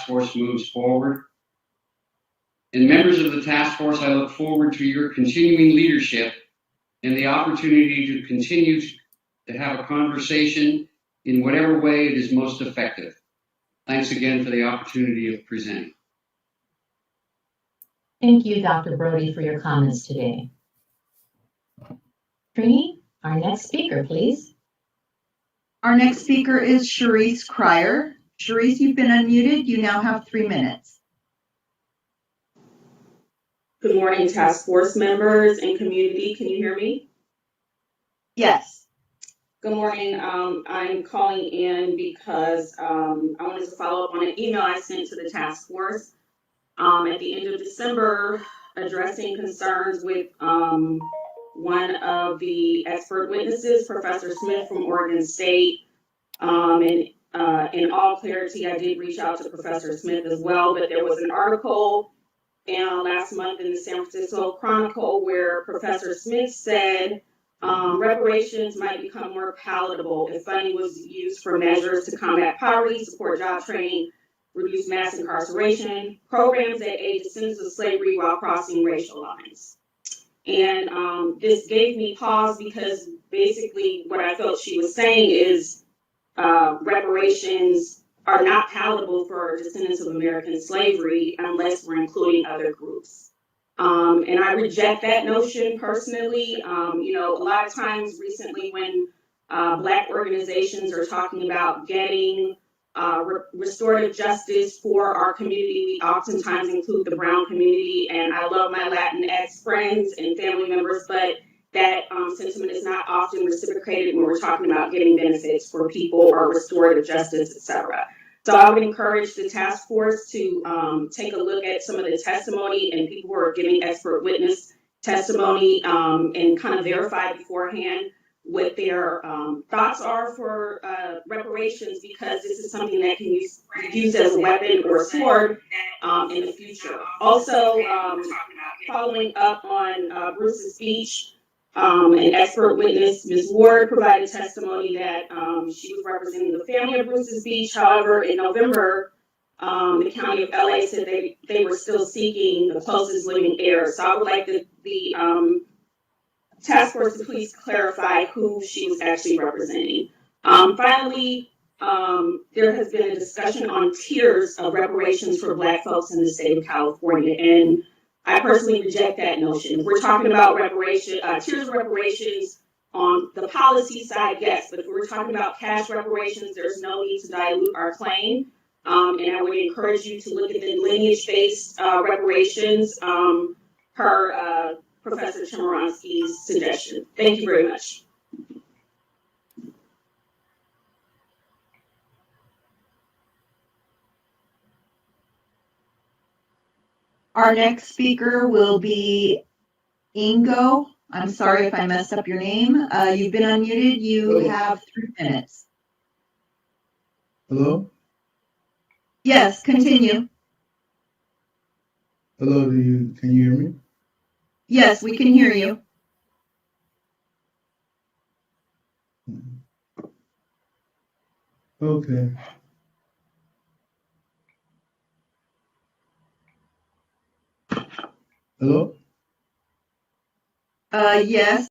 force moves forward. And members of the task force, I look forward to your continuing leadership and the opportunity to continue to have a conversation in whatever way it is most effective. Thanks again for the opportunity of presenting. Thank you, Dr. Brody, for your comments today. Trini, our next speaker, please. Our next speaker is Cherise Cryer. Cherise, you've been unmuted. You now have 3 minutes. Good morning, task force members and community. Can you hear me? Yes. Good morning. I'm calling in because I wanted to follow up on an email I sent to the task force at the end of December, addressing concerns with one of the expert witnesses, Professor Smith from Oregon State. And in all clarity, I did reach out to Professor Smith as well, but there was an article last month in the San Francisco Chronicle where Professor Smith said reparations might become more palatable if funding was used for measures to combat poverty, support job training, reduce mass incarceration, programs that aid descendants of slavery while crossing racial lines. And this gave me pause because basically what I felt she was saying is reparations are not palatable for descendants of American slavery unless we're including other groups. And I reject that notion personally. A lot of times recently when Black organizations are talking about getting restorative justice for our community, we oftentimes include the Brown community, and I love my Latinx friends and family members, but that sentiment is not often reciprocated when we're talking about getting benefits for people or restorative justice, et cetera. So I would encourage the task force to take a look at some of the testimony and people who are giving expert witness testimony and kind of verify beforehand what their thoughts are for reparations, because this is something that can be used as a weapon or a sword in the future. Also, following up on Bruce's speech, an expert witness, Ms. Ward, provided testimony that she was representing the family of Bruce's Beach. However, in November, the county of LA said they were still seeking the closest living heir. So I would like the task force to please clarify who she was actually representing. Finally, there has been a discussion on tiers of reparations for Black folks in the state of California, and I personally reject that notion. If we're talking about tiers of reparations on the policy side, yes, but if we're talking about cash reparations, there's no need to dilute our claim. And I would encourage you to look at the lineage-based reparations per Professor Chemerinsky's suggestion. Thank you very much. Our next speaker will be Ingo. I'm sorry if I messed up your name. You've been unmuted. You have 3 minutes. Hello? Yes, continue. Hello, can you hear me? Yes, we can hear you. Okay. Hello? Yes.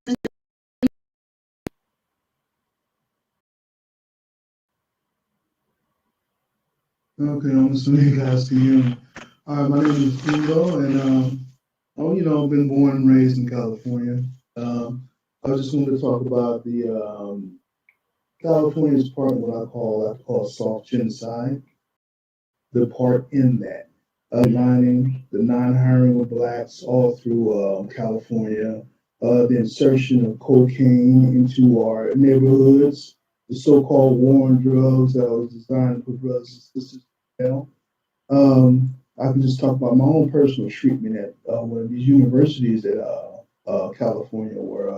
Okay, I'm assuming you guys can hear me. All right, my name is Ingo, and I've been born and raised in California. I just wanted to talk about the California's part in what I call soft genocide. The part in that, the non-hiring of Blacks all through California, the insertion of cocaine into our neighborhoods, the so-called war on drugs that was designed to put brothers and sisters in jail. I can just talk about my own personal treatment at one of these universities at California, where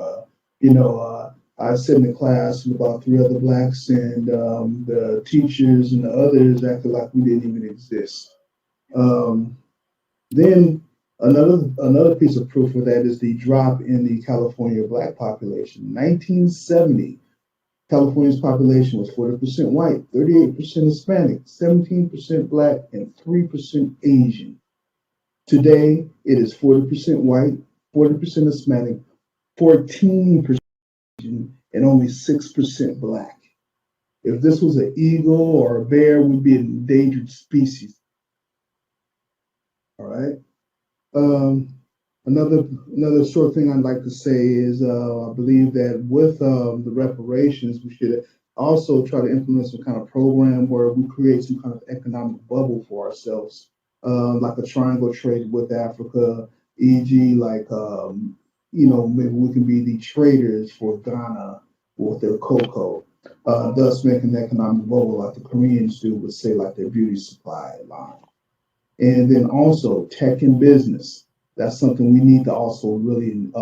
I sat in a class with about 3 other Blacks, and the teachers and the others acted like we didn't even exist. Then another piece of proof of that is the drop in the California Black population. 1970, California's population was 40% white, 38% Hispanic, 17% Black, and 3% Asian. Today, it is 40% white, 40% Hispanic, 14% Asian, and only 6% Black. If this was an eagle or a bear, we'd be an endangered species. All right. Another short thing I'd like to say is I believe that with the reparations, we should also try to implement some kind of program where we create some kind of economic bubble for ourselves, like a triangle trade with Africa, e.g., like maybe we can be the traders for Ghana with their cocoa, thus making an economic bubble like the Koreans do with, say, like their beauty supply line. And then also tech and business. That's something we need to also really and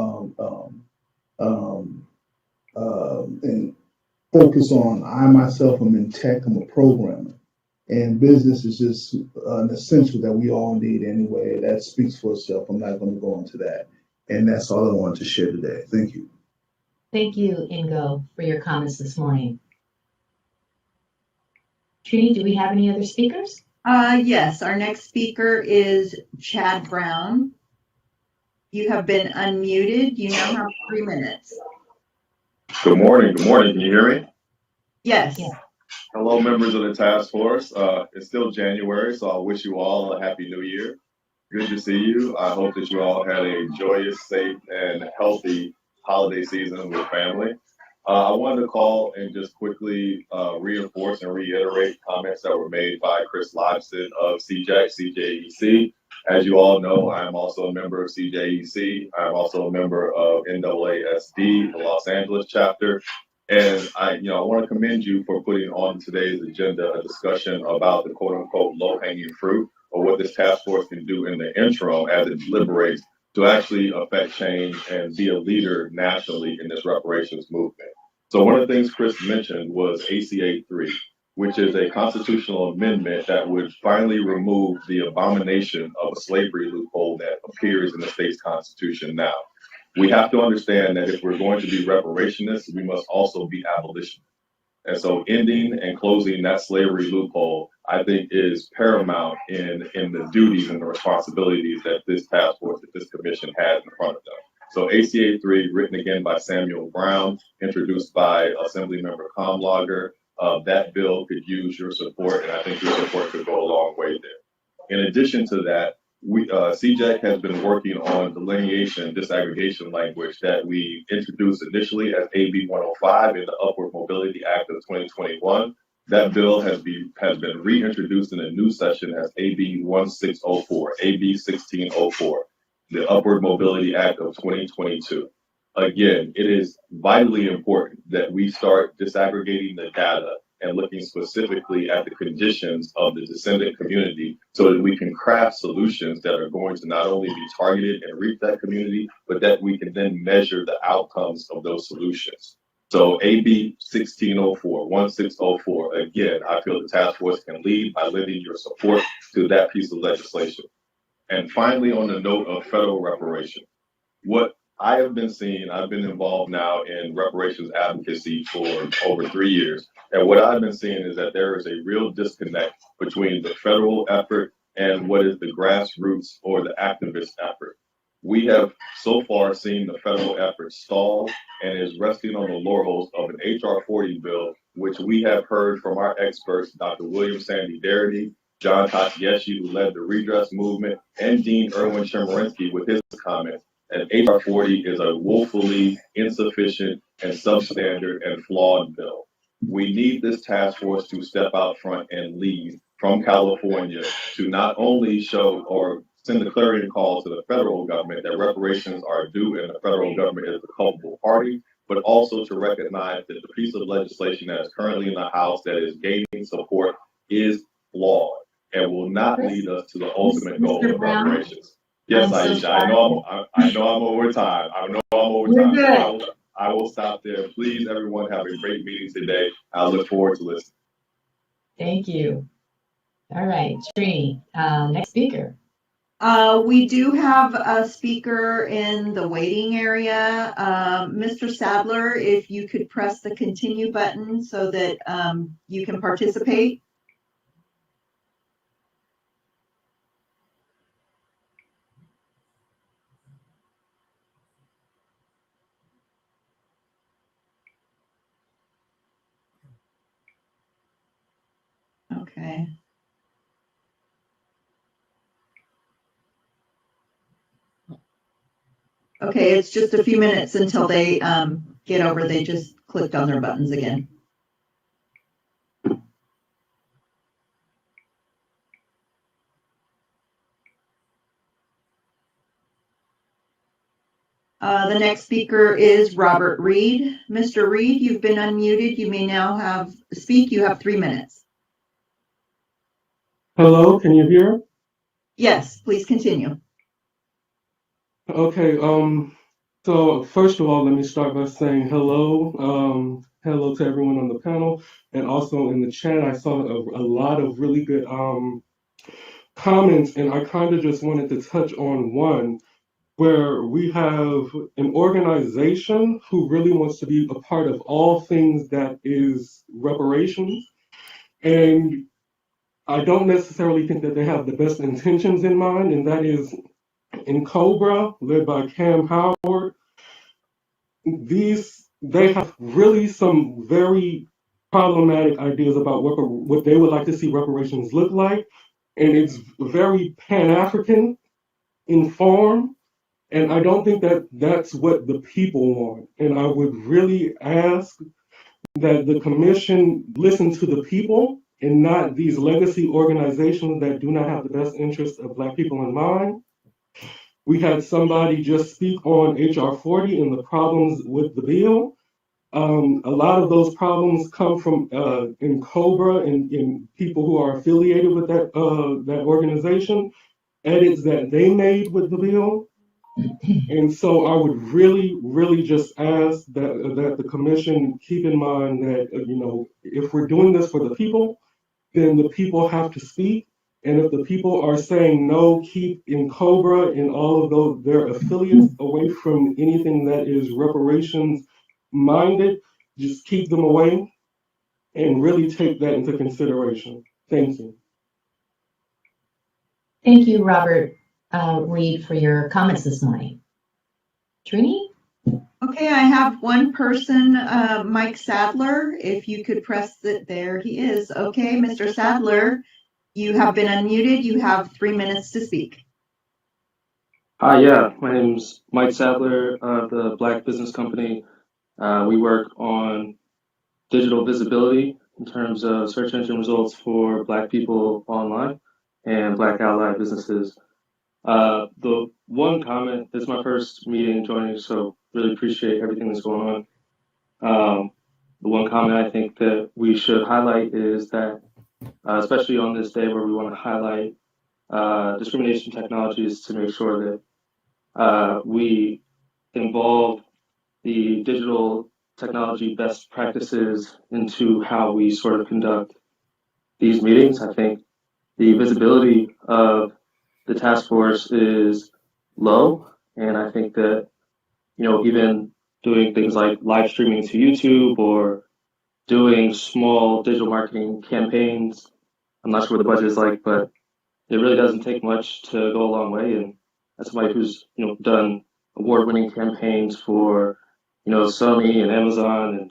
focus on. I myself am in tech. I'm a programmer, and business is just an essential that we all need anyway. That speaks for itself. I'm not going to go into that, and that's all I wanted to share today. Thank you. Thank you, Ingo, for your comments this morning. Trini, do we have any other speakers? Yes, our next speaker is Chad Brown. You have been unmuted. You now have 3 minutes. Good morning. Good morning. Can you hear me? Yes. Yeah. Hello, members of the task force. It's still January, so I wish you all a happy new year. Good to see you. I hope that you all had a joyous, safe, and healthy holiday season with family. I wanted to call and just quickly reinforce and reiterate comments that were made by Chris Lobson of CJEC. As you all know, I am also a member of CJEC. I'm also a member of NAASD, the Los Angeles chapter. And I want to commend you for putting on today's agenda a discussion about the quote unquote low-hanging fruit, or what this task force can do in the interim as it deliberates to actually affect change and be a leader nationally in this reparations movement. So one of the things Chris mentioned was ACA 3, which is a constitutional amendment that would finally remove the abomination of a slavery loophole that appears in the state's constitution now. We have to understand that if we're going to be reparationists, we must also be abolitionists. And so ending and closing that slavery loophole, I think, is paramount in the duties and the responsibilities that this task force, that this commission has in front of them. So ACA 3, written again by Samuel Brown, introduced by Assemblymember Comlogger, that bill could use your support, and I think your support could go a long way there. In addition to that, CJEC has been working on delineation and disaggregation language that we introduced initially as AB 105 in the Upward Mobility Act of 2021. That bill has been reintroduced in a new session as AB 1604, AB 1604, the Upward Mobility Act of 2022. Again, it is vitally important that we start disaggregating the data and looking specifically at the conditions of the descendant community so that we can craft solutions that are going to not only be targeted and reach that community, but that we can then measure the outcomes of those solutions. So AB 1604, 1604, again, I feel the task force can lead by lending your support to that piece of legislation. And finally, on the note of federal reparation, what I have been seeing, I've been involved now in reparations advocacy for over 3 years. And what I've been seeing is that there is a real disconnect between the federal effort and what is the grassroots or the activist effort. We have so far seen the federal effort stall and is resting on the laurels of an HR 40 bill, which we have heard from our experts, Dr. William Sandy Darity, John Tasieshi, who led the redress movement, and Dean Erwin Chemerinsky with his comments. And HR 40 is a woefully insufficient and substandard and flawed bill. We need this task force to step out front and lead from California to not only show or send a clarion call to the federal government that reparations are due and the federal government is the culpable party, but also to recognize that the piece of legislation that is currently in the House that is gaining support is flawed and will not lead us to the ultimate goal of reparations. Yes, Aisha, I know I'm over time. So I will stop there. Please, everyone, have a great meeting today. I look forward to listening. Thank you. All right, Trini, next speaker. We do have a speaker in the waiting area. Mr. Sadler, if you could press the continue button so that you can participate. Okay. Okay, it's just a few minutes until they get over. They just clicked on their buttons again. The next speaker is Robert Reed. Mr. Reed, you've been unmuted. You may now speak. You have 3 minutes. Hello, can you hear? Yes, please continue. Okay, so first of all, let me start by saying hello. Hello to everyone on the panel, and also in the chat, I saw a lot of really good comments, and I kind of just wanted to touch on one where we have an organization who really wants to be a part of all things that is reparations, and I don't necessarily think that they have the best intentions in mind, and that is in Cobra, led by Cam Howard. They have really some very problematic ideas about what they would like to see reparations look like, and it's very Pan-African in form, and I don't think that that's what the people want. And I would really ask that the commission listen to the people and not these legacy organizations that do not have the best interests of Black people in mind. We had somebody just speak on HR 40 and the problems with the bill. A lot of those problems come from in Cobra and people who are affiliated with that organization, edits that they made with the bill. And so I would really, really just ask that the commission keep in mind that, if we're doing this for the people, then the people have to speak. And if the people are saying no, keep in Cobra and all of their affiliates away from anything that is reparations minded, just keep them away and really take that into consideration. Thank you. Thank you, Robert Reed, for your comments this morning. Trini? Okay, I have one person, Mike Sadler. If you could press there he is. Okay, Mr. Sadler, you have been unmuted. You have 3 minutes to speak. Hi, yeah, my name's Mike Sadler of the Black Business Company. We work on digital visibility in terms of search engine results for Black people online and Black ally businesses. The one comment, this is my first meeting joining, so really appreciate everything that's going on. The one comment I think that we should highlight is that, especially on this day where we want to highlight discrimination technologies, to make sure that we involve the digital technology best practices into how we sort of conduct these meetings. I think the visibility of the task force is low, and I think that, even doing things like live streaming to YouTube or doing small digital marketing campaigns, I'm not sure what the budget is like, but it really doesn't take much to go a long way. And as somebody who's done award-winning campaigns for Sony and Amazon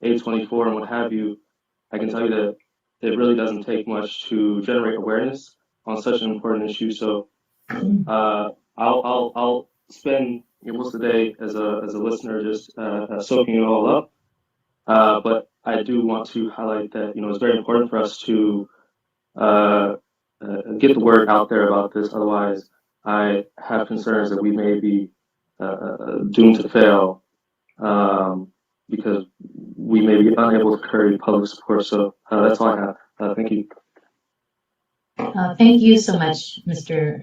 and A24 and what have you, I can tell you that it really doesn't take much to generate awareness on such an important issue. So I'll spend most of the day as a listener, just soaking it all up. But I do want to highlight that it's very important for us to get the word out there about this. Otherwise, I have concerns that we may be doomed to fail because we may be unable to curry public support. So that's all I have. Thank you. Thank you so much, Mr.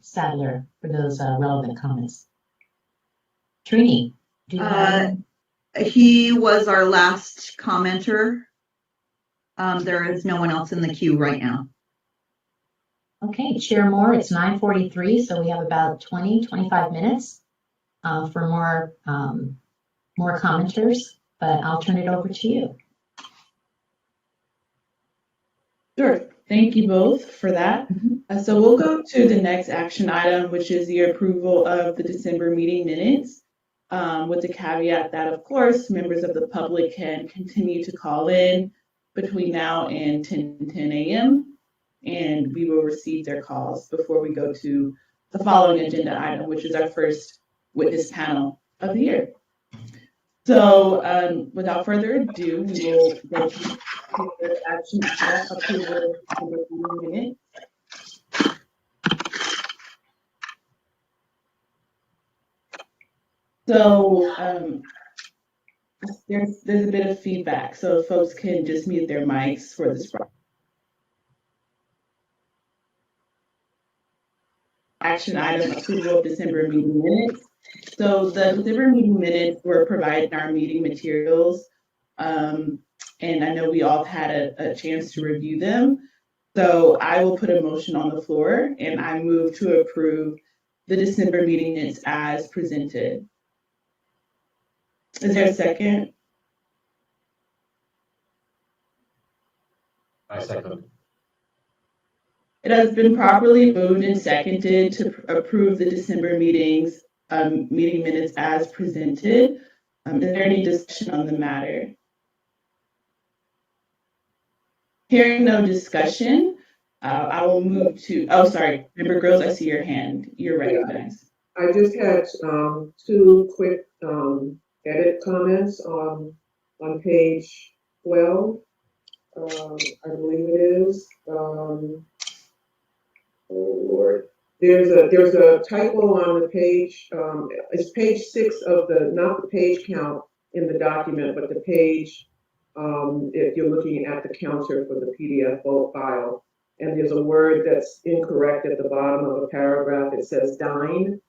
Sadler, for those relevant comments. Trini, do you have? He was our last commenter. There is no one else in the queue right now. Okay, Chair Moore, it's 9:43, so we have about 25 minutes for more commenters, but I'll turn it over to you. Sure. Thank you both for that. So we'll go to the next action item, which is the approval of the December meeting minutes, with the caveat that, of course, members of the public can continue to call in between now and 10 a.m., and we will receive their calls before we go to the following agenda item, which is our first witness panel of the year. So without further ado, we will go to the action item approval of the meeting minutes. So there's a bit of feedback, so folks can just mute their mics for this action item approval of December meeting minutes. So the December meeting minutes were provided in our meeting materials, and I know we all had a chance to review them. So I will put a motion on the floor, and I move to approve the December meeting minutes as presented. Is there a second? I second. It has been properly moved and seconded to approve the December meeting minutes as presented. Is there any discussion on the matter? Hearing no discussion, I will move to, oh, sorry, Member Grills, I see your hand. You're recognized. I just had two quick edit comments on page 12. I believe it is. Oh Lord, there's a typo on the page. It's page 6 of the, not the page count in the document, but the page. If you're looking at the counter for the PDF file, and there's a word that's incorrect at the bottom of a paragraph. It says dine,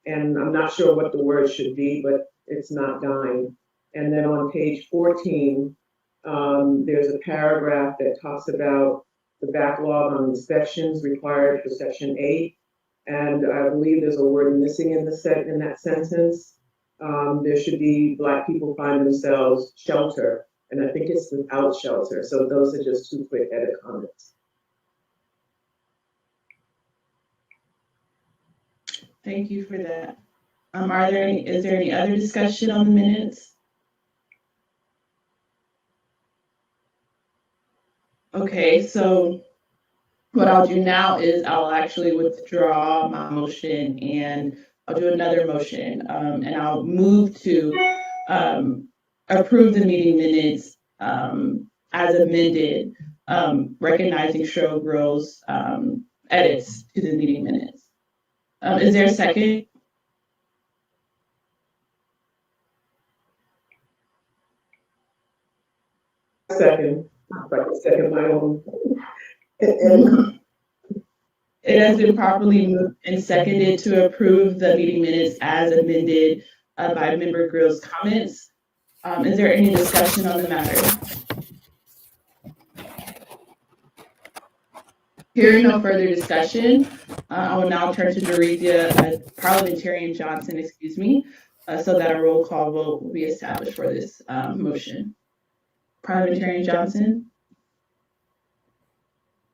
and I'm not sure what the word should be, but it's not dine. And then on page 14, there's a paragraph that talks about the backlog on inspections required for section 8. And I believe there's a word missing in that sentence. There should be Black people find themselves shelter. And I think it's without shelter. So those are just two quick edit comments. Thank you for that. Is there any other discussion on the minutes? Okay, so what I'll do now is I'll actually withdraw my motion and I'll do another motion, and I'll move to approve the meeting minutes as amended, recognizing Cheryl Grill's edits to the meeting minutes. Is there a second? Second my own. It has been properly moved and seconded to approve the meeting minutes as amended by Member Grill's comments. Is there any discussion on the matter? Hearing no further discussion, I will now turn to Doresia, Parliamentarian Johnson, so that a roll call vote will be established for this motion. Parliamentarian Johnson?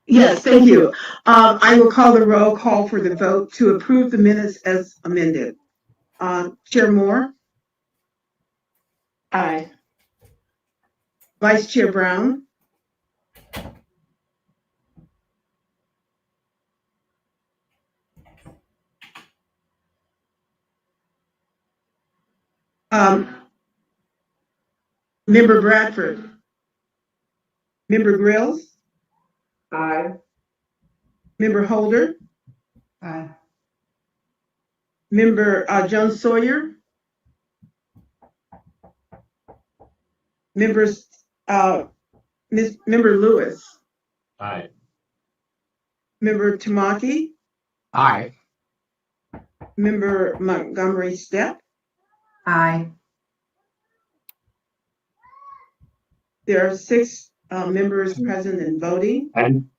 Yes, thank you. I will call the roll call for the vote to approve the minutes as amended. Chair Moore? Aye. Vice Chair Brown? Member Bradford? Member Grills? Aye. Member Holder? Aye. Member Jones Sawyer? Members, Member Lewis? Aye. Member Tamaki? Aye. Member Montgomery Stepp? Aye. There are 6 members present and voting. And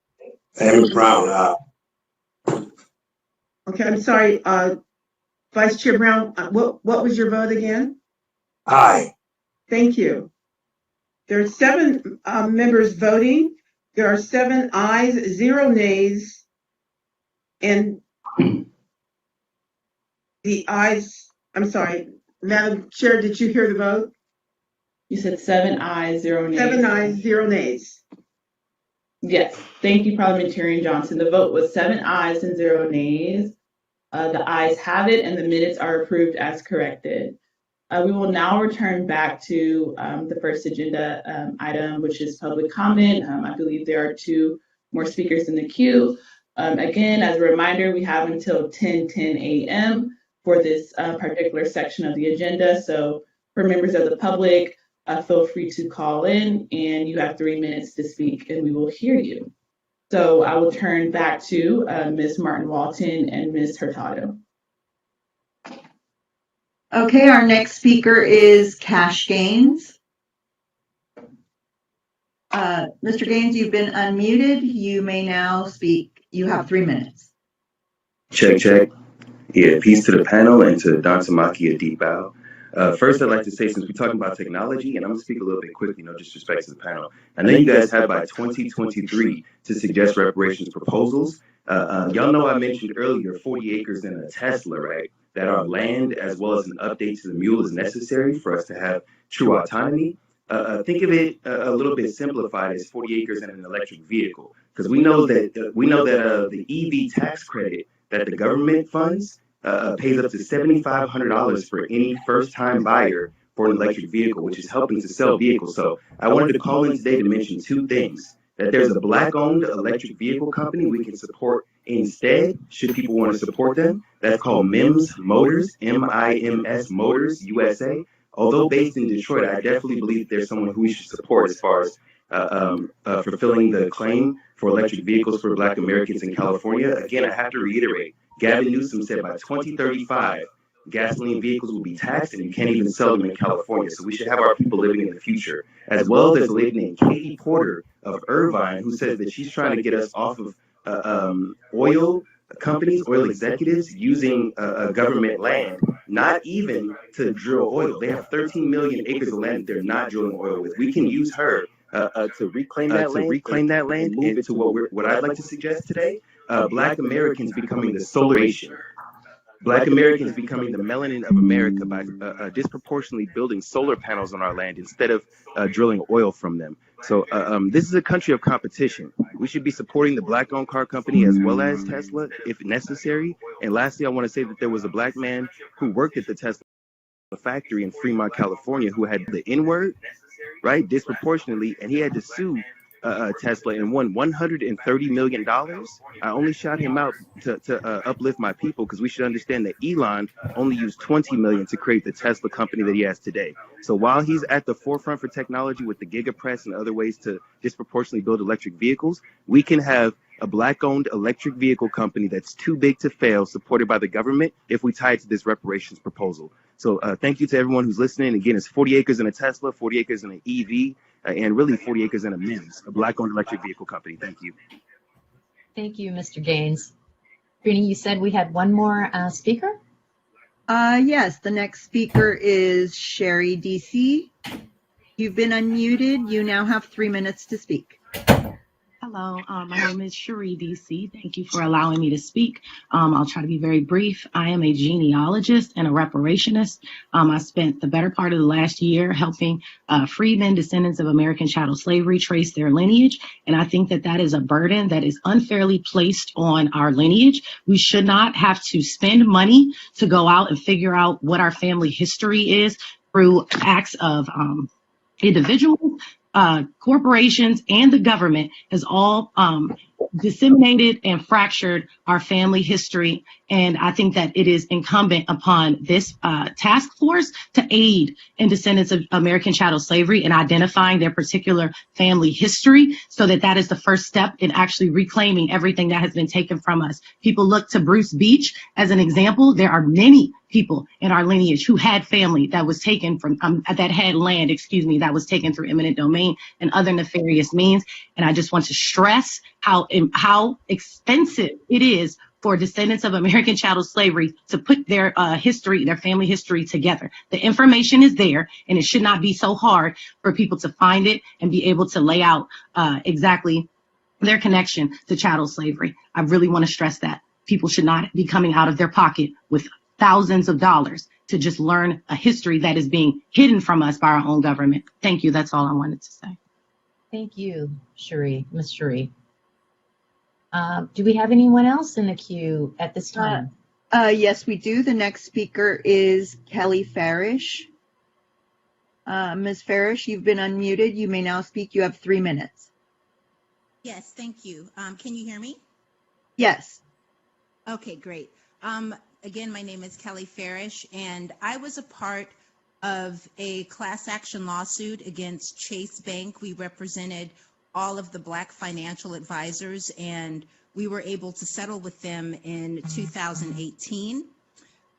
Brown, Okay, I'm sorry, Vice Chair Brown, what was your vote again? Aye. Thank you. There are 7 members voting. There are 7 ayes, 0 nays, and the ayes, I'm sorry, Madam Chair, did you hear the vote? You said 7 ayes, 0 nays. 7 ayes, 0 nays. Yes, thank you, Parliamentarian Johnson. The vote was 7 ayes and 0 nays. The ayes have it, and the minutes are approved as corrected. We will now return back to the first agenda item, which is public comment. I believe there are 2 more speakers in the queue. Again, as a reminder, we have until 10:10 a.m. for this particular section of the agenda. So for members of the public, feel free to call in, and you have 3 minutes to speak, and we will hear you. So I will turn back to Ms. Martin Walton and Ms. Hurtado. Okay, our next speaker is Cash Gaines. Mr. Gaines, you've been unmuted. You may now speak. You have 3 minutes. Check, check. Yeah, peace to the panel and to Don Tamaki, a deep bow. First, I'd like to say, since we're talking about technology, and I'm going to speak a little bit quickly, no disrespect to the panel. I know you guys have by 2023 to suggest reparations proposals. Y'all know I mentioned earlier 40 acres and a Tesla, right? That our land as well as an update to the mule is necessary for us to have true autonomy. Think of it a little bit simplified as 40 acres and an electric vehicle, because we know that the EV tax credit that the government funds pays up to $7,500 for any first-time buyer for an electric vehicle, which is helping to sell vehicles. So I wanted to call in today to mention 2 things: that there's a Black-owned electric vehicle company we can support instead, should people want to support them. That's called MIMS Motors, MIMS Motors USA. Although based in Detroit, I definitely believe there's someone who we should support as far as fulfilling the claim for electric vehicles for Black Americans in California. Again, I have to reiterate, Gavin Newsom said by 2035, gasoline vehicles will be taxed and you can't even sell them in California. So we should have our people living in the future. As well, there's a lady named Katie Porter of Irvine who says that she's trying to get us off of oil companies, oil executives using government land, not even to drill oil. They have 13 million acres of land that they're not drilling oil with. We can use her to reclaim that land and to what I'd like to suggest today, Black Americans becoming the solar nation. Black Americans becoming the melanin of America by disproportionately building solar panels on our land instead of drilling oil from them. So this is a country of competition. We should be supporting the Black-owned car company as well as Tesla if necessary. And lastly, I want to say that there was a Black man who worked at the Tesla factory in Fremont, California, who had the N-word, right, disproportionately, and he had to sue Tesla and won $130 million. I only shot him out to uplift my people, because we should understand that Elon only used $20 million to create the Tesla company that he has today. So while he's at the forefront for technology with the Gigapress and other ways to disproportionately build electric vehicles, we can have a Black-owned electric vehicle company that's too big to fail, supported by the government, if we tie it to this reparations proposal. So thank you to everyone who's listening. Again, it's 40 acres in a Tesla, 40 acres in an EV, and really 40 acres in a MIMS, a Black-owned electric vehicle company. Thank you. Thank you, Mr. Gaines. Trini, you said we had one more speaker? Yes, the next speaker is Sherry DC. You've been unmuted. You now have 3 minutes to speak. Hello, my name is Cherie DC. Thank you for allowing me to speak. I'll try to be very brief. I am a genealogist and a reparationist. I spent the better part of the last year helping freedmen, descendants of American chattel slavery, trace their lineage. And I think that that is a burden that is unfairly placed on our lineage. We should not have to spend money to go out and figure out what our family history is through acts of individuals, corporations, and the government has all disseminated and fractured our family history. And I think that it is incumbent upon this task force to aid in descendants of American chattel slavery in identifying their particular family history, so that that is the first step in actually reclaiming everything that has been taken from us. People look to Bruce Beach as an example. There are many people in our lineage who had family that was taken from, that had land, that was taken through eminent domain and other nefarious means. And I just want to stress how expensive it is for descendants of American chattel slavery to put their history, their family history together. The information is there, and it should not be so hard for people to find it and be able to lay out exactly their connection to chattel slavery. I really want to stress that. People should not be coming out of their pocket with thousands of dollars to just learn a history that is being hidden from us by our own government. Thank you. That's all I wanted to say. Thank you, Cherie, Ms. Cherie. Do we have anyone else in the queue at this time? Yes, we do. The next speaker is Kelly Farish. Ms. Farish, you've been unmuted. You may now speak. You have 3 minutes. Yes, thank you. Can you hear me? Yes. Okay, great. Again, my name is Kelly Farish, and I was a part of a class action lawsuit against Chase Bank. We represented all of the Black financial advisors, and we were able to settle with them in 2018.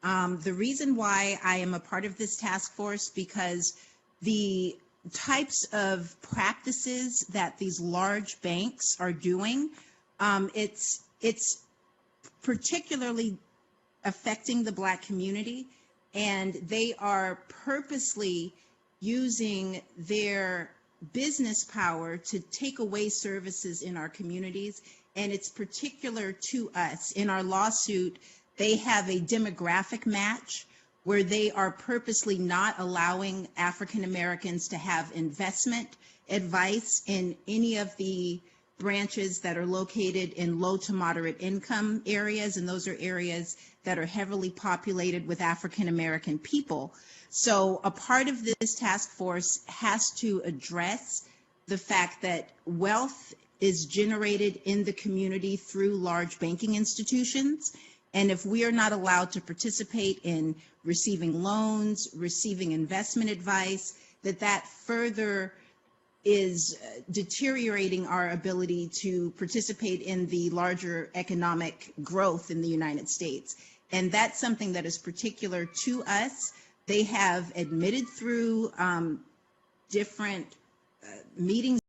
The reason why I am a part of this task force, because the types of practices that these large banks are doing, it's particularly affecting the Black community, and they are purposely using their business power to take away services in our communities, and it's particular to us. In our lawsuit, they have a demographic match where they are purposely not allowing African Americans to have investment advice in any of the branches that are located in low to moderate income areas, and those are areas that are heavily populated with African American people. So a part of this task force has to address the fact that wealth is generated in the community through large banking institutions. And if we are not allowed to participate in receiving loans, receiving investment advice, that further is deteriorating our ability to participate in the larger economic growth in the United States. And that's something that is particular to us. They have admitted through different meetings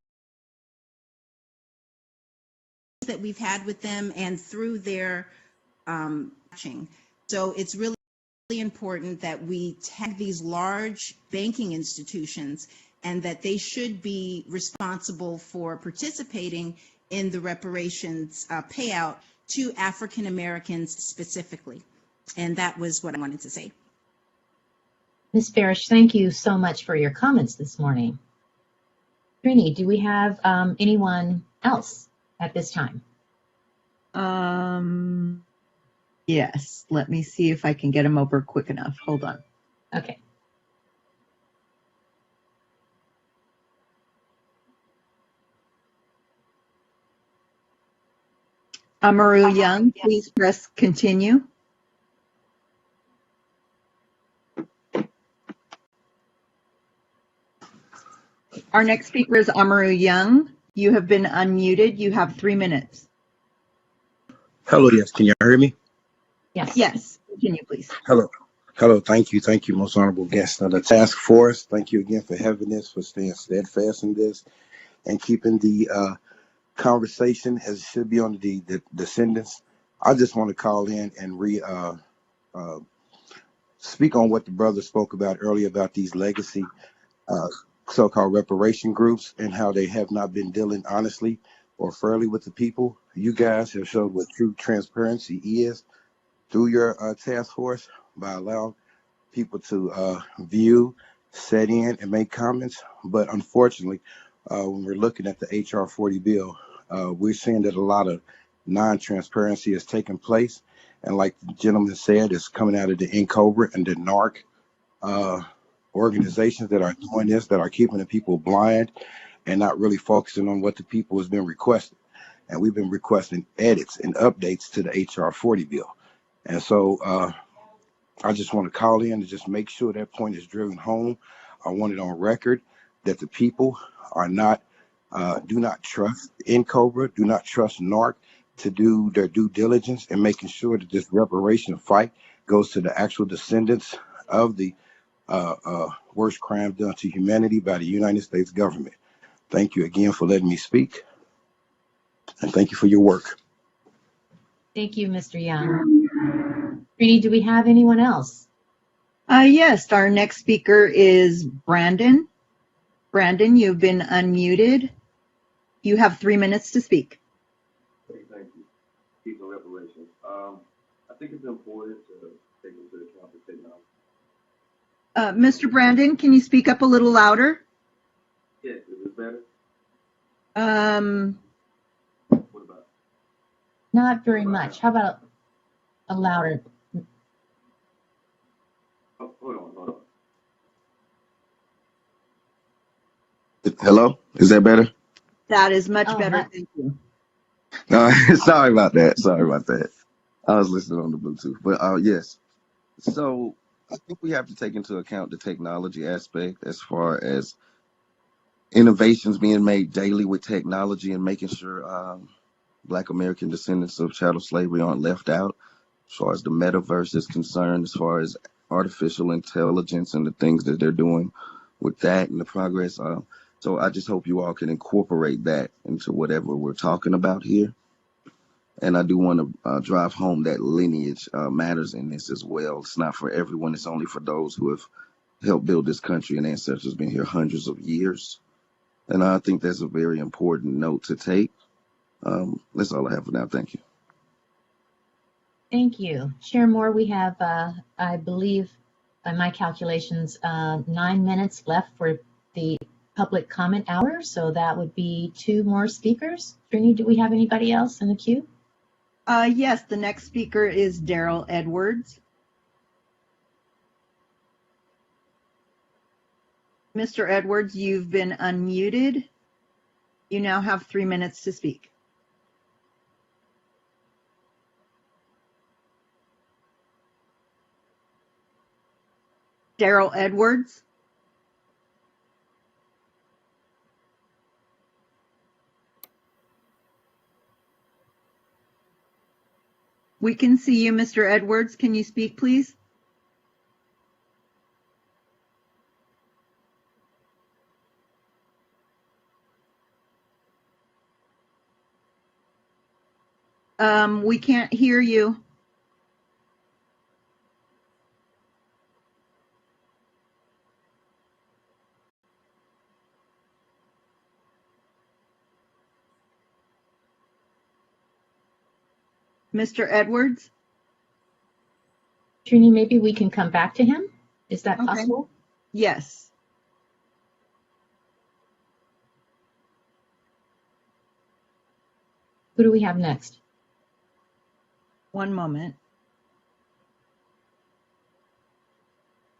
that we've had with them and through their matching. So it's really important that we tag these large banking institutions and that they should be responsible for participating in the reparations payout to African Americans specifically. And that was what I wanted to say. Ms. Farish, thank you so much for your comments this morning. Trini, do we have anyone else at this time? Yes. Let me see if I can get him over quick enough. Hold on. Okay. Amaru Young, please press continue. Our next speaker is Amaru Young. You have been unmuted. You have 3 minutes. Hello, yes. Can you hear me? Yes. Yes. Continue, please. Hello. Hello. Thank you. Thank you, most honorable guest of the task force. Thank you again for having this, for staying steadfast in this and keeping the conversation as it should be on the descendants. I just want to call in and speak on what the brother spoke about earlier about these legacy so-called reparation groups and how they have not been dealing honestly or fairly with the people. You guys have showed what true transparency is through your task force by allowing people to view, set in, and make comments. But unfortunately, when we're looking at the HR 40 bill, we're seeing that a lot of non-transparency is taking place. And like the gentleman said, it's coming out of the NCOBRA and the NARC organizations that are doing this, that are keeping the people blind and not really focusing on what the people has been requesting. And we've been requesting edits and updates to the HR 40 bill. And so I just want to call in to just make sure that point is driven home. I want it on record that the people are not, do not trust NCOBRA, do not trust NARC to do their due diligence in making sure that this reparation fight goes to the actual descendants of the worst crime done to humanity by the United States government. Thank you again for letting me speak, and thank you for your work. Thank you, Mr. Young. Trini, do we have anyone else? Yes, our next speaker is Brandon. Brandon, you've been unmuted. You have 3 minutes to speak. Thank you. Speaking of reparations, I think it's important to take into account the technology. Mr. Brandon, can you speak up a little louder? Yes, is this better? What about? Not very much. How about a louder? Oh, hold on. Hello, is that better? That is much Oh, better. hi. Thank you. No, sorry about that. Sorry about that. I was listening on the Bluetooth, but yes. So I think we have to take into account the technology aspect as far as innovations being made daily with technology and making sure Black American descendants of chattel slavery aren't left out as far as the metaverse is concerned, as far as artificial intelligence and the things that they're doing with that and the progress. So I just hope you all can incorporate that into whatever we're talking about here. And I do want to drive home that lineage matters in this as well. It's not for everyone. It's only for those who have helped build this country and ancestors been here hundreds of years. And I think that's a very important note to take. That's all I have for now. Thank you. Thank you. Chair Moore, we have, I believe, by my calculations, 9 minutes left for the public comment hour. So that would be 2 more speakers. Trini, do we have anybody else in the queue? Yes, the next speaker is Daryl Edwards. Mr. Edwards, you've been unmuted. You now have 3 minutes to speak. Daryl Edwards. We can see you, Mr. Edwards. Can you speak, please? We can't hear you. Mr. Edwards? Trini, maybe we can come back to him. Is that Okay. possible? Yes. Who do we have next? One moment.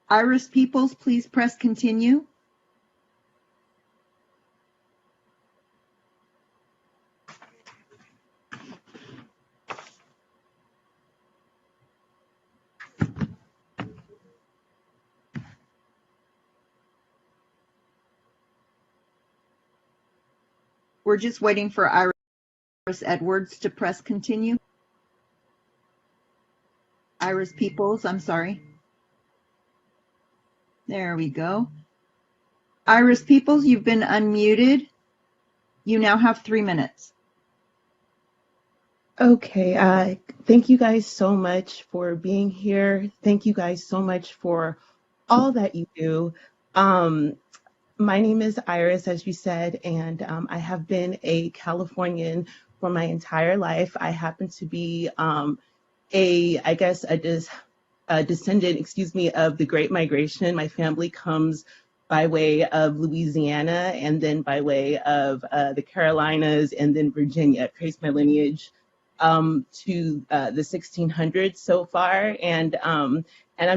Iris Peoples, please press continue. We're just waiting for Iris Edwards to press continue. Iris Peoples, I'm sorry. There we go. Iris Peoples, you've been unmuted. You now have 3 minutes. Okay, thank you guys so much for being here. Thank you guys so much for all that you do. My name is Iris, as you said, and I have been a Californian for my entire life. I happen to be a descendant, of the Great Migration. My family comes by way of Louisiana and then by way of the Carolinas and then Virginia. I trace my lineage to the 1600s so far, and I'm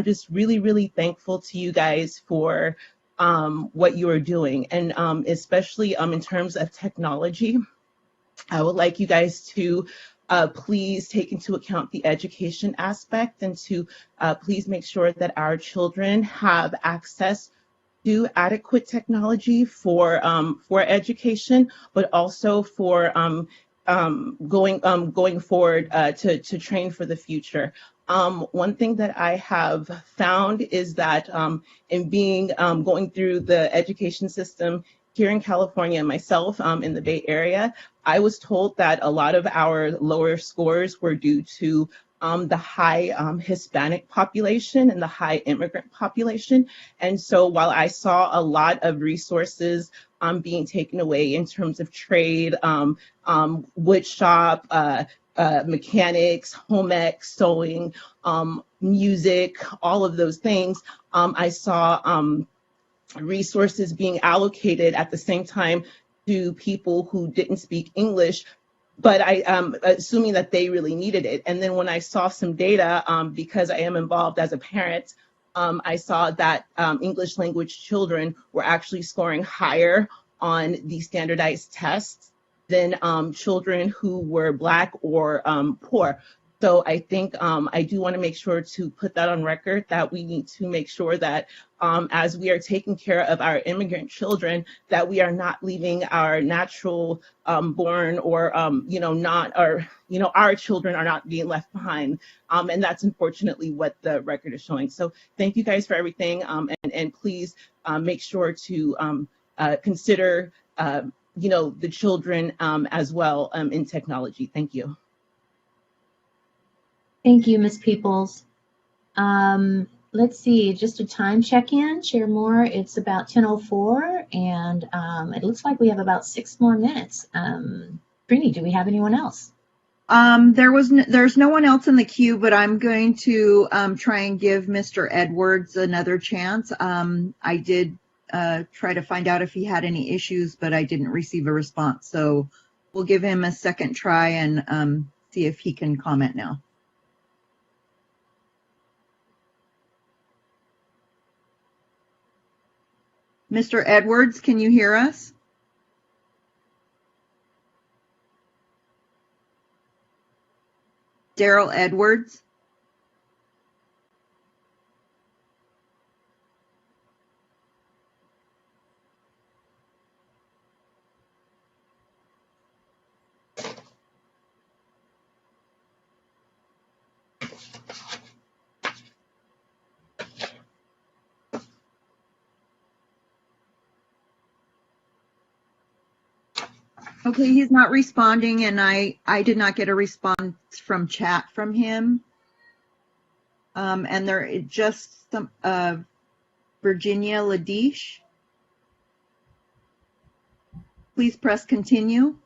just really, really thankful to you guys for what you are doing, and especially in terms of technology. I would like you guys to please take into account the education aspect and to please make sure that our children have access to adequate technology for education, but also for going forward to train for the future. One thing that I have found is that in being going through the education system here in California myself, in the Bay Area, I was told that a lot of our lower scores were due to the high Hispanic population and the high immigrant population. And so while I saw a lot of resources being taken away in terms of trade, wood shop, mechanics, home ec, sewing, music, all of those things, I saw resources being allocated at the same time to people who didn't speak English, but I assuming that they really needed it. And then when I saw some data, because I am involved as a parent, I saw that English language children were actually scoring higher on the standardized tests than children who were Black or poor. So I think I do want to make sure to put that on record, that we need to make sure that as we are taking care of our immigrant children, that we are not leaving our natural born or, not our children are not being left behind. And that's unfortunately what the record is showing. So thank you guys for everything. And please make sure to consider, the children as well in technology. Thank you. Thank you, Ms. Peoples. Let's see, just a time check-in. Chair Moore, it's about 10:04, and it looks like we have about 6 more minutes. Trini, do we have anyone else? There's no one else in the queue, but I'm going to try and give Mr. Edwards another chance. I did try to find out if he had any issues, but I didn't receive a response. So we'll give him a second try and see if he can comment now. Mr. Edwards, can you hear us? Daryl Edwards. Okay, he's not responding, and I did not get a response from chat from him. And there just some Virginia Ladish. Please press continue.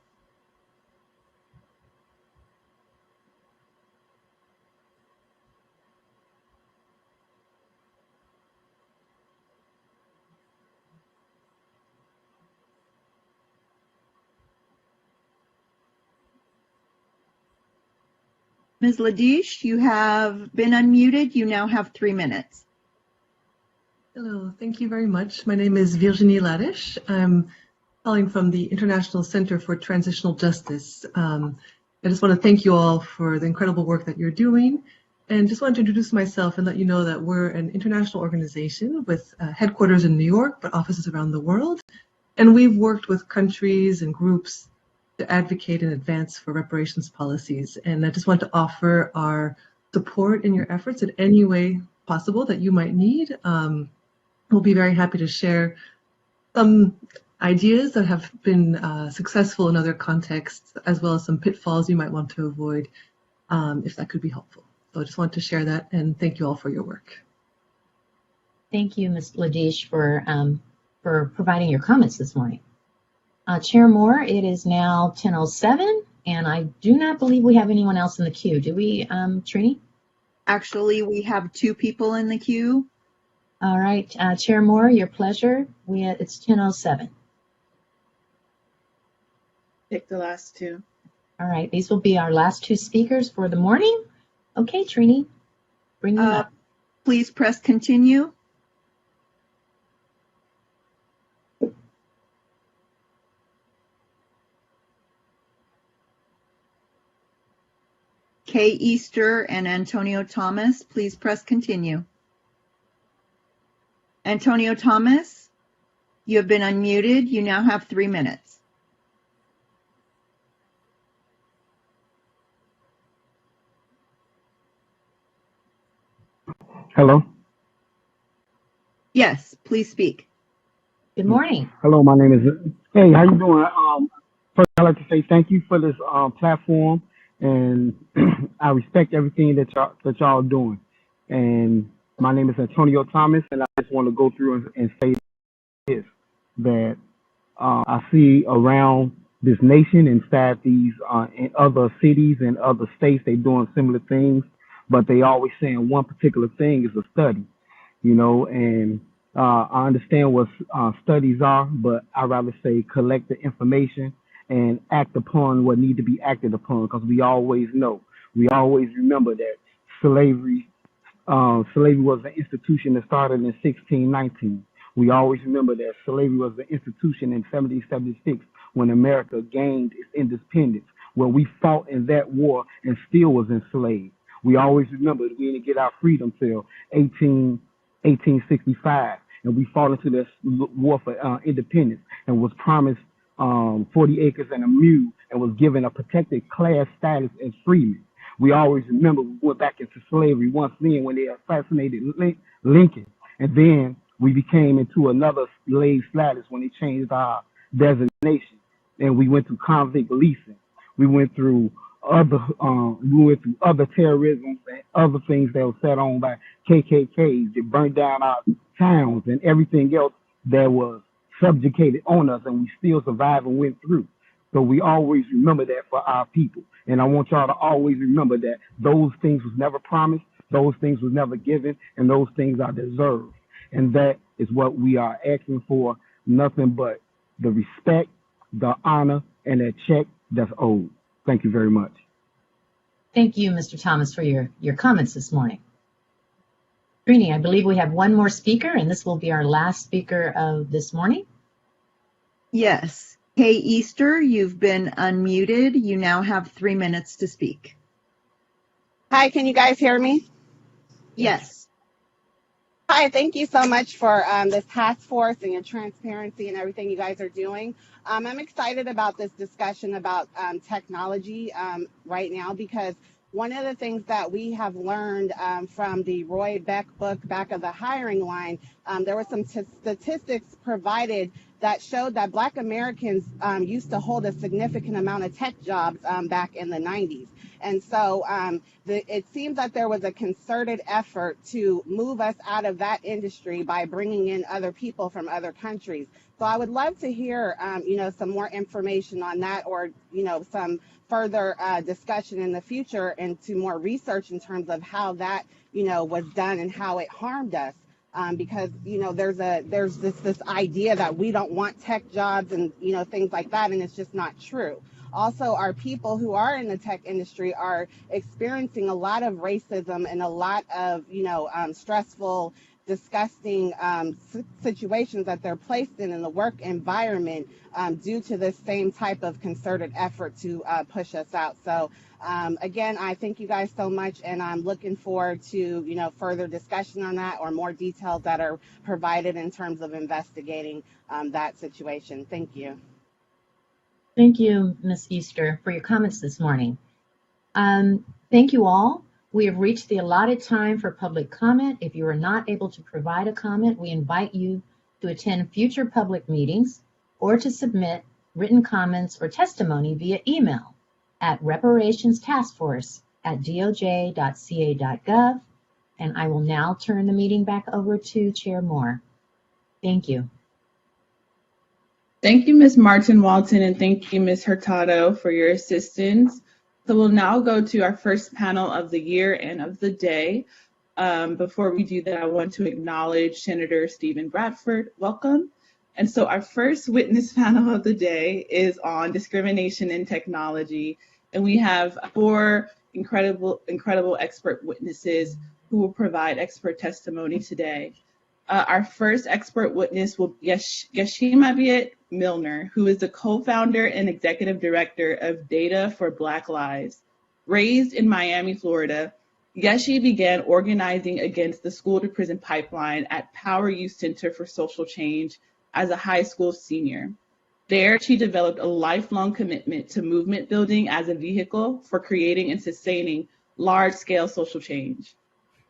Ms. Ladish, you have been unmuted. You now have 3 minutes. Hello, thank you very much. My name is Virginie Ladish. I'm calling from the International Center for Transitional Justice. I just want to thank you all for the incredible work that you're doing, and just wanted to introduce myself and let you know that we're an international organization with headquarters in New York, but offices around the world. And we've worked with countries and groups to advocate and advance for reparations policies. And I just want to offer our support in your efforts in any way possible that you might need. We'll be very happy to share some ideas that have been successful in other contexts, as well as some pitfalls you might want to avoid, if that could be helpful. So I just wanted to share that, and thank you all for your work. Thank you, Ms. Ladish, for providing your comments this morning. Chair Moore, it is now 10:07, and I do not believe we have anyone else in the queue. Do we, Trini? Actually, we have 2 people in the queue. All right, Chair Moore, your pleasure. It's 10:07. Pick the last 2. All right, these will be our last 2 speakers for the morning. Okay, Trini, bring them up. Please press continue. Kay Easter and Antonio Thomas, please press continue. Antonio Thomas, you have been unmuted. You now have 3 minutes. Hello? Yes, please speak. Good morning. Hello, my name is. Hey, how you doing? First, I'd like to say thank you for this platform, and I respect everything that y'all are doing. And my name is Antonio Thomas, and I just want to go through and say this that I see around this nation, inside these in other cities and other states, they doing similar things, but they always saying one particular thing is a study, and I understand what studies are, but I rather say collect the information and act upon what need to be acted upon, because we always remember that slavery slavery was an institution that started in 1619. We always remember that slavery was an institution in 1776 when America gained its independence, where we fought in that war and still was enslaved. We always remember that we didn't get our freedom till 1865, and we fought into this war for independence and was promised 40 acres and a mule and was given a protected class status as freemen. We always remember we went back into slavery once then when they assassinated Lincoln. And then we became into another slave status when they changed our designation. And we went through convict leasing. We went through other terrorism and other things that were set on by KKKs. They burned down our towns and everything else that was subjugated on us, and we still survived and went through. So we always remember that for our people. And I want y'all to always remember that those things was never promised, those things was never given, and those things are deserved. And that is what we are asking for, nothing but the respect, the honor, and that check that's owed. Thank you very much. Thank you, Mr. Thomas, for your comments this morning. Trini, I believe we have one more speaker, and this will be our last speaker of this morning. Yes. Kay Easter, you've been unmuted. You now have 3 minutes to speak. Hi, can you guys hear me? Yes. Hi, thank you so much for this task force and your transparency and everything you guys are doing. I'm excited about this discussion about technology right now, because one of the things that we have learned from the Roy Beck book, Back of the Hiring Line, there were some statistics provided that showed that Black Americans used to hold a significant amount of tech jobs back in the 90s. And so it seems that there was a concerted effort to move us out of that industry by bringing in other people from other countries. So I would love to hear, some more information on that, or, some further discussion in the future into more research in terms of how that, was done and how it harmed us. Because there's this idea that we don't want tech jobs and things like that, and it's just not true. Also, our people who are in the tech industry are experiencing a lot of racism and a lot of stressful, disgusting situations that they're placed in the work environment due to this same type of concerted effort to push us out. So again, I thank you guys so much, and I'm looking forward to further discussion on that, or more details that are provided in terms of investigating that situation. Thank you. Thank you, Ms. Easter, for your comments this morning. Thank you all. We have reached the allotted time for public comment. If you are not able to provide a comment, we invite you to attend future public meetings or to submit written comments or testimony via email at reparationstaskforce@doj.ca.gov. And I will now turn the meeting back over to Chair Moore. Thank you. Thank you, Ms. Martin Walton, and thank you, Ms. Hurtado, for your assistance. So we'll now go to our first panel of the year and of the day. Before we do that, I want to acknowledge Senator Stephen Bradford. Welcome. And so our first witness panel of the day is on discrimination in technology. And we have 4 incredible expert witnesses who will provide expert testimony today. Our first expert witness will be Yashima Milner, who is the co-founder and executive director of Data for Black Lives. Raised in Miami, Florida, Yeshi began organizing against the school-to-prison pipeline at Power Youth Center for Social Change as a high school senior. There, she developed a lifelong commitment to movement building as a vehicle for creating and sustaining large-scale social change.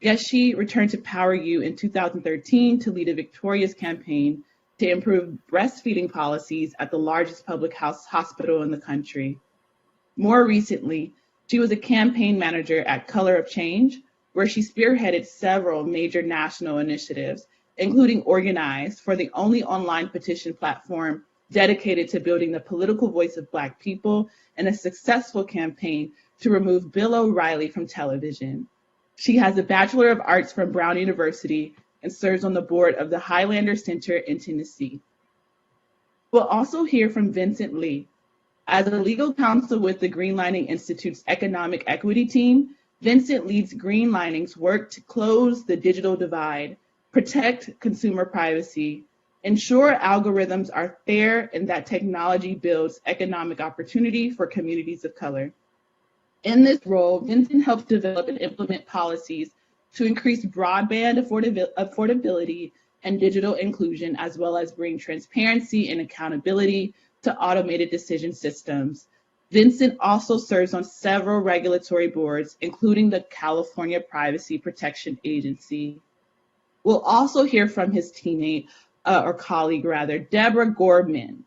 Yeshi returned to Power U in 2013 to lead a victorious campaign to improve breastfeeding policies at the largest public hospital in the country. More recently, she was a campaign manager at Color of Change, where she spearheaded several major national initiatives, including Organize, for the only online petition platform dedicated to building the political voice of Black people, and a successful campaign to remove Bill O'Reilly from television. She has a Bachelor of Arts from Brown University and serves on the board of the Highlander Center in Tennessee. We'll also hear from Vincent Lee. As a legal counsel with the Greenlining Institute's Economic Equity Team, Vincent leads Greenlining's work to close the digital divide, protect consumer privacy, ensure algorithms are fair, and that technology builds economic opportunity for communities of color. In this role, Vincent helps develop and implement policies to increase broadband affordability and digital inclusion, as well as bring transparency and accountability to automated decision systems. Vincent also serves on several regulatory boards, including the California Privacy Protection Agency. We'll also hear from his teammate, or colleague rather, Deborah Gorman.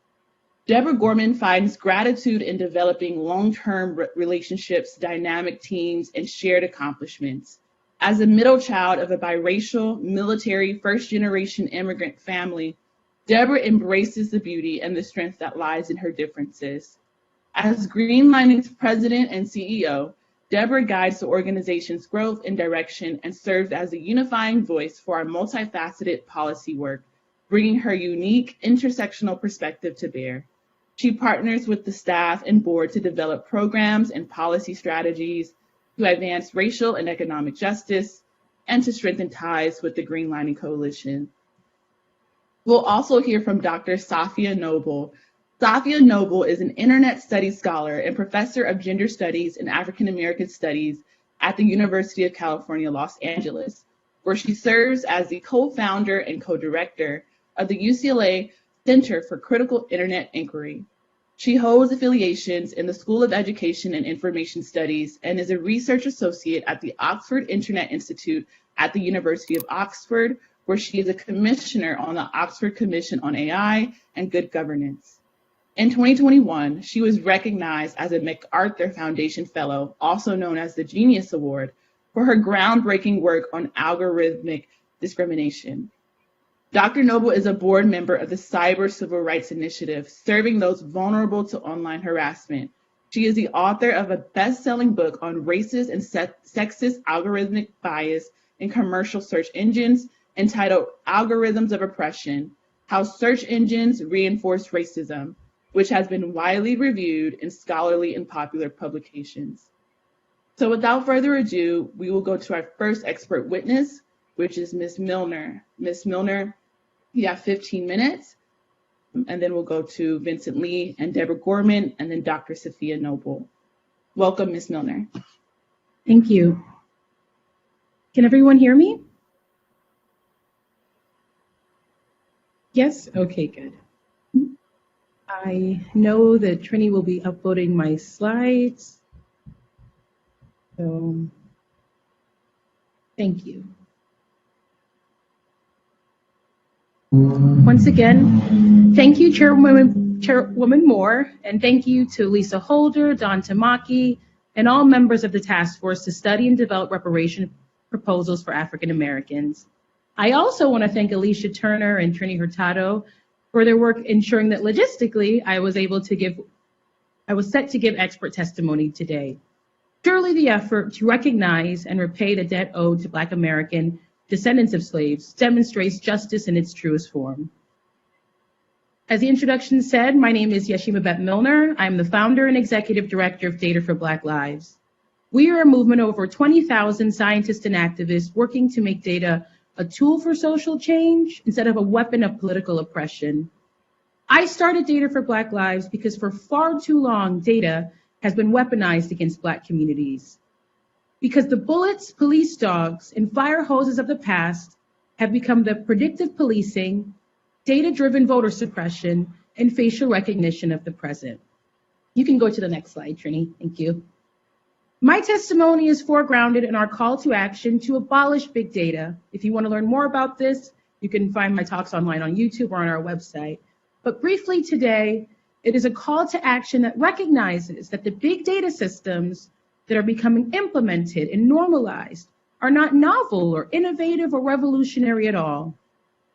Deborah Gorman finds gratitude in developing long-term relationships, dynamic teams, and shared accomplishments. As a middle child of a biracial, military, first-generation immigrant family, Deborah embraces the beauty and the strength that lies in her differences. As Greenlining's president and CEO, Deborah guides the organization's growth and direction and serves as a unifying voice for our multifaceted policy work, bringing her unique intersectional perspective to bear. She partners with the staff and board to develop programs and policy strategies to advance racial and economic justice and to strengthen ties with the Greenlining Coalition. We'll also hear from Dr. Safia Noble. Safia Noble is an Internet Studies scholar and professor of gender studies and African American studies at the University of California, Los Angeles, where she serves as the co-founder and co-director of the UCLA Center for Critical Internet Inquiry. She holds affiliations in the School of Education and Information Studies and is a research associate at the Oxford Internet Institute at the University of Oxford, where she is a commissioner on the Oxford Commission on AI and Good Governance. In 2021, she was recognized as a MacArthur Foundation Fellow, also known as the Genius Award, for her groundbreaking work on algorithmic discrimination. Dr. Noble is a board member of the Cyber Civil Rights Initiative, serving those vulnerable to online harassment. She is the author of a best-selling book on racist and sexist algorithmic bias in commercial search engines entitled Algorithms of Oppression: How Search Engines Reinforce Racism, which has been widely reviewed in scholarly and popular publications. So without further ado, we will go to our first expert witness, which is Ms. Milner. Ms. Milner, you have 15 minutes, and then we'll go to Vincent Lee and Deborah Gorman, and then Dr. Safia Noble. Welcome, Ms. Milner. Thank you. Can everyone hear me? Yes? Okay, good. I know that Trini will be uploading my slides. So, thank you. Once again, thank you, Chairwoman Moore, and thank you to Lisa Holder, Don Tamaki, and all members of the task force to study and develop reparation proposals for African Americans. I also want to thank Alicia Turner and Trini Hurtado for their work ensuring that logistically I was set to give expert testimony today. Surely the effort to recognize and repay the debt owed to Black American descendants of slaves demonstrates justice in its truest form. As the introduction said, my name is Yeshima Beth Milner. I'm the founder and executive director of Data for Black Lives. We are a movement of over 20,000 scientists and activists working to make data a tool for social change instead of a weapon of political oppression. I started Data for Black Lives because for far too long, data has been weaponized against Black communities. Because the bullets, police dogs, and fire hoses of the past have become the predictive policing, data-driven voter suppression, and facial recognition of the present. You can go to the next slide, Trini. Thank you. My testimony is foregrounded in our call to action to abolish big data. If you want to learn more about this, You can find my talks online on YouTube or on our website. But briefly today, it is a call to action that recognizes that the big data systems that are becoming implemented and normalized are not novel or innovative or revolutionary at all,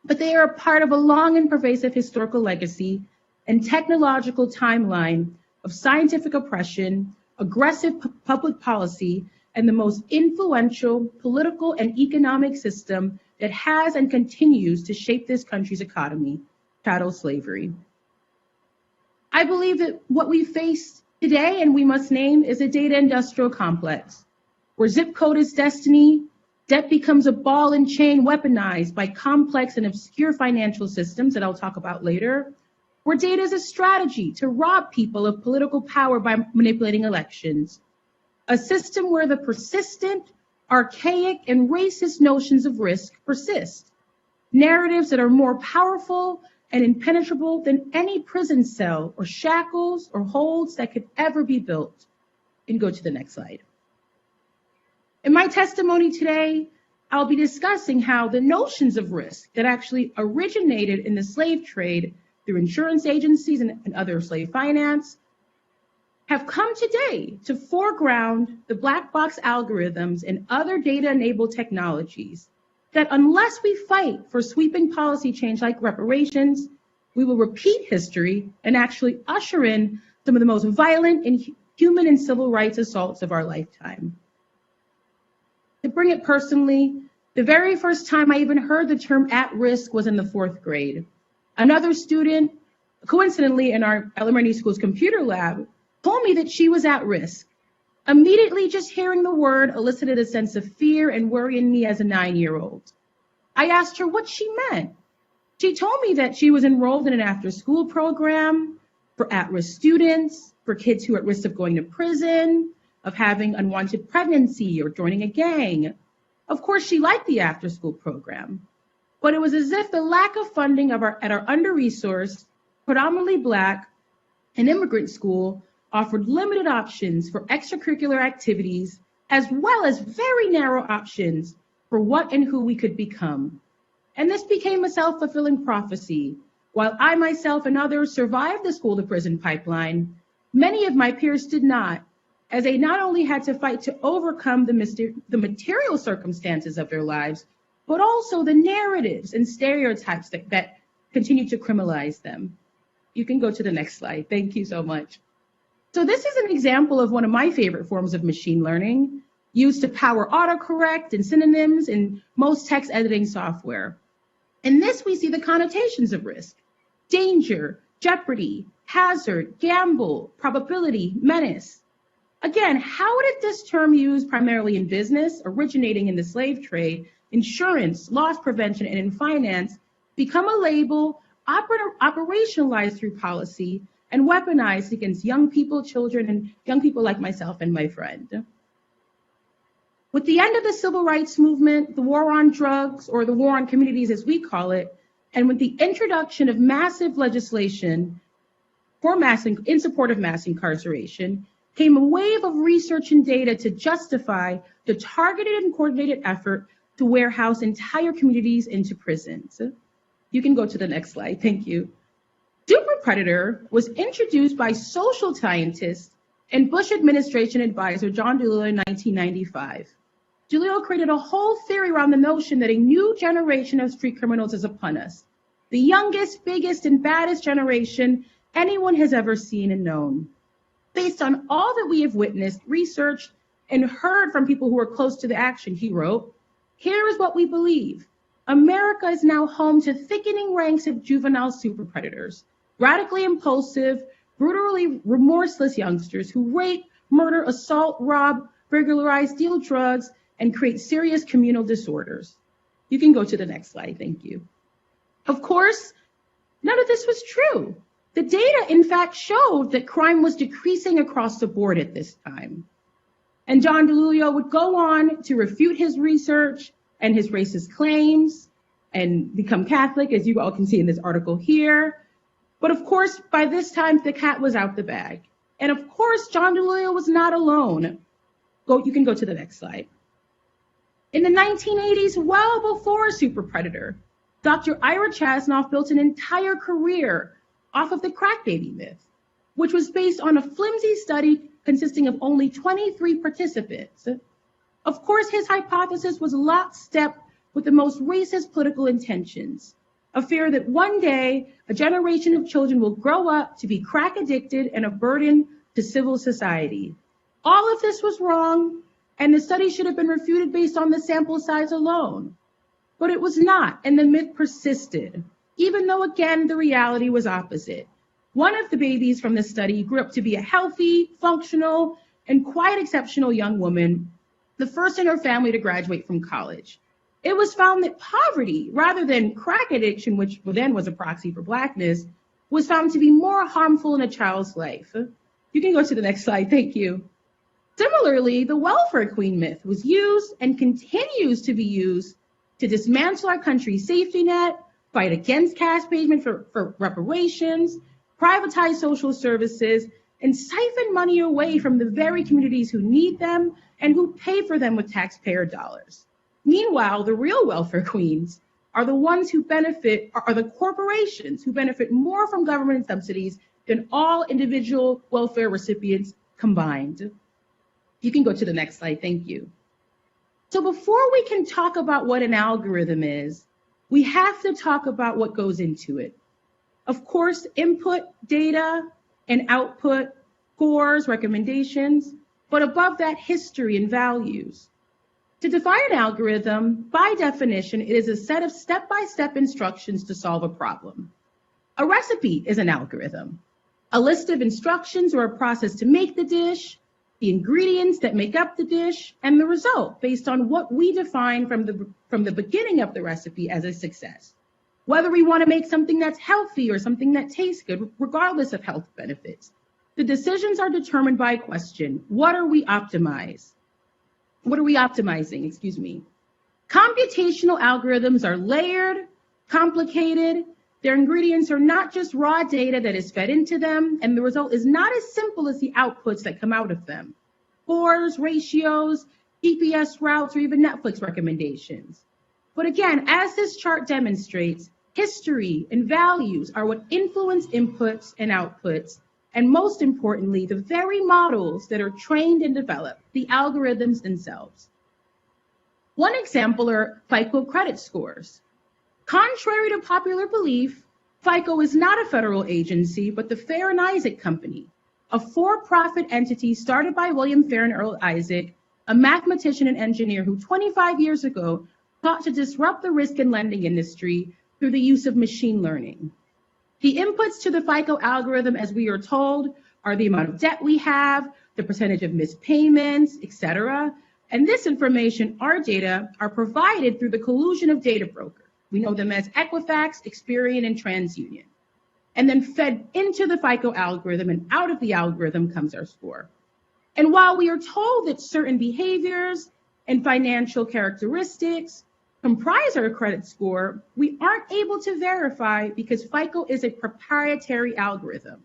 but they are a part of a long and pervasive historical legacy and technological timeline of scientific oppression, aggressive public policy, and the most influential political and economic system that has and continues to shape this country's economy, chattel slavery. I believe that what we face today, and we must name, is a data industrial complex, where zip code is destiny, debt becomes a ball and chain weaponized by complex and obscure financial systems that I'll talk about later, where data is a strategy to rob people of political power by manipulating elections, a system where the persistent, archaic, and racist notions of risk persist, narratives that are more powerful and impenetrable than any prison cell or shackles or holds that could ever be built. And go to the next slide. In my testimony today, I'll be discussing how the notions of risk that actually originated in the slave trade through insurance agencies and other slave finance have come today to foreground the black box algorithms and other data-enabled technologies that unless we fight for sweeping policy change like reparations, we will repeat history and actually usher in some of the most violent and human and civil rights assaults of our lifetime. To bring it personally, the very first time I even heard the term at risk was in the 4th grade. Another student, coincidentally in our elementary school's computer lab, told me that she was at risk. Immediately, just hearing the word elicited a sense of fear and worry in me as a 9-year-old. I asked her what she meant. She told me that she was enrolled in an after-school program for at-risk students, for kids who are at risk of going to prison, of having unwanted pregnancy or joining a gang. Of course, she liked the after-school program, but it was as if the lack of funding at our under-resourced, predominantly Black, and immigrant school offered limited options for extracurricular activities, as well as very narrow options for what and who we could become. And this became a self-fulfilling prophecy. While I myself and others survived the school to prison pipeline, many of my peers did not, as they not only had to fight to overcome the material circumstances of their lives, but also the narratives and stereotypes that continue to criminalize them. You can go to the next slide. Thank you so much. So this is an example of one of my favorite forms of machine learning, used to power autocorrect and synonyms in most text editing software. In this, we see the connotations of risk: danger, jeopardy, hazard, gamble, probability, menace. Again, how did this term used primarily in business, originating in the slave trade, insurance, loss prevention, and in finance, become a label operationalized through policy and weaponized against young people, children, and young people like myself and my friend? With the end of the civil rights movement, the war on drugs, or the war on communities as we call it, and with the introduction of massive legislation in support of mass incarceration, came a wave of research and data to justify the targeted and coordinated effort to warehouse entire communities into prisons. You can go to the next slide, thank you. Super predator was introduced by social scientist and Bush administration advisor John DeLillo in 1995. DeLillo created a whole theory around the notion that a new generation of street criminals is upon us, the youngest, biggest, and baddest generation anyone has ever seen and known. Based on all that we have witnessed, researched, and heard from people who are close to the action, he wrote, here is what we believe. America is now home to thickening ranks of juvenile super predators, radically impulsive, brutally remorseless youngsters who rape, murder, assault, rob, burglarize, deal drugs, and create serious communal disorders. You can go to the next slide, thank you. Of course, none of this was true. The data, in fact, showed that crime was decreasing across the board at this time. And John DeLillo would go on to refute his research and his racist claims and become Catholic, as you all can see in this article here. But of course, by this time, the cat was out the bag. And of course, John DeLillo was not alone. You can go to the next slide. In the 1980s, well before Super Predator, Dr. Ira Chasnoff built an entire career off of the crack baby myth, which was based on a flimsy study consisting of only 23 participants. Of course, his hypothesis was lockstep with the most racist political intentions, a fear that one day a generation of children will grow up to be crack addicted and a burden to civil society. All of this was wrong, and the study should have been refuted based on the sample size alone. But it was not, and the myth persisted, even though, again, the reality was opposite. One of the babies from the study grew up to be a healthy, functional, and quite exceptional young woman, the first in her family to graduate from college. It was found that poverty, rather than crack addiction, which then was a proxy for Blackness, was found to be more harmful in a child's life. You can go to the next slide, thank you. Similarly, the welfare queen myth was used and continues to be used to dismantle our country's safety net, fight against cash payment for reparations, privatize social services, and siphon money away from the very communities who need them and who pay for them with taxpayer dollars. Meanwhile, the real welfare queens are the ones who benefit, are the corporations who benefit more from government subsidies than all individual welfare recipients combined. You can go to the next slide, thank you. So before we can talk about what an algorithm is, we have to talk about what goes into it. Of course, input data and output, scores, recommendations, but above that, history and values. To define an algorithm, by definition, it is a set of step-by-step instructions to solve a problem. A recipe is an algorithm. A list of instructions or a process to make the dish, the ingredients that make up the dish, and the result based on what we define from the beginning of the recipe as a success. Whether we want to make something that's healthy or something that tastes good, regardless of health benefits. The decisions are determined by a question: what are we optimizing? Computational algorithms are layered, complicated. Their ingredients are not just raw data that is fed into them, and the result is not as simple as the outputs that come out of them. Scores, ratios, GPS routes, or even Netflix recommendations. But again, as this chart demonstrates, history and values are what influence inputs and outputs, and most importantly, the very models that are trained and developed, the algorithms themselves. One example are FICO credit scores. Contrary to popular belief, FICO is not a federal agency, but the Fair and Isaac Company, a for-profit entity started by William Fair and Earl Isaac, a mathematician and engineer who 25 years ago sought to disrupt the risk and lending industry through the use of machine learning. The inputs to the FICO algorithm, as we are told, are the amount of debt we have, the percentage of missed payments, etc. And this information, our data, are provided through the collusion of data brokers. We know them as Equifax, Experian, and TransUnion, and then fed into the FICO algorithm, and out of the algorithm comes our score. And while we are told that certain behaviors and financial characteristics comprise our credit score, we aren't able to verify because FICO is a proprietary algorithm.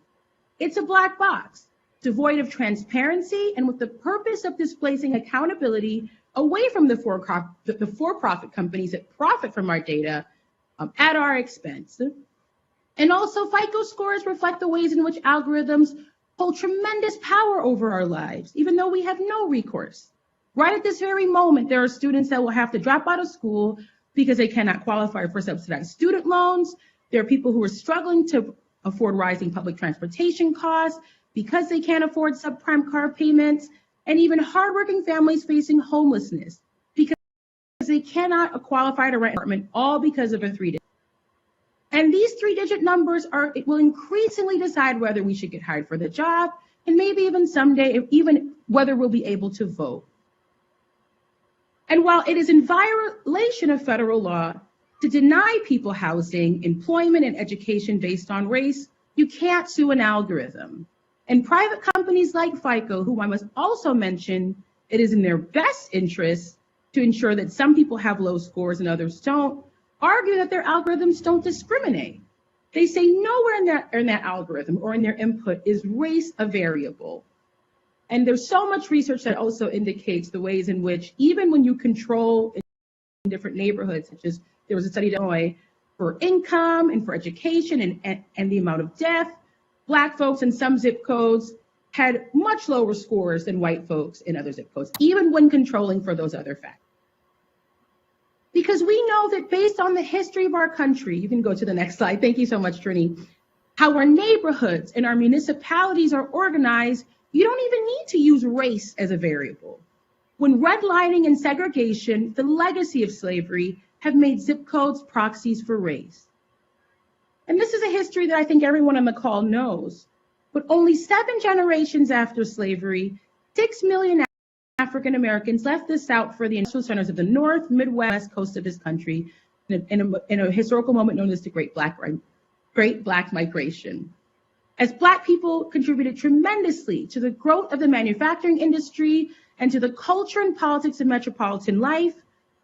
It's a black box, devoid of transparency, and with the purpose of displacing accountability away from the for-profit companies that profit from our data at our expense. And also, FICO scores reflect the ways in which algorithms hold tremendous power over our lives, even though we have no recourse. Right at this very moment, there are students that will have to drop out of school because they cannot qualify for subsidized student loans. There are people who are struggling to afford rising public transportation costs because they can't afford subprime car payments, and even hardworking families facing homelessness because they cannot qualify to rent an apartment, all because of a 3-digit. And these 3-digit numbers will increasingly decide whether we should get hired for the job, and maybe even someday, even whether we'll be able to vote. And while it is in violation of federal law to deny people housing, employment, and education based on race, you can't sue an algorithm. And private companies like FICO, who I must also mention, it is in their best interest to ensure that some people have low scores and others don't, argue that their algorithms don't discriminate. They say nowhere in that algorithm or in their input is race a variable. And there's so much research that also indicates the ways in which, even when you control in different neighborhoods, such as there was a study in Illinois, for income and for education and the amount of death, Black folks in some zip codes had much lower scores than white folks in other zip codes, even when controlling for those other factors. Because we know that based on the history of our country, you can go to the next slide. Thank you so much, Trini. How our neighborhoods and our municipalities are organized, you don't even need to use race as a variable. When redlining and segregation, the legacy of slavery, have made zip codes proxies for race. And this is a history that I think everyone on the call knows. But only 7 generations after slavery, 6 million African Americans left the South for the industrial centers of the North, Midwest, coast of this country in a historical moment known as the Great Black Migration. As Black people contributed tremendously to the growth of the manufacturing industry and to the culture and politics of metropolitan life,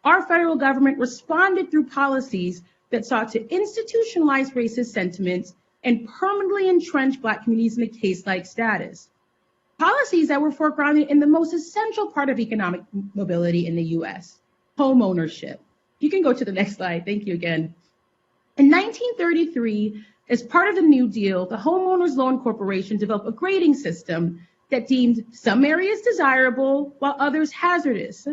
our federal government responded through policies that sought to institutionalize racist sentiments and permanently entrench Black communities in a case-like status. Policies that were foregrounded in the most essential part of economic mobility in the US, home ownership. You can go to the next slide. Thank you again. In 1933, as part of the New Deal, the Homeowners Loan Corporation developed a grading system that deemed some areas desirable while others hazardous.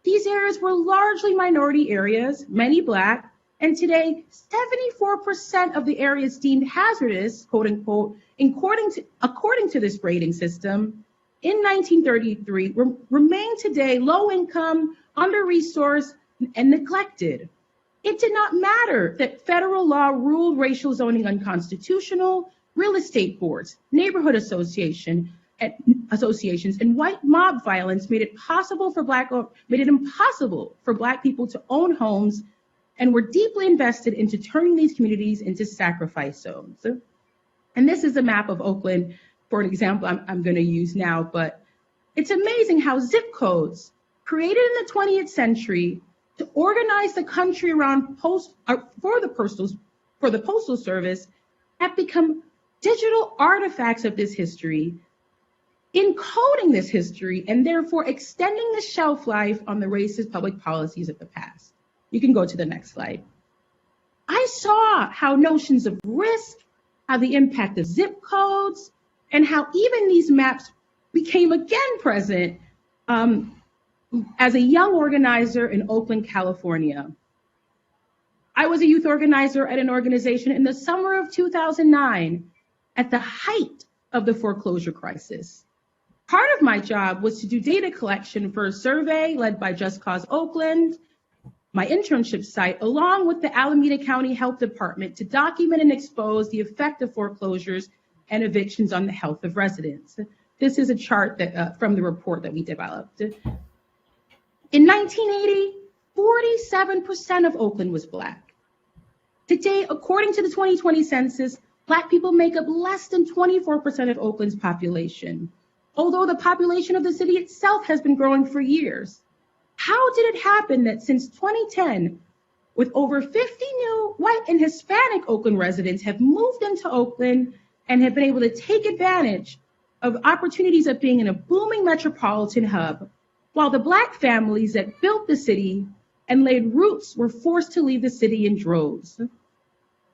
These areas were largely minority areas, many Black, and today 74% of the areas deemed hazardous, quote unquote, according to this grading system, in 1933 remain today low income, under-resourced, and neglected. It did not matter that federal law ruled racial zoning unconstitutional, real estate boards, neighborhood associations, and white mob violence made it impossible for Black people to own homes, and were deeply invested into turning these communities into sacrifice zones. And this is a map of Oakland, for an example I'm going to use now, but it's amazing how zip codes created in the 20th century to organize the country around for the Postal Service have become digital artifacts of this history, encoding this history and therefore extending the shelf life on the racist public policies of the past. You can go to the next slide. I saw how notions of risk, how the impact of zip codes, and how even these maps became again present as a young organizer in Oakland, California. I was a youth organizer at an organization in the summer of 2009 at the height of the foreclosure crisis. Part of my job was to do data collection for a survey led by Just Cause Oakland, my internship site, along with the Alameda County Health Department, to document and expose the effect of foreclosures and evictions on the health of residents. This is a chart that from the report that we developed. In 1980, 47% of Oakland was Black. Today, according to the 2020 census, Black people make up less than 24% of Oakland's population, although the population of the city itself has been growing for years. How did it happen that since 2010, with over 50 new white and Hispanic Oakland residents have moved into Oakland and have been able to take advantage of opportunities of being in a booming metropolitan hub, while the Black families that built the city and laid roots were forced to leave the city in droves?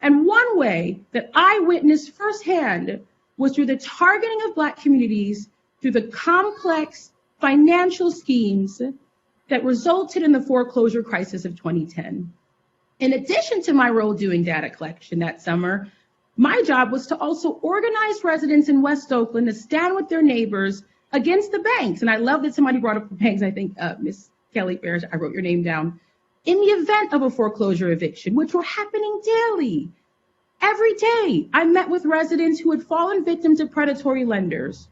And one way that I witnessed firsthand was through the targeting of Black communities through the complex financial schemes that resulted in the foreclosure crisis of 2010. In addition to my role doing data collection that summer, my job was to also organize residents in West Oakland to stand with their neighbors against the banks. And I love that somebody brought up the banks. I think Miss Kelly Parrish, I wrote your name down. In the event of a foreclosure eviction, which were happening daily, every day, I met with residents who had fallen victim to predatory lenders,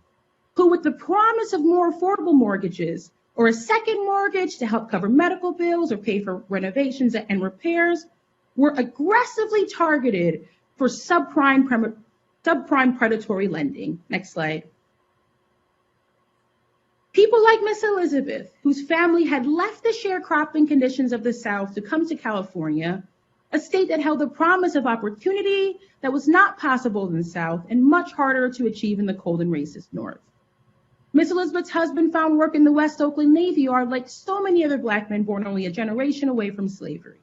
who with the promise of more affordable mortgages or a second mortgage to help cover medical bills or pay for renovations and repairs, were aggressively targeted for subprime predatory lending. Next slide. People like Miss Elizabeth, whose family had left the sharecropping conditions of the South to come to California, a state that held the promise of opportunity that was not possible in the South and much harder to achieve in the cold and racist North. Miss Elizabeth's husband found work in the West Oakland Navy Yard like so many other Black men born only a generation away from slavery.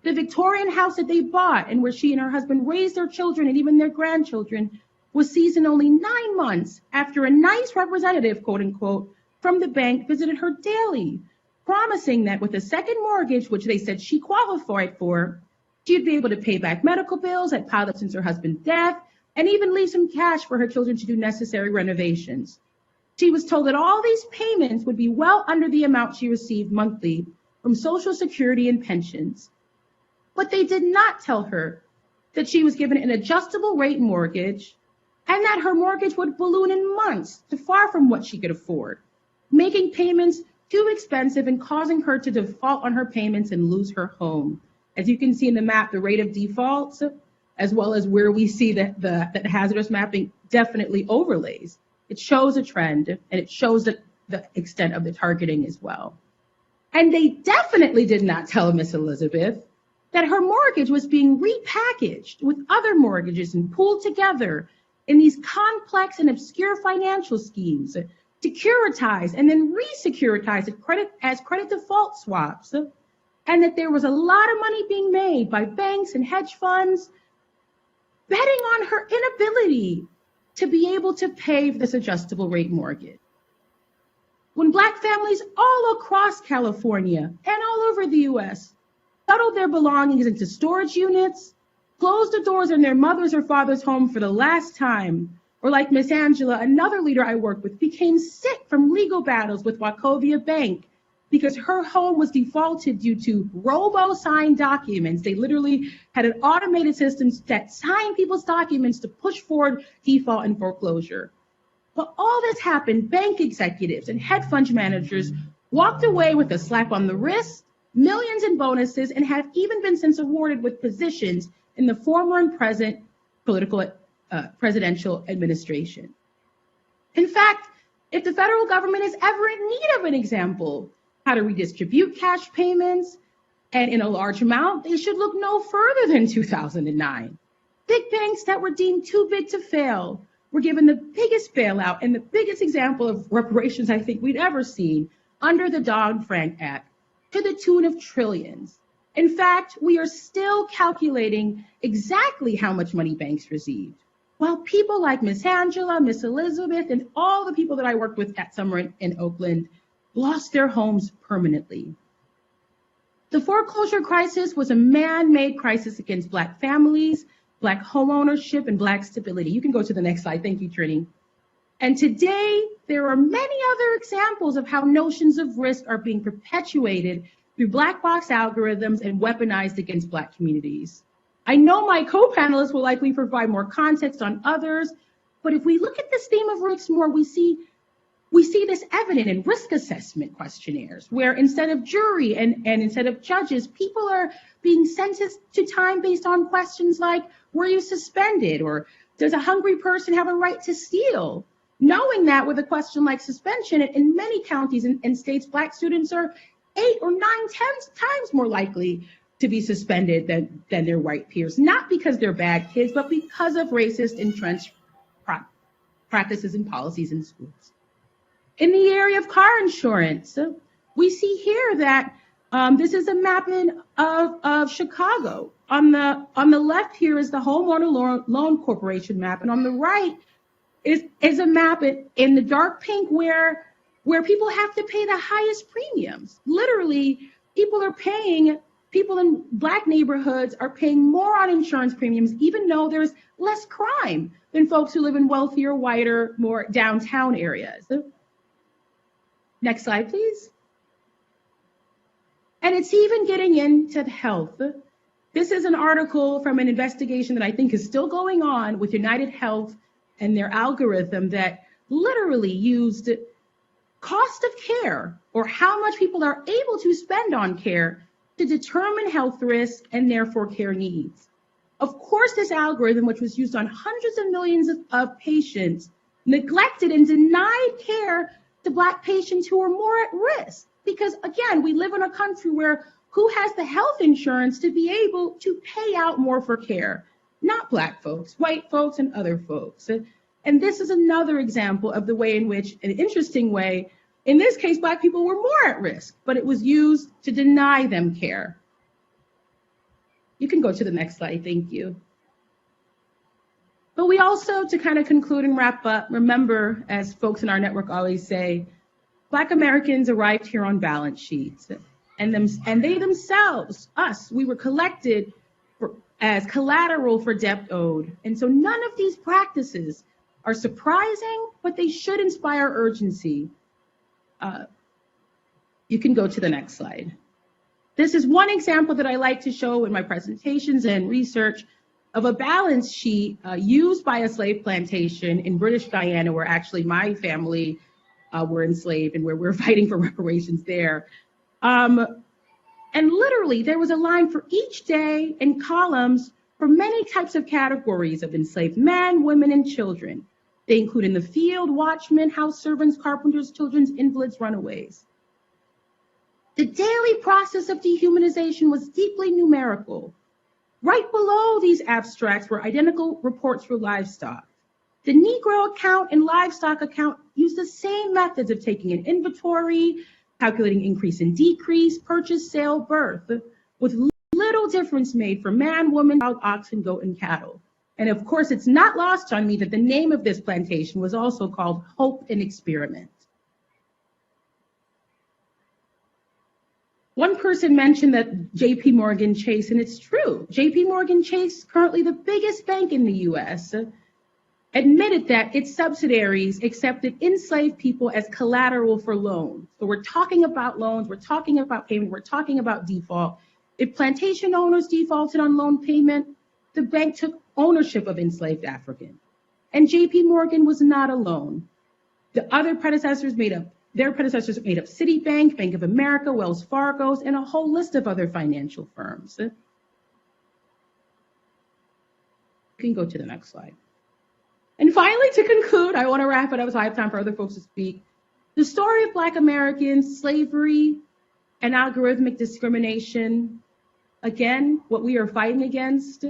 The Victorian house that they bought and where she and her husband raised their children and even their grandchildren was seized in only 9 months after a nice representative, quote unquote, from the bank visited her daily, promising that with a second mortgage, which they said she qualified for, she'd be able to pay back medical bills that piled up since her husband's death and even leave some cash for her children to do necessary renovations. She was told that all these payments would be well under the amount she received monthly from Social Security and pensions. But they did not tell her that she was given an adjustable rate mortgage and that her mortgage would balloon in months to far from what she could afford, making payments too expensive and causing her to default on her payments and lose her home. As you can see in the map, the rate of defaults, as well as where we see that the hazardous mapping definitely overlays. It shows a trend and it shows the extent of the targeting as well. And they definitely did not tell Miss Elizabeth that her mortgage was being repackaged with other mortgages and pooled together in these complex and obscure financial schemes, securitize and then re-securitize as credit default swaps, and that there was a lot of money being made by banks and hedge funds betting on her inability to be able to pay this adjustable rate mortgage. When Black families all across California and all over the U.S. shuttled their belongings into storage units, closed the doors in their mother's or father's home for the last time, or like Miss Angela, another leader I worked with, became sick from legal battles with Wachovia Bank because her home was defaulted due to robo-signed documents. They literally had an automated system that signed people's documents to push forward default and foreclosure. But all this happened, bank executives and hedge fund managers walked away with a slap on the wrist, millions in bonuses, and have even been since awarded with positions in the former and present presidential administration. In fact, if the federal government is ever in need of an example, how to redistribute cash payments, and in a large amount, they should look no further than 2009. Big banks that were deemed too big to fail were given the biggest bailout and the biggest example of reparations I think we'd ever seen under the Dodd-Frank Act, to the tune of trillions. In fact, we are still calculating exactly how much money banks received, while people like Miss Angela, Miss Elizabeth, and all the people that I worked with at Summer in Oakland lost their homes permanently. The foreclosure crisis was a man-made crisis against Black families, Black home ownership, and Black stability. You can go to the next slide. Thank you, Trini. And today, there are many other examples of how notions of risk are being perpetuated through black box algorithms and weaponized against Black communities. I know my co-panelists will likely provide more context on others, but if we look at this theme of risk more, we see this evident in risk assessment questionnaires, where instead of jury and instead of judges, people are being sentenced to time based on questions like, were you suspended? Or does a hungry person have a right to steal? Knowing that with a question like suspension, in many counties and states, Black students are 8 or 9 times more likely to be suspended than their white peers, not because they're bad kids, but because of racist entrenched practices and policies in schools. In the area of car insurance, we see here that this is a mapping of Chicago. On the left here is the homeowner loan corporation map, and on the right is a map in the dark pink where people have to pay the highest premiums. Literally, people in Black neighborhoods are paying more on insurance premiums, even though there's less crime than folks who live in wealthier, whiter, more downtown areas. Next slide, please. And it's even getting into health. This is an article from an investigation that I think is still going on with United Health and their algorithm that literally used cost of care, or how much people are able to spend on care, to determine health risk and therefore care needs. Of course, this algorithm, which was used on hundreds of millions of patients, neglected and denied care to Black patients who are more at risk. Because again, we live in a country where who has the health insurance to be able to pay out more for care? Not Black folks, white folks, and other folks. And this is another example of the way in which, an interesting way, in this case, Black people were more at risk, but it was used to deny them care. You can go to the next slide, thank you. But we also, to kind of conclude and wrap up, remember, as folks in our network always say, Black Americans arrived here on balance sheets, and they themselves, us, we were collected as collateral for debt owed. And so none of these practices are surprising, but they should inspire urgency. You can go to the next slide. This is one example that I like to show in my presentations and research of a balance sheet used by a slave plantation in British Guyana, where actually my family were enslaved and where we're fighting for reparations there. And literally there was a line for each day and columns for many types of categories of enslaved men, women, and children. They include in the field, watchmen, house servants, carpenters, children's invalids, runaways. The daily process of dehumanization was deeply numerical. Right below these abstracts were identical reports for livestock. The Negro account and livestock account use the same methods of taking an inventory, calculating increase and decrease, purchase, sale, birth, with little difference made for man, woman, child, oxen, goat, and cattle. And of course, it's not lost on me that the name of this plantation was also called Hope and Experiment. One person mentioned that JP Morgan Chase, and it's true, JP Morgan Chase, currently the biggest bank in the US, admitted that its subsidiaries accepted enslaved people as collateral for loans. So we're talking about loans, we're talking about payment, we're talking about default. If plantation owners defaulted on loan payment, the bank took ownership of enslaved Africans. And JP Morgan was not alone. The other predecessors their predecessors made up Citibank, Bank of America, Wells Fargo's, and a whole list of other financial firms. You can go to the next slide. And finally, to conclude, I want to wrap it up so I have time for other folks to speak. The story of Black Americans, slavery, and algorithmic discrimination, again, what we are fighting against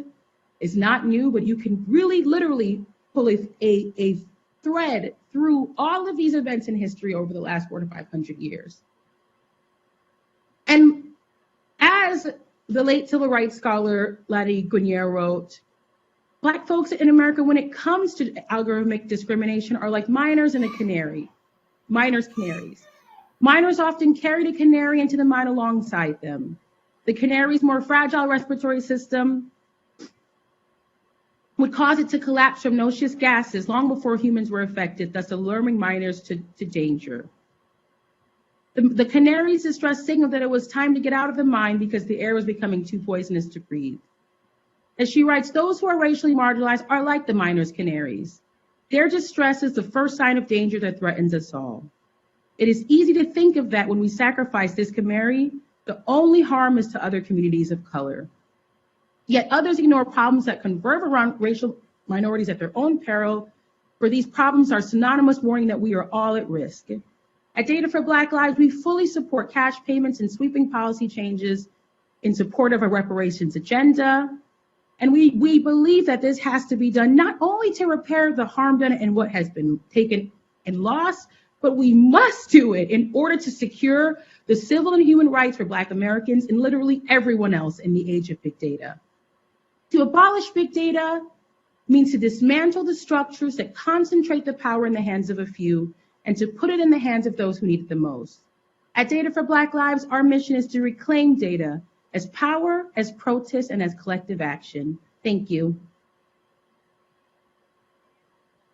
is not new, but you can really literally pull a thread through all of these events in history over the last 400 to 500 years. And as the late civil rights scholar Ladi Guinier wrote, Black folks in America, when it comes to algorithmic discrimination, are like miners in a canary, miners' canaries. Miners often carry the canary into the mine alongside them. The canary's more fragile respiratory system would cause it to collapse from noxious gases long before humans were affected, thus alarming miners to danger. The canary's distress signaled that it was time to get out of the mine because the air was becoming too poisonous to breathe. As she writes, those who are racially marginalized are like the miners' canaries. Their distress is the first sign of danger that threatens us all. It is easy to think of that when we sacrifice this canary, the only harm is to other communities of color. Yet others ignore problems that converge around racial minorities at their own peril, for these problems are synonymous warning that we are all at risk. At Data for Black Lives, we fully support cash payments and sweeping policy changes in support of a reparations agenda. And we believe that this has to be done not only to repair the harm done and what has been taken and lost, but we must do it in order to secure the civil and human rights for Black Americans and literally everyone else in the age of big data. To abolish big data means to dismantle the structures that concentrate the power in the hands of a few and to put it in the hands of those who need it the most. At Data for Black Lives, our mission is to reclaim data as power, as protest, and as collective action. Thank you.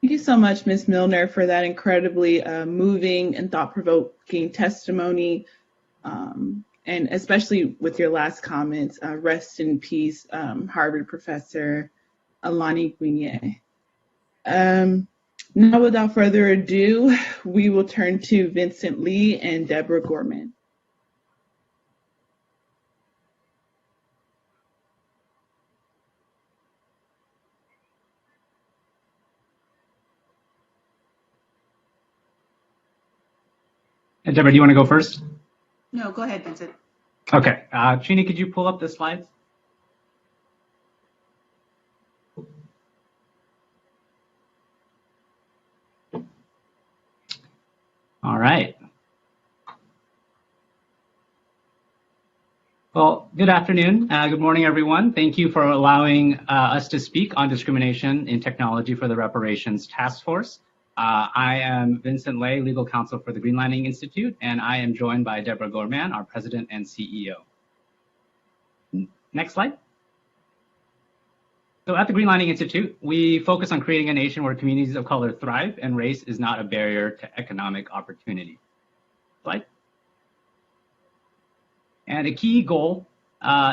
Thank you so much, Ms. Milner, for that incredibly moving and thought-provoking testimony, and especially with your last comments. Rest in peace, Harvard professor Alani Guinier. Now, without further ado, we will turn to Vincent Lee and Deborah Gorman. And Deborah, do you want to go first? No, go ahead, Vincent. Okay. Trini, could you pull up the slides? All right. Well, good afternoon. Good morning, everyone. Thank you for allowing us to speak on discrimination in technology for the Reparations Task Force. I am Vincent Lay, legal counsel for the Greenlining Institute, and I am joined by Deborah Gorman, our president and CEO. Next slide. So at the Greenlining Institute, we focus on creating a nation where communities of color thrive and race is not a barrier to economic opportunity. Slide. And a key goal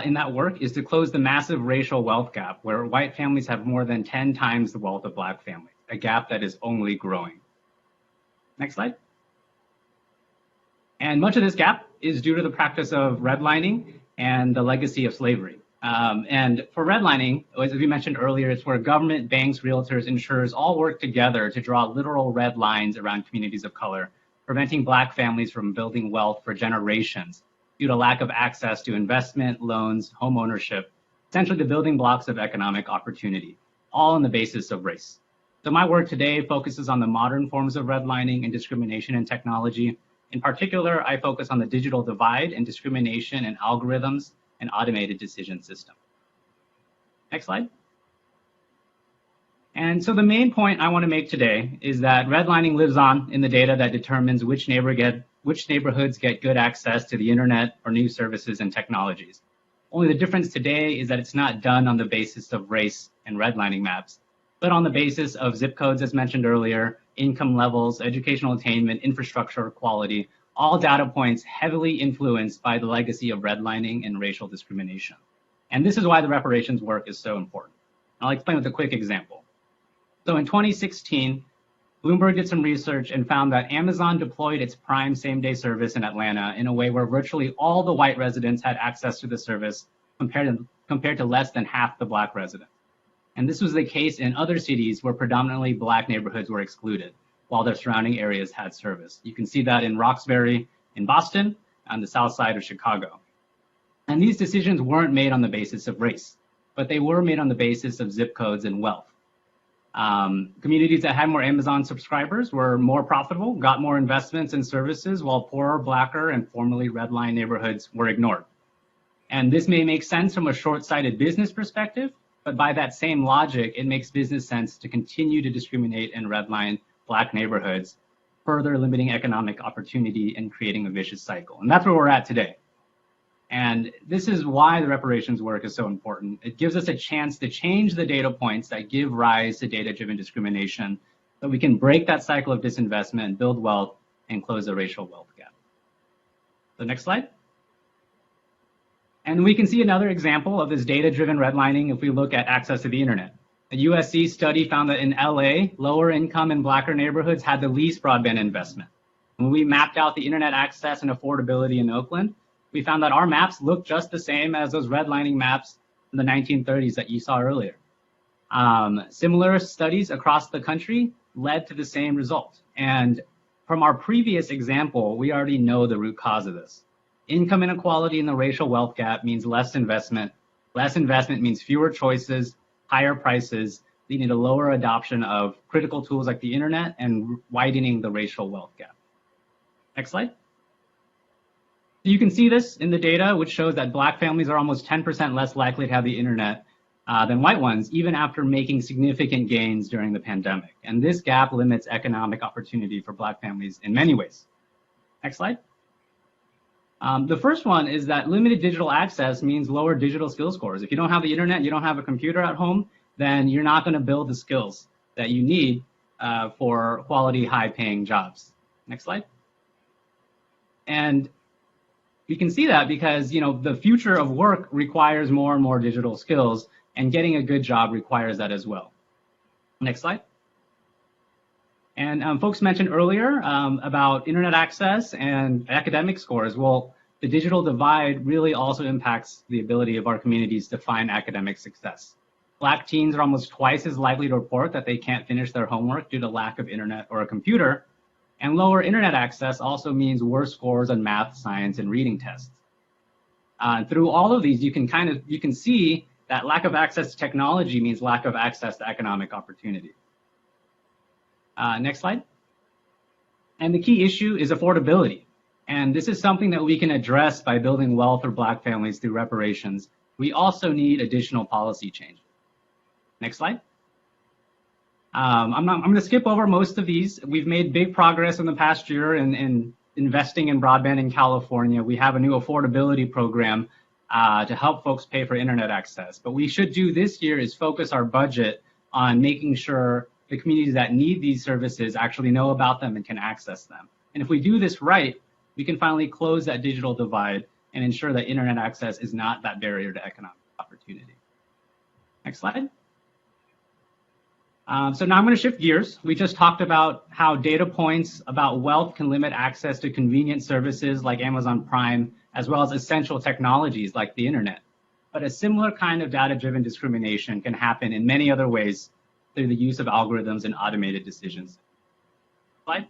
in that work is to close the massive racial wealth gap where white families have more than 10 times the wealth of black families, a gap that is only growing. Next slide. And much of this gap is due to the practice of redlining and the legacy of slavery. And for redlining, as we mentioned earlier, it's where government, banks, realtors, insurers all work together to draw literal red lines around communities of color, preventing black families from building wealth for generations due to lack of access to investment, loans, home ownership, essentially the building blocks of economic opportunity, all on the basis of race. So my work today focuses on the modern forms of redlining and discrimination in technology. In particular, I focus on the digital divide and discrimination in algorithms and automated decision system. Next slide. And so the main point I want to make today is that redlining lives on in the data that determines which neighborhoods get good access to the internet or new services and technologies. Only the difference today is that it's not done on the basis of race and redlining maps, but on the basis of zip codes, as mentioned earlier, income levels, educational attainment, infrastructure quality, all data points heavily influenced by the legacy of redlining and racial discrimination. And this is why the reparations work is so important. I'll explain with a quick example. So in 2016, Bloomberg did some research and found that Amazon deployed its Prime same-day service in Atlanta in a way where virtually all the white residents had access to the service compared to less than half the black residents. And this was the case in other cities where predominantly black neighborhoods were excluded, while their surrounding areas had service. You can see that in Roxbury in Boston and the south side of Chicago. And these decisions weren't made on the basis of race, but they were made on the basis of zip codes and wealth. Communities that had more Amazon subscribers were more profitable, got more investments and services, while poorer, blacker, and formerly redline neighborhoods were ignored. And this may make sense from a short-sighted business perspective, but by that same logic, it makes business sense to continue to discriminate and redline black neighborhoods, further limiting economic opportunity and creating a vicious cycle. And that's where we're at today. And this is why the reparations work is so important. It gives us a chance to change the data points that give rise to data-driven discrimination so we can break that cycle of disinvestment, build wealth, and close the racial wealth gap. The next slide. And we can see another example of this data-driven redlining if we look at access to the internet. A USC study found that in LA, lower income and blacker neighborhoods had the least broadband investment. When we mapped out the internet access and affordability in Oakland, we found that our maps look just the same as those redlining maps in the 1930s that you saw earlier. Similar studies across the country led to the same result. And from our previous example, we already know the root cause of this. Income inequality in the racial wealth gap means less investment. Less investment means fewer choices, higher prices, leading to lower adoption of critical tools like the internet and widening the racial wealth gap. Next slide. You can see this in the data, which shows that black families are almost 10% less likely to have the internet than white ones, even after making significant gains during the pandemic. And this gap limits economic opportunity for black families in many ways. Next slide. The first one is that limited digital access means lower digital skill scores. If you don't have the internet, you don't have a computer at home, then you're not going to build the skills that you need for quality, high-paying jobs. Next slide. And we can see that because, you know, the future of work requires more and more digital skills, and getting a good job requires that as well. Next slide. And folks mentioned earlier about internet access and academic scores. Well, the digital divide really also impacts the ability of our communities to find academic success. Black teens are almost twice as likely to report that they can't finish their homework due to lack of internet or a computer. And lower internet access also means worse scores on math, science, and reading tests. Through all of these, you can see that lack of access to technology means lack of access to economic opportunity. Next slide. And the key issue is affordability. And this is something that we can address by building wealth for Black families through reparations. We also need additional policy change. Next slide. I'm going to skip over most of these. We've made big progress in the past year in investing in broadband in California. We have a new affordability program to help folks pay for internet access. But we should do this year is focus our budget on making sure the communities that need these services actually know about them and can access them. And if we do this right, we can finally close that digital divide and ensure that internet access is not that barrier to economic opportunity. Next slide. So now I'm going to shift gears. We just talked about how data points about wealth can limit access to convenient services like Amazon Prime, as well as essential technologies like the internet. But a similar kind of data-driven discrimination can happen in many other ways through the use of algorithms and automated decisions. Slide.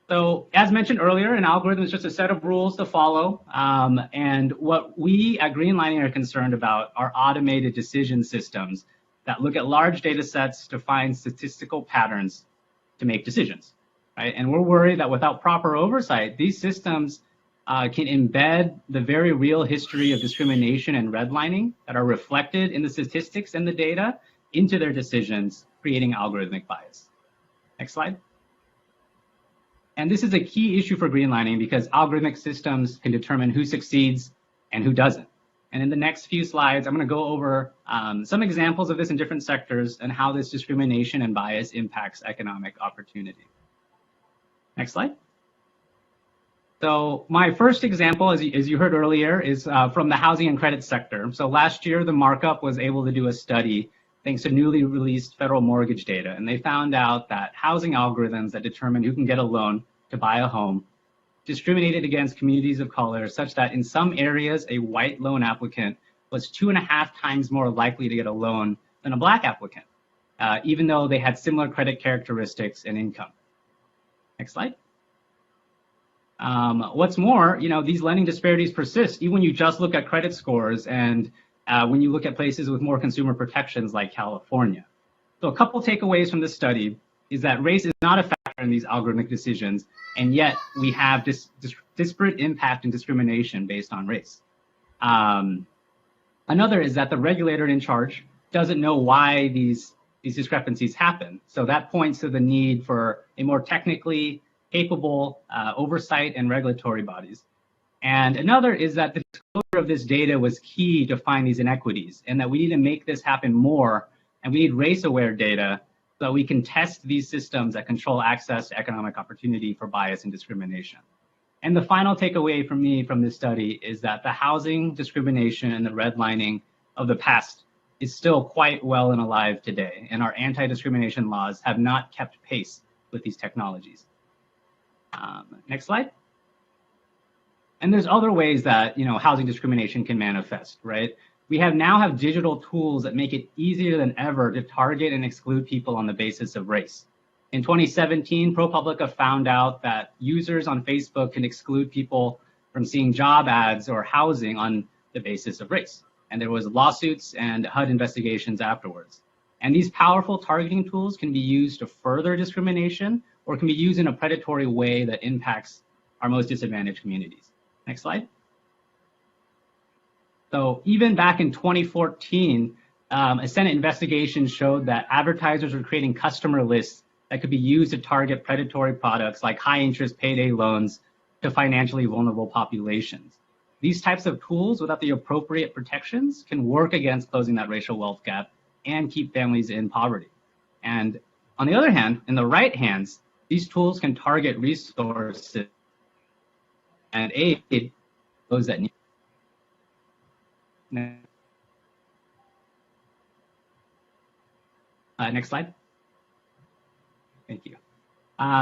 So as mentioned earlier, an algorithm is just a set of rules to follow. And what we at Greenlining are concerned about are automated decision systems that look at large data sets to find statistical patterns to make decisions, right? And we're worried that without proper oversight, these systems can embed the very real history of discrimination and redlining that are reflected in the statistics and the data into their decisions, creating algorithmic bias. Next slide. And this is a key issue for Greenlining because algorithmic systems can determine who succeeds and who doesn't. And in the next few slides, I'm going to go over some examples of this in different sectors and how this discrimination and bias impacts economic opportunity. Next slide. So my first example, as you heard earlier, is from the housing and credit sector. So last year, the markup was able to do a study thanks to newly released federal mortgage data. And they found out that housing algorithms that determine who can get a loan to buy a home discriminated against communities of color such that in some areas, a white loan applicant was 2.5 times more likely to get a loan than a Black applicant, even though they had similar credit characteristics and income. Next slide. What's more, these lending disparities persist even when you just look at credit scores and when you look at places with more consumer protections like California. So a couple takeaways from this study is that race is not a factor in these algorithmic decisions, and yet we have disparate impact and discrimination based on race. Another is that the regulator in charge doesn't know why these discrepancies happen. So that points to the need for a more technically capable oversight and regulatory bodies. And another is that the disclosure of this data was key to find these inequities, and that we need to make this happen more, and we need race-aware data so that we can test these systems that control access to economic opportunity for bias and discrimination. And the final takeaway for me from this study is that the housing discrimination and the redlining of the past is still quite well and alive today, and our anti-discrimination laws have not kept pace with these technologies. Next slide. And there's other ways that housing discrimination can manifest, right? We now have digital tools that make it easier than ever to target and exclude people on the basis of race. In 2017, ProPublica found out that users on Facebook can exclude people from seeing job ads or housing on the basis of race. And there was lawsuits and HUD investigations afterwards. And these powerful targeting tools can be used to further discrimination or can be used in a predatory way that impacts our most disadvantaged communities. Next slide. So even back in 2014, a Senate investigation showed that advertisers were creating customer lists that could be used to target predatory products like high interest payday loans to financially vulnerable populations. These types of tools without the appropriate protections can work against closing that racial wealth gap and keep families in poverty. And on the other hand, in the right hands, these tools can target resources and aid those that need. Next slide. Thank you.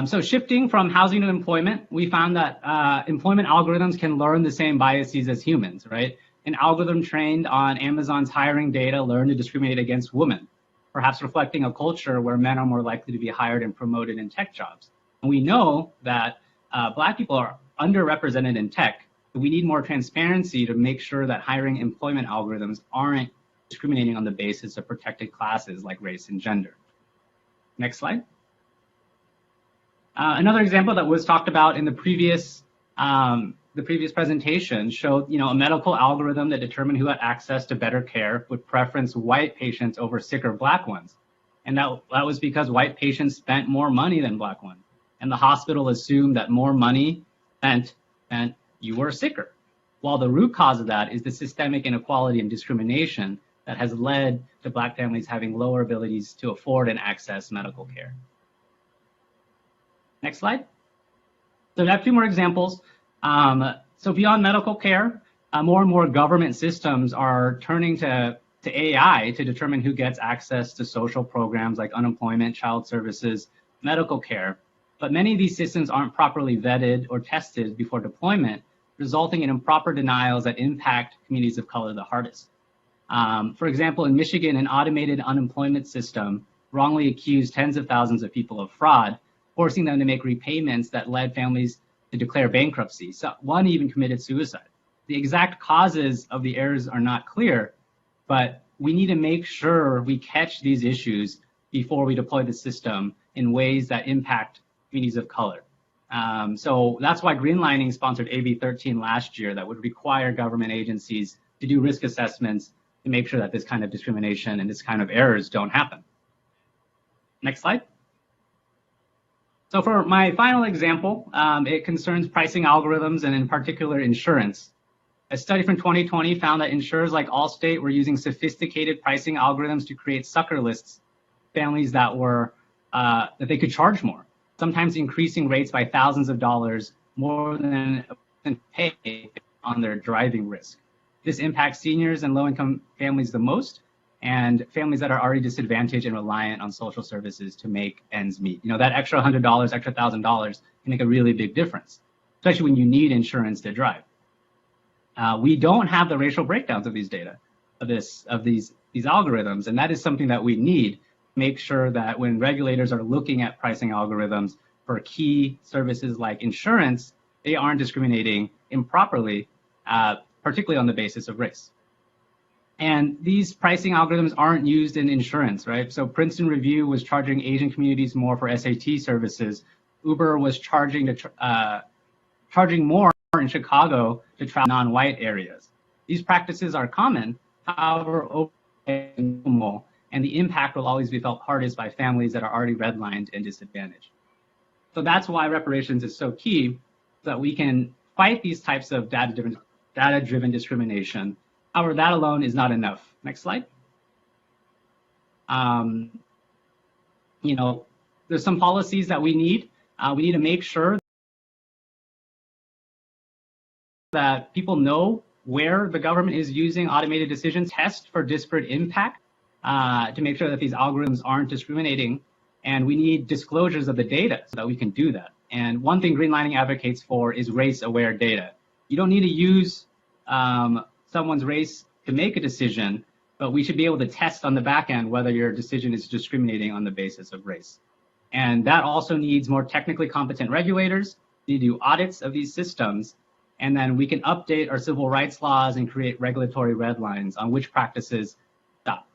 So shifting from housing to employment, we found that employment algorithms can learn the same biases as humans, right? An algorithm trained on Amazon's hiring data learned to discriminate against women, perhaps reflecting a culture where men are more likely to be hired and promoted in tech jobs. And we know that Black people are underrepresented in tech. We need more transparency to make sure that hiring employment algorithms aren't discriminating on the basis of protected classes like race and gender. Next slide. Another example that was talked about in the previous presentation showed, a medical algorithm that determined who had access to better care would preference white patients over sicker black ones. And that was because white patients spent more money than black ones. And the hospital assumed that more money meant you were sicker. While the root cause of that is the systemic inequality and discrimination that has led to black families having lower abilities to afford and access medical care. Next slide. So I have two more examples. So beyond medical care, more and more government systems are turning to AI to determine who gets access to social programs like unemployment, child services, medical care. But many of these systems aren't properly vetted or tested before deployment, resulting in improper denials that impact communities of color the hardest. For example, in Michigan, an automated unemployment system wrongly accused tens of thousands of people of fraud, forcing them to make repayments that led families to declare bankruptcy. So one even committed suicide. The exact causes of the errors are not clear, but we need to make sure we catch these issues before we deploy the system in ways that impact communities of color. So that's why Greenlining sponsored AB 13 last year that would require government agencies to do risk assessments to make sure that this kind of discrimination and this kind of errors don't happen. Next slide. So for my final example, it concerns pricing algorithms and in particular insurance. A study from 2020 found that insurers like Allstate were using sophisticated pricing algorithms to create sucker lists, families that were that they could charge more, sometimes increasing rates by thousands of dollars more than pay on their driving risk. This impacts seniors and low-income families the most, and families that are already disadvantaged and reliant on social services to make ends meet. That extra $100, extra $1,000 can make a really big difference, especially when you need insurance to drive. We don't have the racial breakdowns of these data, of these algorithms, and that is something that we need to make sure that when regulators are looking at pricing algorithms for key services like insurance, they aren't discriminating improperly, particularly on the basis of race. And these pricing algorithms aren't used in insurance, right? So Princeton Review was charging Asian communities more for SAT services. Uber was charging more in Chicago to travel non-white areas. These practices are common, however, and the impact will always be felt hardest by families that are already redlined and disadvantaged. So that's why reparations is so key, so that we can fight these types of data-driven discrimination. However, that alone is not enough. Next slide. There's some policies that we need. We need to make sure that people know where the government is using automated decision tests for disparate impact to make sure that these algorithms aren't discriminating. And we need disclosures of the data so that we can do that. And one thing Greenlining advocates for is race-aware data. You don't need to use someone's race to make a decision, but we should be able to test on the back end whether your decision is discriminating on the basis of race. And that also needs more technically competent regulators to do audits of these systems, and then we can update our civil rights laws and create regulatory red lines on which practices stop.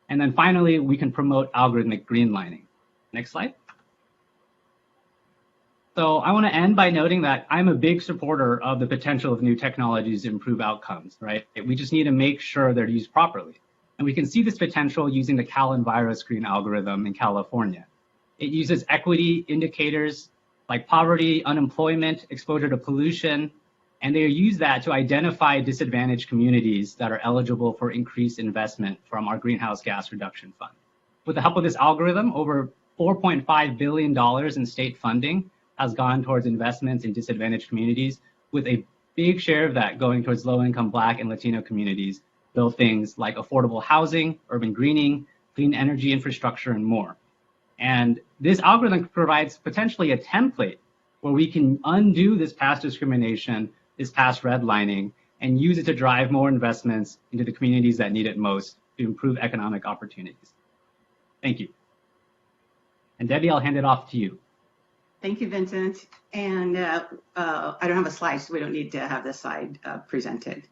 And then finally, we can promote algorithmic greenlining. Next slide. So I want to end by noting that I'm a big supporter of the potential of new technologies to improve outcomes, right? We just need to make sure they're used properly. And we can see this potential using the CalEnviroscreen algorithm in California. It uses equity indicators like poverty, unemployment, exposure to pollution, and they use that to identify disadvantaged communities that are eligible for increased investment from our greenhouse gas reduction fund. With the help of this algorithm, over $4.5 billion in state funding has gone towards investments in disadvantaged communities, with a big share of that going towards low-income Black and Latino communities, build things like affordable housing, urban greening, clean energy infrastructure, and more. And this algorithm provides potentially a template where we can undo this past discrimination, this past redlining, and use it to drive more investments into the communities that need it most to improve economic opportunities. Thank you. And Debbie, I'll hand it off to you. Thank you, Vincent. And I don't have a slide, so we don't need to have the slide presented.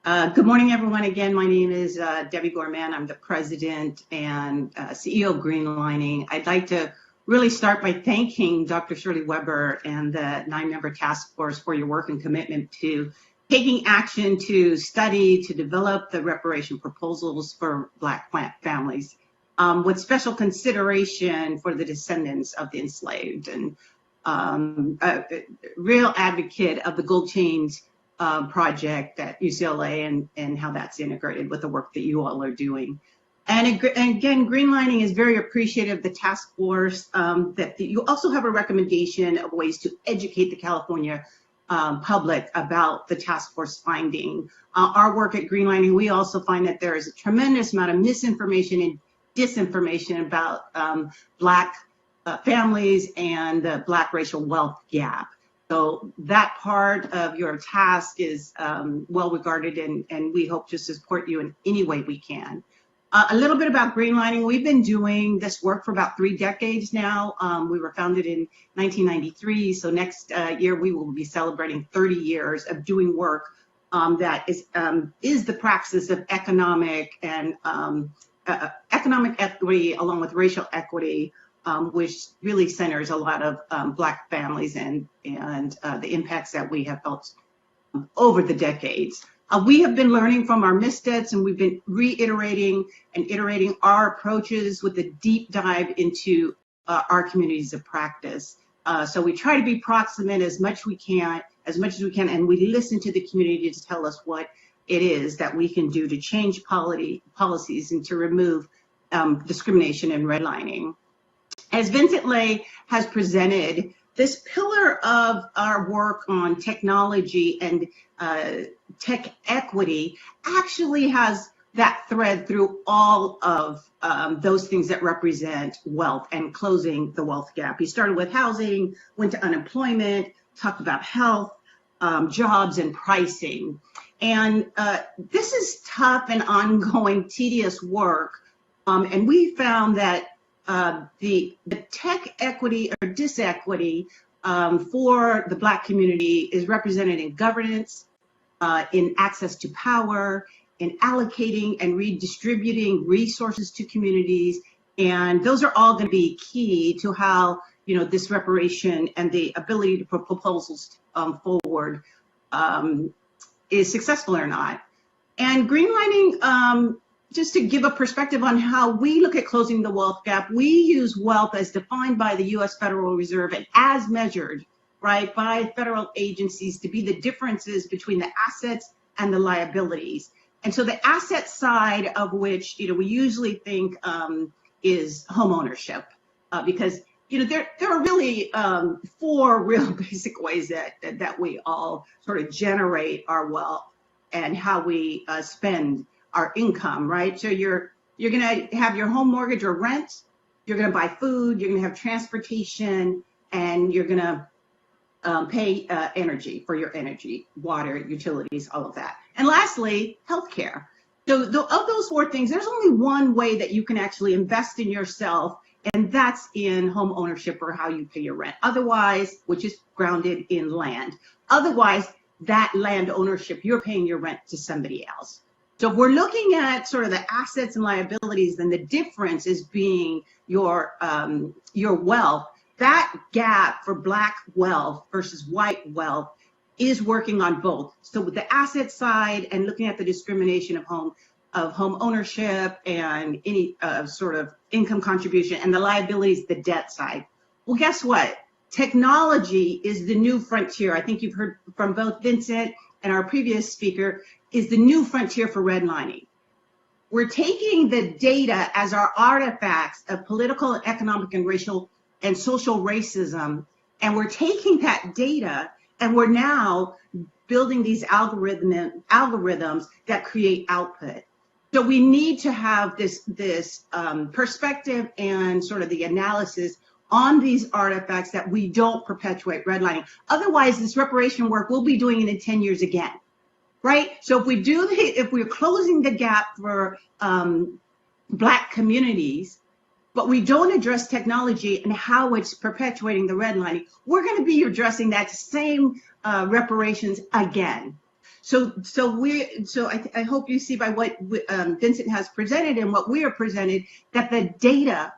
Good morning, everyone. Again, my name is Debbie Gorman. I'm the president and CEO of Greenlining. I'd like to really start by thanking Dr. Shirley Weber and the 9-member task force for your work and commitment to taking action to study, to develop the reparation proposals for Black families, with special consideration for the descendants of the enslaved, and a real advocate of the Gold Chains project at UCLA and how that's integrated with the work that you all are doing. And again, Greenlining is very appreciative of the task force, that you also have a recommendation of ways to educate the California public about the task force finding. Our work at Greenlining, we also find that there is a tremendous amount of misinformation and disinformation about Black families and the Black racial wealth gap. So that part of your task is well regarded, and we hope to support you in any way we can. A little bit about Greenlining. We've been doing this work for about 3 decades now. We were founded in 1993, so next year we will be celebrating 30 years of doing work that is the praxis of economic and economic equity along with racial equity, which really centers a lot of Black families and the impacts that we have felt over the decades. We have been learning from our missteps, and we've been reiterating and iterating our approaches with a deep dive into our communities of practice. So we try to be proximate as much as we can, and we listen to the community to tell us what it is that we can do to change policies and to remove discrimination and redlining. As Vincent Lay has presented, this pillar of our work on technology and tech equity actually has that thread through all of those things that represent wealth and closing the wealth gap. He started with housing, went to unemployment, talked about health, jobs, and pricing. And this is tough and ongoing, tedious work. And we found that the tech equity or disequity for the Black community is represented in governance, in access to power, in allocating and redistributing resources to communities. And those are all going to be key to how, this reparation and the ability to put proposals forward is successful or not. And Greenlining, just to give a perspective on how we look at closing the wealth gap, we use wealth as defined by the U.S. Federal Reserve and as measured, right, by federal agencies to be the differences between the assets and the liabilities. And so the asset side of which, we usually think is home ownership, because, there are really 4 real basic ways that we all sort of generate our wealth and how we spend our income, right? So you're going to have your home mortgage or rent, you're going to buy food, you're going to have transportation, and you're going to pay energy for your energy, water, utilities, all of that. And lastly, healthcare. So of those 4 things, there's only one way that you can actually invest in yourself, and that's in home ownership or how you pay your rent. Otherwise, which is grounded in land. Otherwise, that land ownership, you're paying your rent to somebody else. So if we're looking at sort of the assets and liabilities, then the difference is being your wealth. That gap for Black wealth versus white wealth is working on both. So with the asset side and looking at the discrimination of home ownership and any sort of income contribution, and the liabilities, the debt side. Well, guess what? Technology is the new frontier. I think you've heard from both Vincent and our previous speaker, is the new frontier for redlining. We're taking the data as our artifacts of political, economic, and racial and social racism, and we're taking that data and we're now building these algorithms that create output. So we need to have this perspective and sort of the analysis on these artifacts that we don't perpetuate redlining. Otherwise, this reparation work we'll be doing it in 10 years again, right? So if we're closing the gap for Black communities, but we don't address technology and how it's perpetuating the redlining, we're going to be addressing that same reparations again. So I hope you see by what Vincent has presented and what we are presented that the data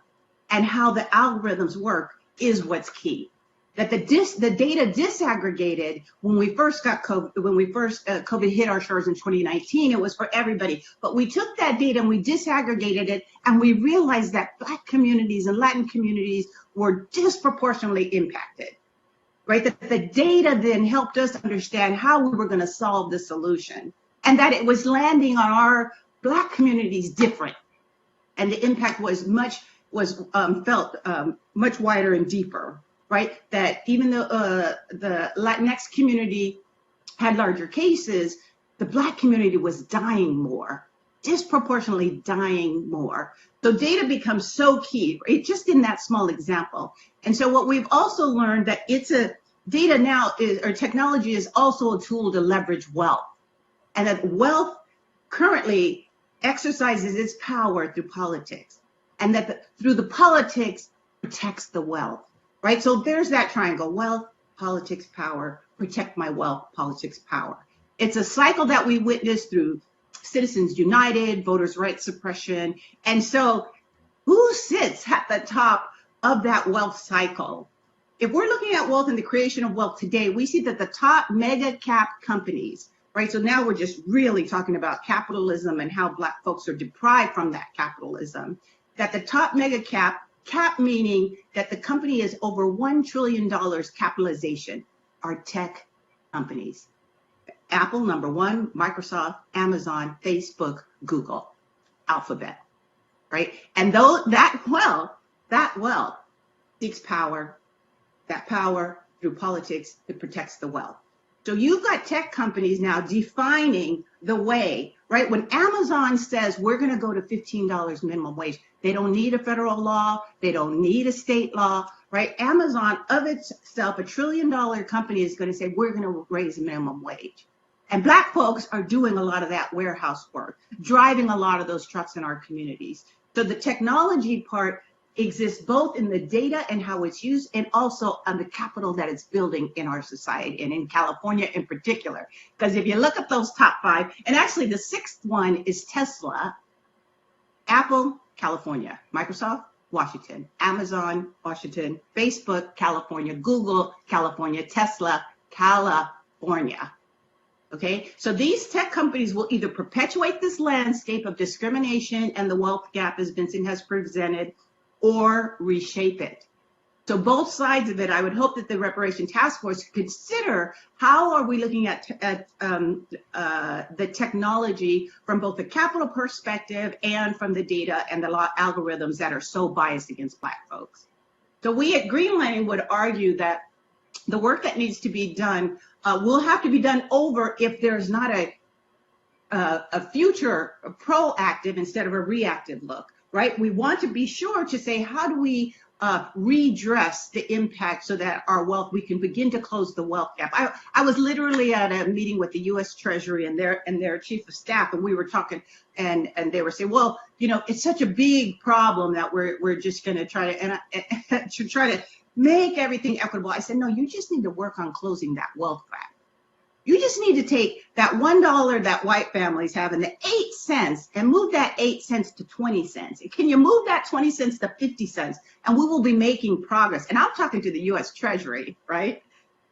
and how the algorithms work is what's key. That the data disaggregated when we first got COVID, COVID hit our shores in 2019, it was for everybody. But we took that data and we disaggregated it, and we realized that Black communities and Latin communities were disproportionately impacted, right? That the data then helped us understand how we were going to solve the solution, and that it was landing on our Black communities different, and the impact was felt much wider and deeper. Right, that even though the Latinx community had larger cases, the Black community was dying more, disproportionately dying more. So data becomes so key, right? Just in that small example. And so what we've also learned that data now is, or technology is also a tool to leverage wealth, and that wealth currently exercises its power through politics, and that through the politics protects the wealth. Right, so there's that triangle: wealth, politics, power. Protect my wealth, politics, power. It's a cycle that we witnessed through Citizens United, voters' rights suppression. And so who sits at the top of that wealth cycle? If we're looking at wealth and the creation of wealth today, we see that the top mega cap companies, right? So now we're just really talking about capitalism and how Black folks are deprived from that capitalism, that the top mega cap meaning that the company is over $1 trillion capitalization, are tech companies. Apple, number one, Microsoft, Amazon, Facebook, Google, Alphabet, right? And that wealth seeks power, that power through politics, it protects the wealth. So you've got tech companies now defining the way, right? When Amazon says we're going to go to $15 minimum wage, they don't need a federal law, they don't need a state law, right? Amazon of itself, $1 trillion company, is going to say we're going to raise minimum wage. And Black folks are doing a lot of that warehouse work, driving a lot of those trucks in our communities. So the technology part exists both in the data and how it's used, and also on the capital that it's building in our society, and in California in particular. Because if you look at those top five, and actually the sixth one is Tesla, Apple, California, Microsoft, Washington, Amazon, Washington, Facebook, California, Google, California, Tesla, California. Okay, so these tech companies will either perpetuate this landscape of discrimination and the wealth gap, as Vincent has presented, or reshape it. So both sides of it, I would hope that the Reparation Task Force consider how are we looking at the technology from both the capital perspective and from the data and the algorithms that are so biased against Black folks. So we at Greenlining would argue that the work that needs to be done will have to be done over if there's not a future proactive instead of a reactive look, right? We want to be sure to say, how do we redress the impact so that our wealth, we can begin to close the wealth gap. I was literally at a meeting with the U.S. Treasury and their chief of staff, and we were talking, and they were saying, well, you know, it's such a big problem that we're just going to try to make everything equitable. I said, no, you just need to work on closing that wealth gap. You just need to take that $1 that white families have and the 8 cents and move that 8 cents to 20 cents. Can you move that 20 cents to 50 cents? And we will be making progress. And I'm talking to the U.S. Treasury, right?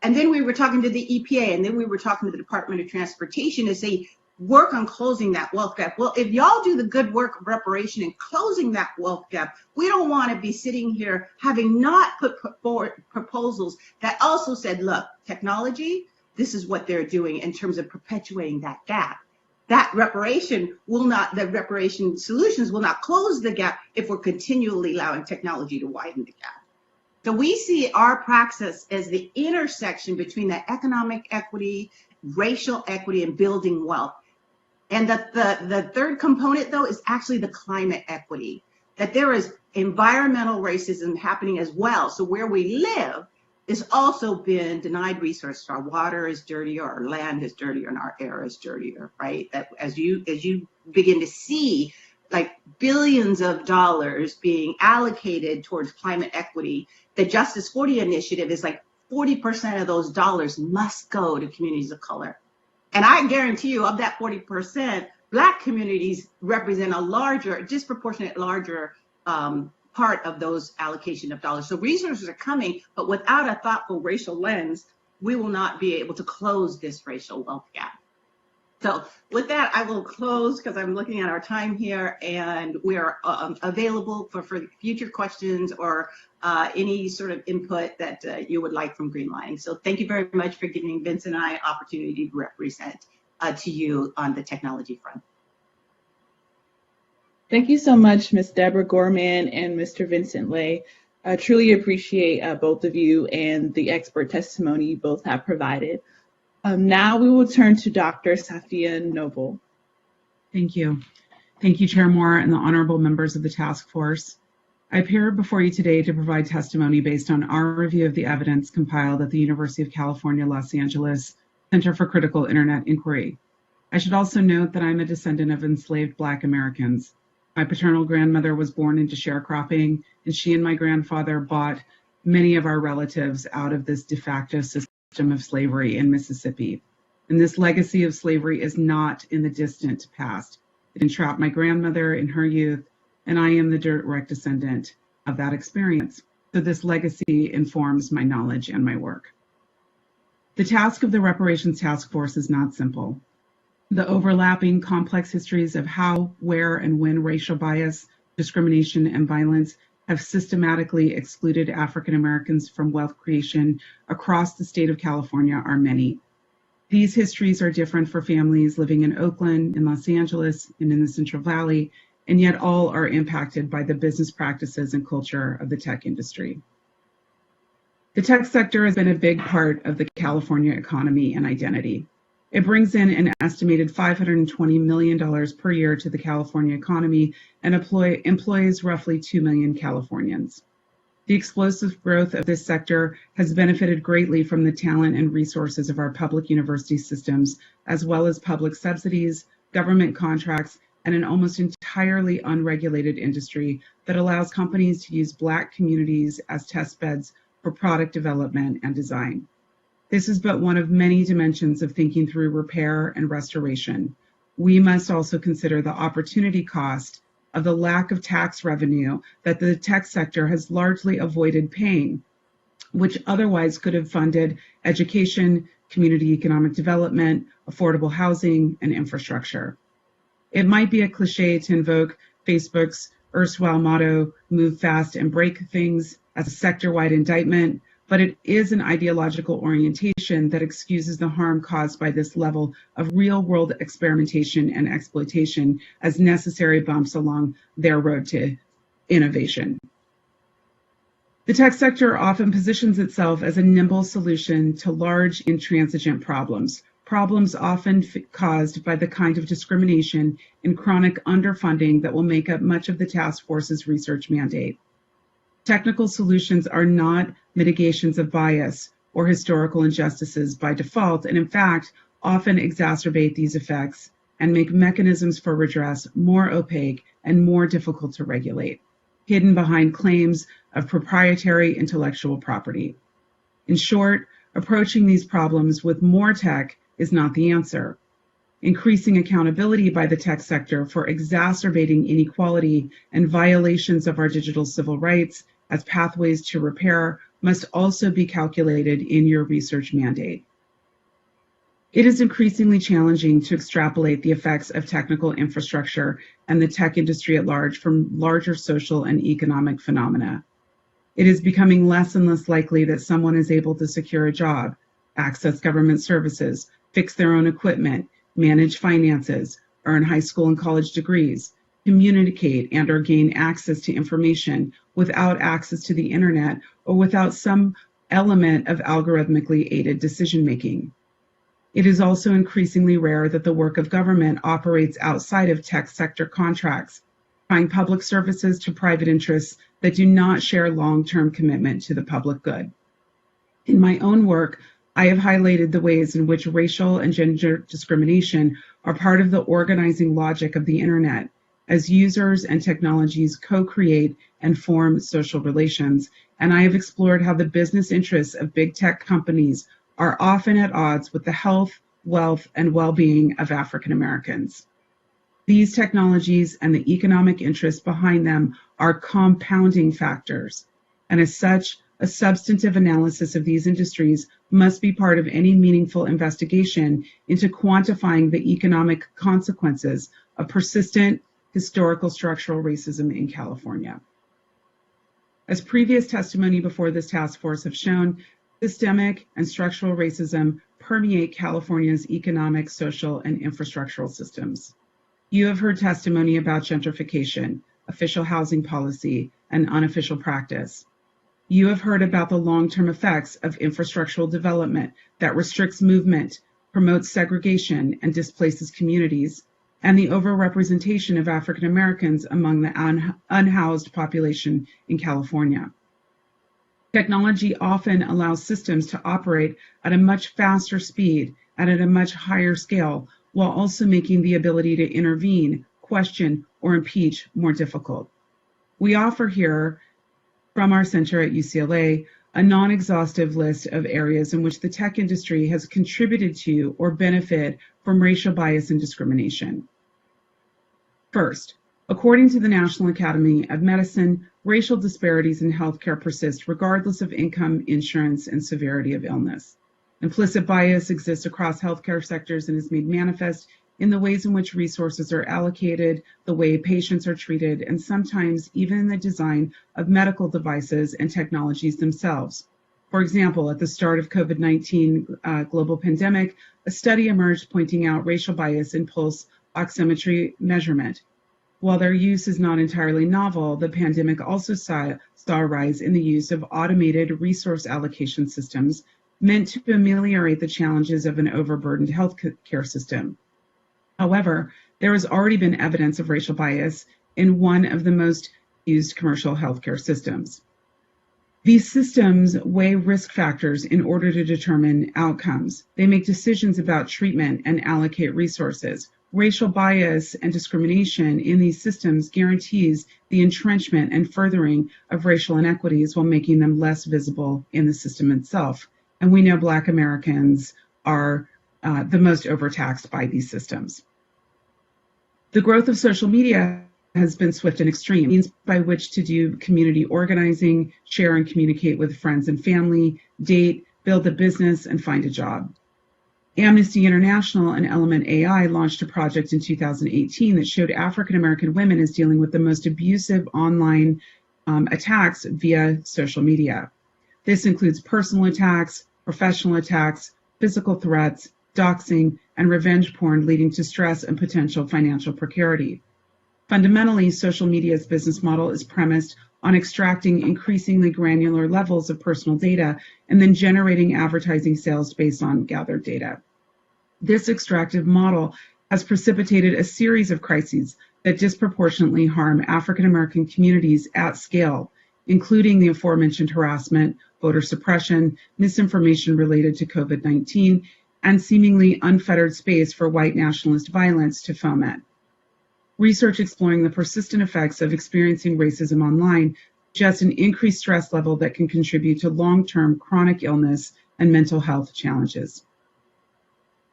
And then we were talking to the EPA, and then we were talking to the Department of Transportation to say, work on closing that wealth gap. Well, if y'all do the good work of reparation and closing that wealth gap, we don't want to be sitting here having not put forward proposals that also said, look, technology, this is what they're doing in terms of perpetuating that gap. That reparation solutions will not close the gap if we're continually allowing technology to widen the gap. So we see our praxis as the intersection between the economic equity, racial equity, and building wealth. And the third component, though, is actually the climate equity, that there is environmental racism happening as well. So where we live is also been denied resources. Our water is dirtier, our land is dirtier, and our air is dirtier, right? That as you begin to see like billions of dollars being allocated towards climate equity, the Justice 40 initiative is like 40% of those dollars must go to communities of color. And I guarantee you, of that 40%, Black communities represent a disproportionate larger part of those allocation of dollars. So resources are coming, but without a thoughtful racial lens, we will not be able to close this racial wealth gap. So with that, I will close because I'm looking at our time here, and we are available for future questions or any sort of input that you would like from Greenlining. So thank you very much for giving Vince and I opportunity to represent to you on the technology front. Thank you so much, Ms. Deborah Gorman and Mr. Vincent Lay. I truly appreciate both of you and the expert testimony you both have provided. Now we will turn to Dr. Safia Noble. Thank you. Thank you, Chair Moore and the honorable members of the task force. I appear before you today to provide testimony based on our review of the evidence compiled at the University of California, Los Angeles Center for Critical Internet Inquiry. I should also note that I'm a descendant of enslaved Black Americans. My paternal grandmother was born into sharecropping, and she and my grandfather bought many of our relatives out of this de facto system of slavery in Mississippi. And this legacy of slavery is not in the distant past. It entrapped my grandmother in her youth, and I am the direct descendant of that experience. So this legacy informs my knowledge and my work. The task of the Reparations Task Force is not simple. The overlapping complex histories of how, where, and when racial bias, discrimination, and violence have systematically excluded African Americans from wealth creation across the state of California are many. These histories are different for families living in Oakland, in Los Angeles, and in the Central Valley, and yet all are impacted by the business practices and culture of the tech industry. The tech sector has been a big part of the California economy and identity. It brings in an estimated $520 million per year to the California economy and employs roughly 2 million Californians. The explosive growth of this sector has benefited greatly from the talent and resources of our public university systems, as well as public subsidies, government contracts, and an almost entirely unregulated industry that allows companies to use Black communities as test beds for product development and design. This is but one of many dimensions of thinking through repair and restoration. We must also consider the opportunity cost of the lack of tax revenue that the tech sector has largely avoided paying, which otherwise could have funded education, community economic development, affordable housing, and infrastructure. It might be a cliche to invoke Facebook's erstwhile motto, move fast and break things, as a sector-wide indictment, but it is an ideological orientation that excuses the harm caused by this level of real-world experimentation and exploitation as necessary bumps along their road to innovation. The tech sector often positions itself as a nimble solution to large intransigent problems often caused by the kind of discrimination and chronic underfunding that will make up much of the task force's research mandate. Technical solutions are not mitigations of bias or historical injustices by default, and in fact, often exacerbate these effects and make mechanisms for redress more opaque and more difficult to regulate, hidden behind claims of proprietary intellectual property. In short, approaching these problems with more tech is not the answer. Increasing accountability by the tech sector for exacerbating inequality and violations of our digital civil rights as pathways to repair must also be calculated in your research mandate. It is increasingly challenging to extrapolate the effects of technical infrastructure and the tech industry at large from larger social and economic phenomena. It is becoming less and less likely that someone is able to secure a job, access government services, fix their own equipment, manage finances, earn high school and college degrees, communicate and or gain access to information without access to the internet or without some element of algorithmically aided decision-making. It is also increasingly rare that the work of government operates outside of tech sector contracts, tying public services to private interests that do not share long-term commitment to the public good. In my own work, I have highlighted the ways in which racial and gender discrimination are part of the organizing logic of the internet, as users and technologies co-create and form social relations, and I have explored how the business interests of big tech companies are often at odds with the health, wealth, and well-being of African Americans. These technologies and the economic interests behind them are compounding factors, and as such, a substantive analysis of these industries must be part of any meaningful investigation into quantifying the economic consequences of persistent historical structural racism in California. As previous testimony before this task force have shown, systemic and structural racism permeate California's economic, social, and infrastructural systems. You have heard testimony about gentrification, official housing policy, and unofficial practice. You have heard about the long-term effects of infrastructural development that restricts movement, promotes segregation, and displaces communities, and the overrepresentation of African Americans among the unhoused population in California. Technology often allows systems to operate at a much faster speed and at a much higher scale, while also making the ability to intervene, question, or impeach more difficult. We offer here, from our center at UCLA, a non-exhaustive list of areas in which the tech industry has contributed to or benefit from racial bias and discrimination. First, according to the National Academy of Medicine, racial disparities in healthcare persist regardless of income, insurance, and severity of illness. Implicit bias exists across healthcare sectors and is made manifest in the ways in which resources are allocated, the way patients are treated, and sometimes even in the design of medical devices and technologies themselves. For example, at the start of COVID-19 global pandemic, a study emerged pointing out racial bias in pulse oximetry measurement. While their use is not entirely novel, the pandemic also saw a rise in the use of automated resource allocation systems meant to ameliorate the challenges of an overburdened healthcare system. However, there has already been evidence of racial bias in one of the most used commercial healthcare systems. These systems weigh risk factors in order to determine outcomes. They make decisions about treatment and allocate resources. Racial bias and discrimination in these systems guarantees the entrenchment and furthering of racial inequities while making them less visible in the system itself. And we know Black Americans are the most overtaxed by these systems. The growth of social media has been swift and extreme, means by which to do community organizing, share and communicate with friends and family, date, build a business, and find a job. Amnesty International and Element AI launched a project in 2018 that showed African American women as dealing with the most abusive online attacks via social media. This includes personal attacks, professional attacks, physical threats, doxing, and revenge porn leading to stress and potential financial precarity. Fundamentally, social media's business model is premised on extracting increasingly granular levels of personal data and then generating advertising sales based on gathered data. This extractive model has precipitated a series of crises that disproportionately harm African American communities at scale, including the aforementioned harassment, voter suppression, misinformation related to COVID-19, and seemingly unfettered space for white nationalist violence to foment. Research exploring the persistent effects of experiencing racism online suggests an increased stress level that can contribute to long-term chronic illness and mental health challenges.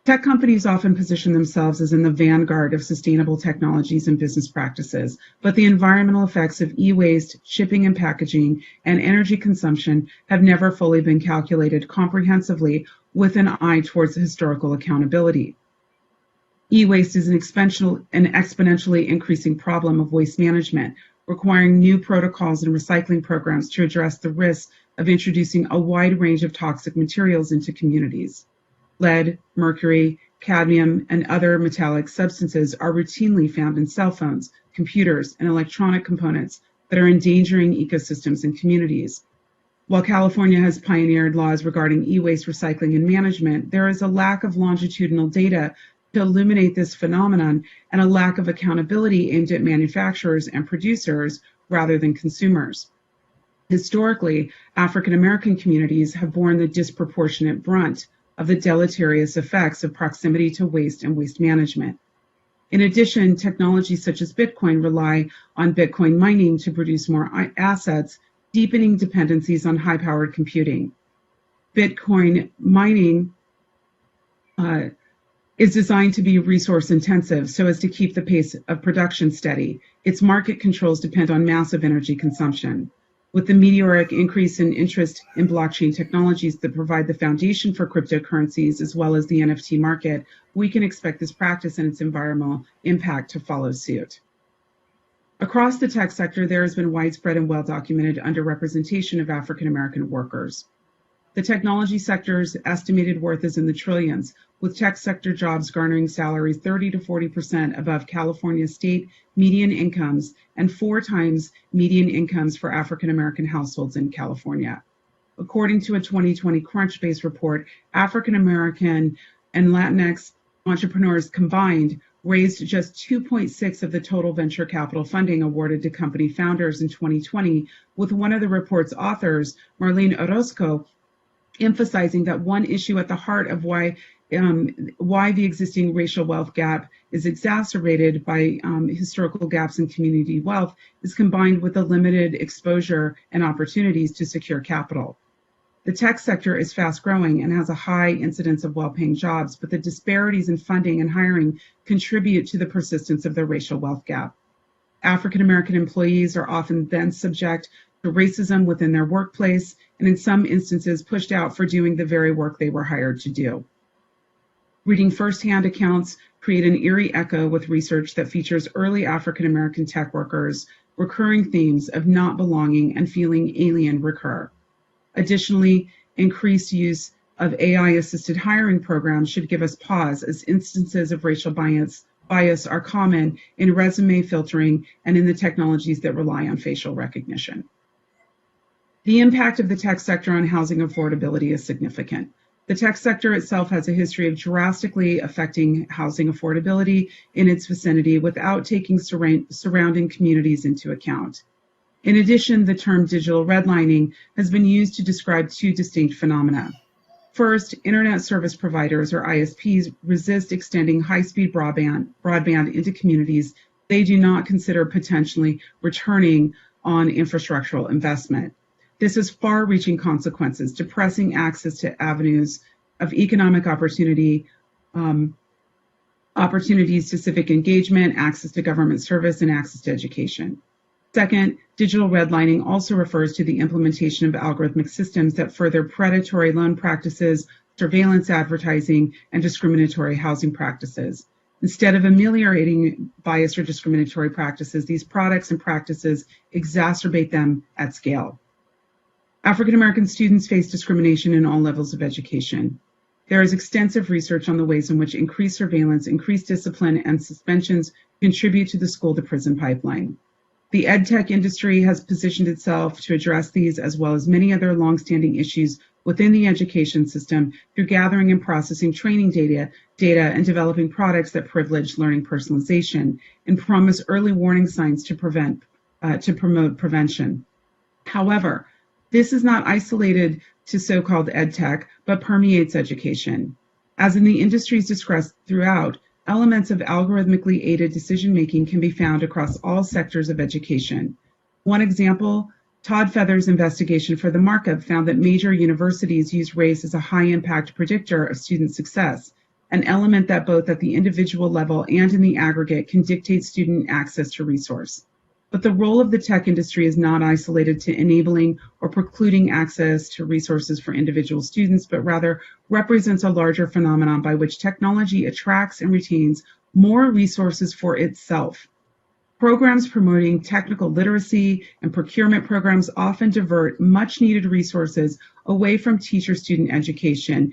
Tech companies often position themselves as in the vanguard of sustainable technologies and business practices, but the environmental effects of e-waste, shipping and packaging, and energy consumption have never fully been calculated comprehensively with an eye towards historical accountability. E-waste is an exponentially increasing problem of waste management, requiring new protocols and recycling programs to address the risks of introducing a wide range of toxic materials into communities. Lead, mercury, cadmium, and other metallic substances are routinely found in cell phones, computers, and electronic components that are endangering ecosystems and communities. While California has pioneered laws regarding e-waste recycling and management, there is a lack of longitudinal data to illuminate this phenomenon and a lack of accountability aimed at manufacturers and producers rather than consumers. Historically, African American communities have borne the disproportionate brunt of the deleterious effects of proximity to waste and waste management. In addition, technologies such as Bitcoin rely on Bitcoin mining to produce more assets, deepening dependencies on high-powered computing. Bitcoin mining is designed to be resource intensive so as to keep the pace of production steady. Its market controls depend on massive energy consumption. With the meteoric increase in interest in blockchain technologies that provide the foundation for cryptocurrencies as well as the NFT market, we can expect this practice and its environmental impact to follow suit. Across the tech sector, there has been widespread and well-documented underrepresentation of African American workers. The technology sector's estimated worth is in the trillions, with tech sector jobs garnering salaries 30 to 40% above California state median incomes and 4 times median incomes for African American households in California. According to a 2020 Crunchbase report, African American and Latinx entrepreneurs combined raised just 2.6 of the total venture capital funding awarded to company founders in 2020, with one of the report's authors, Marlene Orozco, emphasizing that one issue at the heart of why the existing racial wealth gap is exacerbated by historical gaps in community wealth is combined with the limited exposure and opportunities to secure capital. The tech sector is fast growing and has a high incidence of well-paying jobs, but the disparities in funding and hiring contribute to the persistence of the racial wealth gap. African American employees are often then subject to racism within their workplace, and in some instances pushed out for doing the very work they were hired to do. Reading firsthand accounts create an eerie echo with research that features early African American tech workers. Recurring themes of not belonging and feeling alien recur. Additionally, increased use of AI-assisted hiring programs should give us pause, as instances of racial bias are common in resume filtering and in the technologies that rely on facial recognition. The impact of the tech sector on housing affordability is significant. The tech sector itself has a history of drastically affecting housing affordability in its vicinity without taking surrounding communities into account. In addition, the term digital redlining has been used to describe 2 distinct phenomena. First, internet service providers, or ISPs, resist extending high-speed broadband into communities they do not consider potentially returning on infrastructural investment. This has far-reaching consequences, depressing access to avenues of economic opportunity, opportunities to civic engagement, access to government service, and access to education. Second, digital redlining also refers to the implementation of algorithmic systems that further predatory loan practices, surveillance advertising, and discriminatory housing practices. Instead of ameliorating bias or discriminatory practices, these products and practices exacerbate them at scale. African American students face discrimination in all levels of education. There is extensive research on the ways in which increased surveillance, increased discipline, and suspensions contribute to the school-to-prison pipeline. The EdTech industry has positioned itself to address these as well as many other longstanding issues within the education system through gathering and processing training data and developing products that privilege learning personalization and promise early warning signs to promote prevention. However, this is not isolated to so-called EdTech, but permeates education. As in the industries discussed throughout, elements of algorithmically aided decision-making can be found across all sectors of education. One example, Todd Feather's investigation for the markup found that major universities use race as a high-impact predictor of student success, an element that both at the individual level and in the aggregate can dictate student access to resource. But the role of the tech industry is not isolated to enabling or precluding access to resources for individual students, but rather represents a larger phenomenon by which technology attracts and retains more resources for itself. Programs promoting technical literacy and procurement programs often divert much needed resources away from teacher-student education,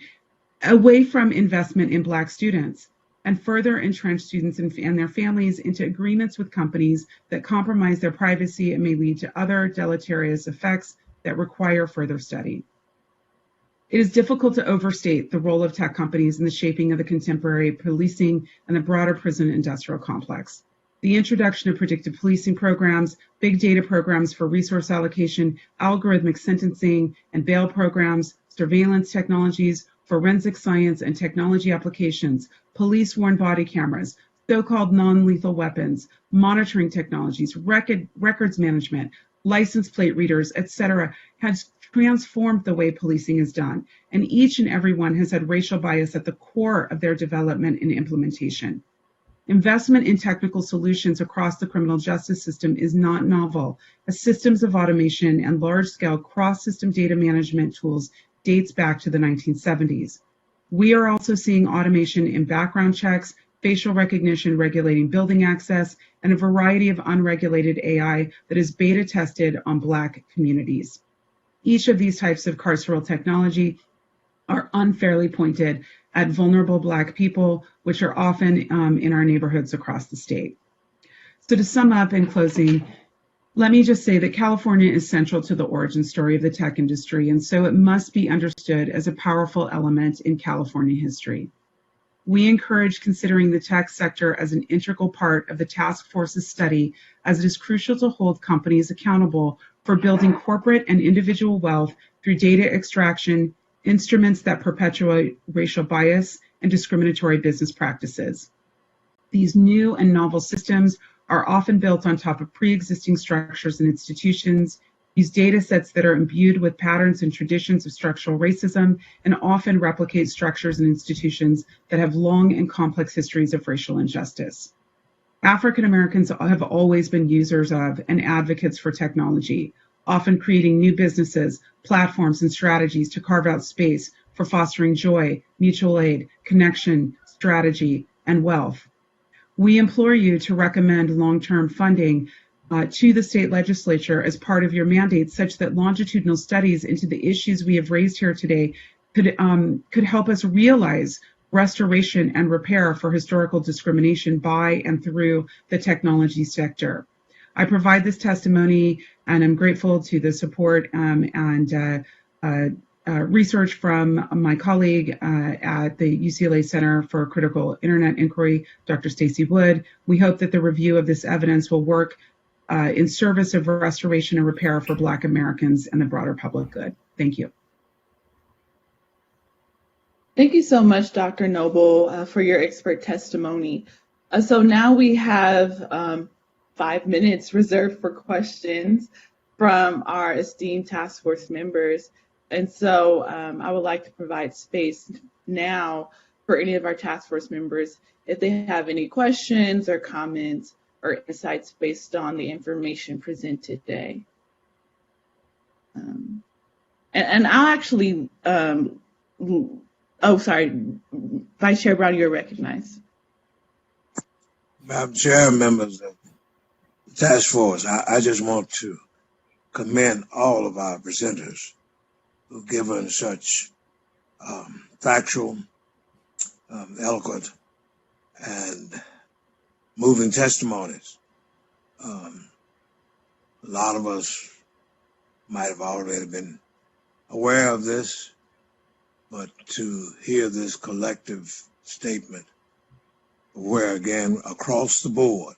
away from investment in Black students, and further entrench students and their families into agreements with companies that compromise their privacy and may lead to other deleterious effects that require further study. It is difficult to overstate the role of tech companies in the shaping of the contemporary policing and the broader prison industrial complex. The introduction of predictive policing programs, big data programs for resource allocation, algorithmic sentencing and bail programs, surveillance technologies, forensic science and technology applications, police-worn body cameras, so-called non-lethal weapons, monitoring technologies, records management, license plate readers, etc., has transformed the way policing is done, and each and every one has had racial bias at the core of their development and implementation. Investment in technical solutions across the criminal justice system is not novel, as systems of automation and large-scale cross-system data management tools dates back to the 1970s. We are also seeing automation in background checks, facial recognition regulating building access, and a variety of unregulated AI that is beta tested on Black communities. Each of these types of carceral technology are unfairly pointed at vulnerable Black people, which are often in our neighborhoods across the state. So to sum up in closing, let me just say that California is central to the origin story of the tech industry, and so it must be understood as a powerful element in California history. We encourage considering the tech sector as an integral part of the task force's study, as it is crucial to hold companies accountable for building corporate and individual wealth through data extraction, instruments that perpetuate racial bias, and discriminatory business practices. These new and novel systems are often built on top of pre-existing structures and institutions, use data sets that are imbued with patterns and traditions of structural racism, and often replicate structures and institutions that have long and complex histories of racial injustice. African Americans have always been users of and advocates for technology, often creating new businesses, platforms, and strategies to carve out space for fostering joy, mutual aid, connection, strategy, and wealth. We implore you to recommend long-term funding to the state legislature as part of your mandate, such that longitudinal studies into the issues we have raised here today could help us realize restoration and repair for historical discrimination by and through the technology sector. I provide this testimony, and I'm grateful to the support and research from my colleague at the UCLA Center for Critical Internet Inquiry, Dr. Stacy Wood. We hope that the review of this evidence will work in service of restoration and repair for Black Americans and the broader public good. Thank you. Thank you so much, Dr. Noble, for your expert testimony. So now we have 5 minutes reserved for questions from our esteemed task force members. And so I would like to provide space now for any of our task force members if they have any questions or comments or insights based on the information presented today. And I'll actually, sorry, Vice Chair Brown, you're recognized. Madam Chair, members of the task force, I just want to commend all of our presenters who've given such factual, eloquent, and moving testimonies. A lot of us might have already been aware of this, but to hear this collective statement, where again, across the board,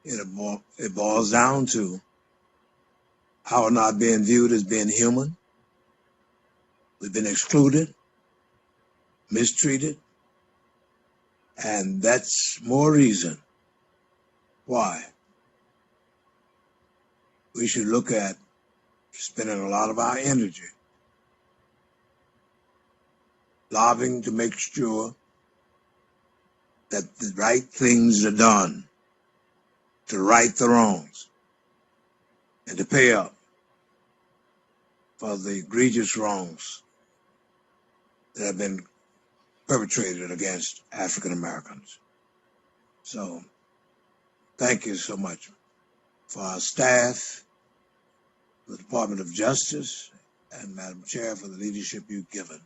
it boils down to our not being viewed as being human. We've been excluded, mistreated, and that's more reason why we should look at spending a lot of our energy lobbying to make sure that the right things are done to right the wrongs and to pay up for the egregious wrongs that have been perpetrated against African Americans. So thank you so much for our staff, the Department of Justice, and Madam Chair for the leadership you've given.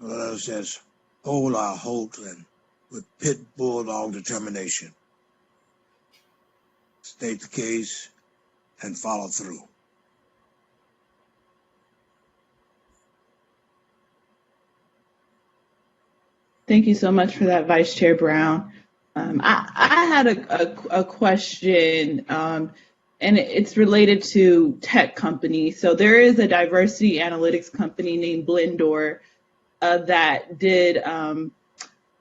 Let us just hold our holt and with pit bulldog determination, state the case and follow through. Thank you so much for that, Vice Chair Brown. I had a question, and it's related to tech companies. So there is a diversity analytics company named Blendor that did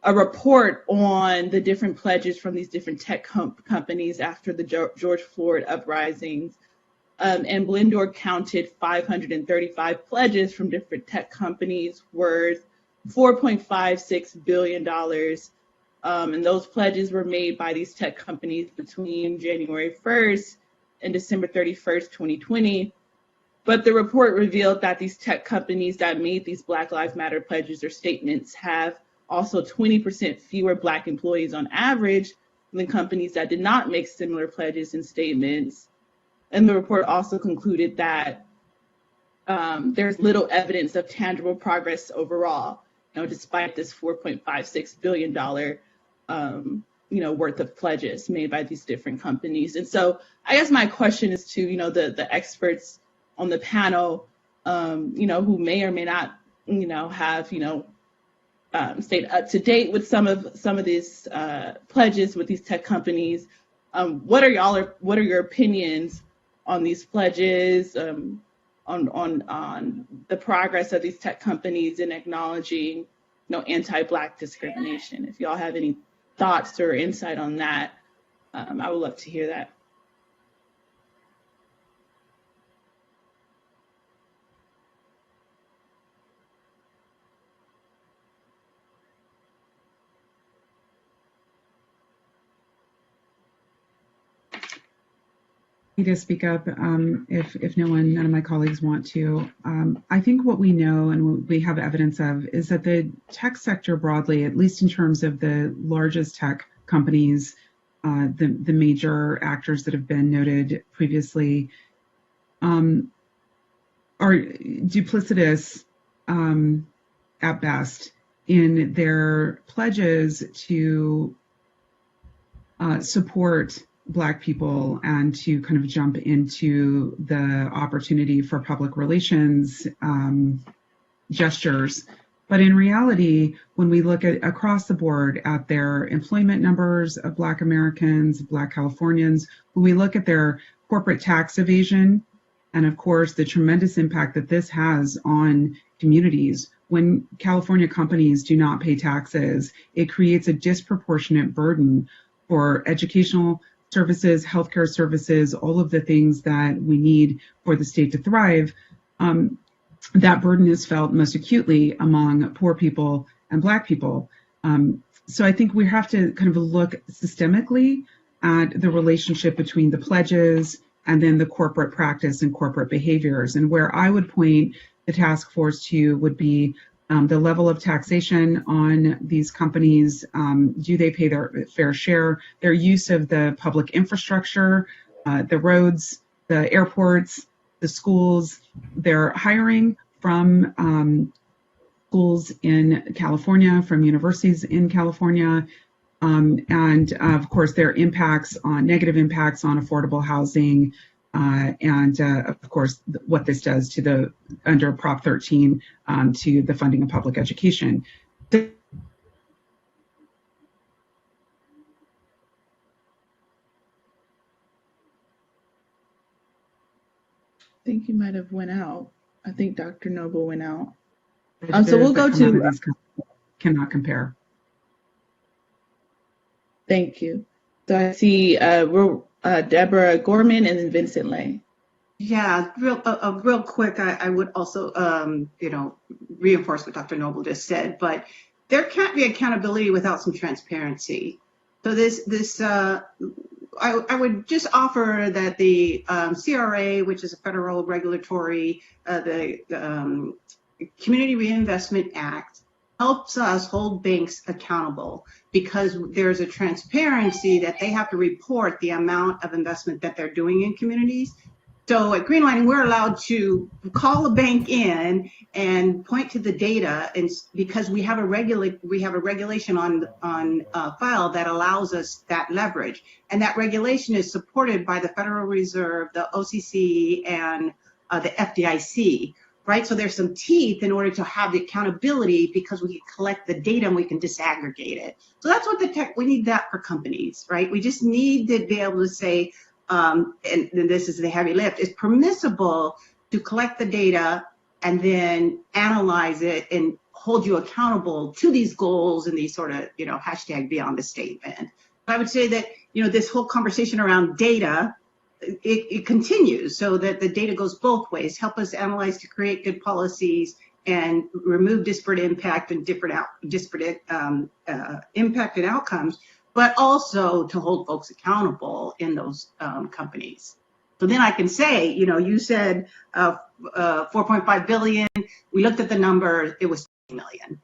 a report on the different pledges from these different tech companies after the George Floyd uprisings. and Blendor counted 535 pledges from different tech companies worth $4.56 billion. And those pledges were made by these tech companies between January 1st and December 31st, 2020. But the report revealed that these tech companies that made these Black Lives Matter pledges or statements have also 20% fewer Black employees on average than companies that did not make similar pledges and statements. And the report also concluded that there's little evidence of tangible progress overall, despite this $4.56 billion worth of pledges made by these different companies. And so I guess my question is to, the experts on the panel, who may or may not, have, stayed up to date with some of these pledges with these tech companies. What are your opinions on these pledges, on the progress of these tech companies in acknowledging, anti-Black discrimination? If y'all have any thoughts or insight on that, I would love to hear that. To speak up if none of my colleagues want to. I think what we know and what we have evidence of is that the tech sector broadly, at least in terms of the largest tech companies, the major actors that have been noted previously, are duplicitous at best in their pledges to support Black people and to kind of jump into the opportunity for public relations gestures. But in reality, when we look at across the board at their employment numbers of Black Americans, Black Californians, when we look at their corporate tax evasion, and of course, the tremendous impact that this has on communities, when California companies do not pay taxes, it creates a disproportionate burden for educational services, healthcare services, all of the things that we need for the state to thrive. That burden is felt most acutely among poor people and Black people. So I think we have to kind of look systemically at the relationship between the pledges and then the corporate practice and corporate behaviors. And where I would point the task force to would be the level of taxation on these companies. Do they pay their fair share? Their use of the public infrastructure, the roads, the airports, the schools, their hiring from schools in California, from universities in California, and of course their negative impacts on affordable housing, and of course what this does to under Prop 13 to the funding of public education. I think you might have went out. I think Dr. Noble went out. So we'll go to cannot compare. Thank you. So I see Deborah Gorman and then Vincent Lay. Yeah, real quick, I would also, reinforce what Dr. Noble just said, but there can't be accountability without some transparency. So I would just offer that the CRA, which is a federal regulatory, the Community Reinvestment Act, helps us hold banks accountable because there's a transparency that they have to report the amount of investment that they're doing in communities. So at Greenlighting, we're allowed to call a bank in and point to the data, and because we have a regulation on file that allows us that leverage, and that regulation is supported by the Federal Reserve, the OCC, and the FDIC. Right, so there's some teeth in order to have the accountability because we can collect the data and we can disaggregate it. So that's what we need that for companies, right? We just need to be able to say, and this is the heavy lift, it's permissible to collect the data and then analyze it and hold you accountable to these goals and these sort of, hashtag beyond the statement. I would say that, this whole conversation around data it continues so that the data goes both ways, help us analyze to create good policies and remove disparate impact and disparate impact and outcomes, but also to hold folks accountable in those companies. So then I can say, you said 4.5 billion. We looked at the number; it was 20 million,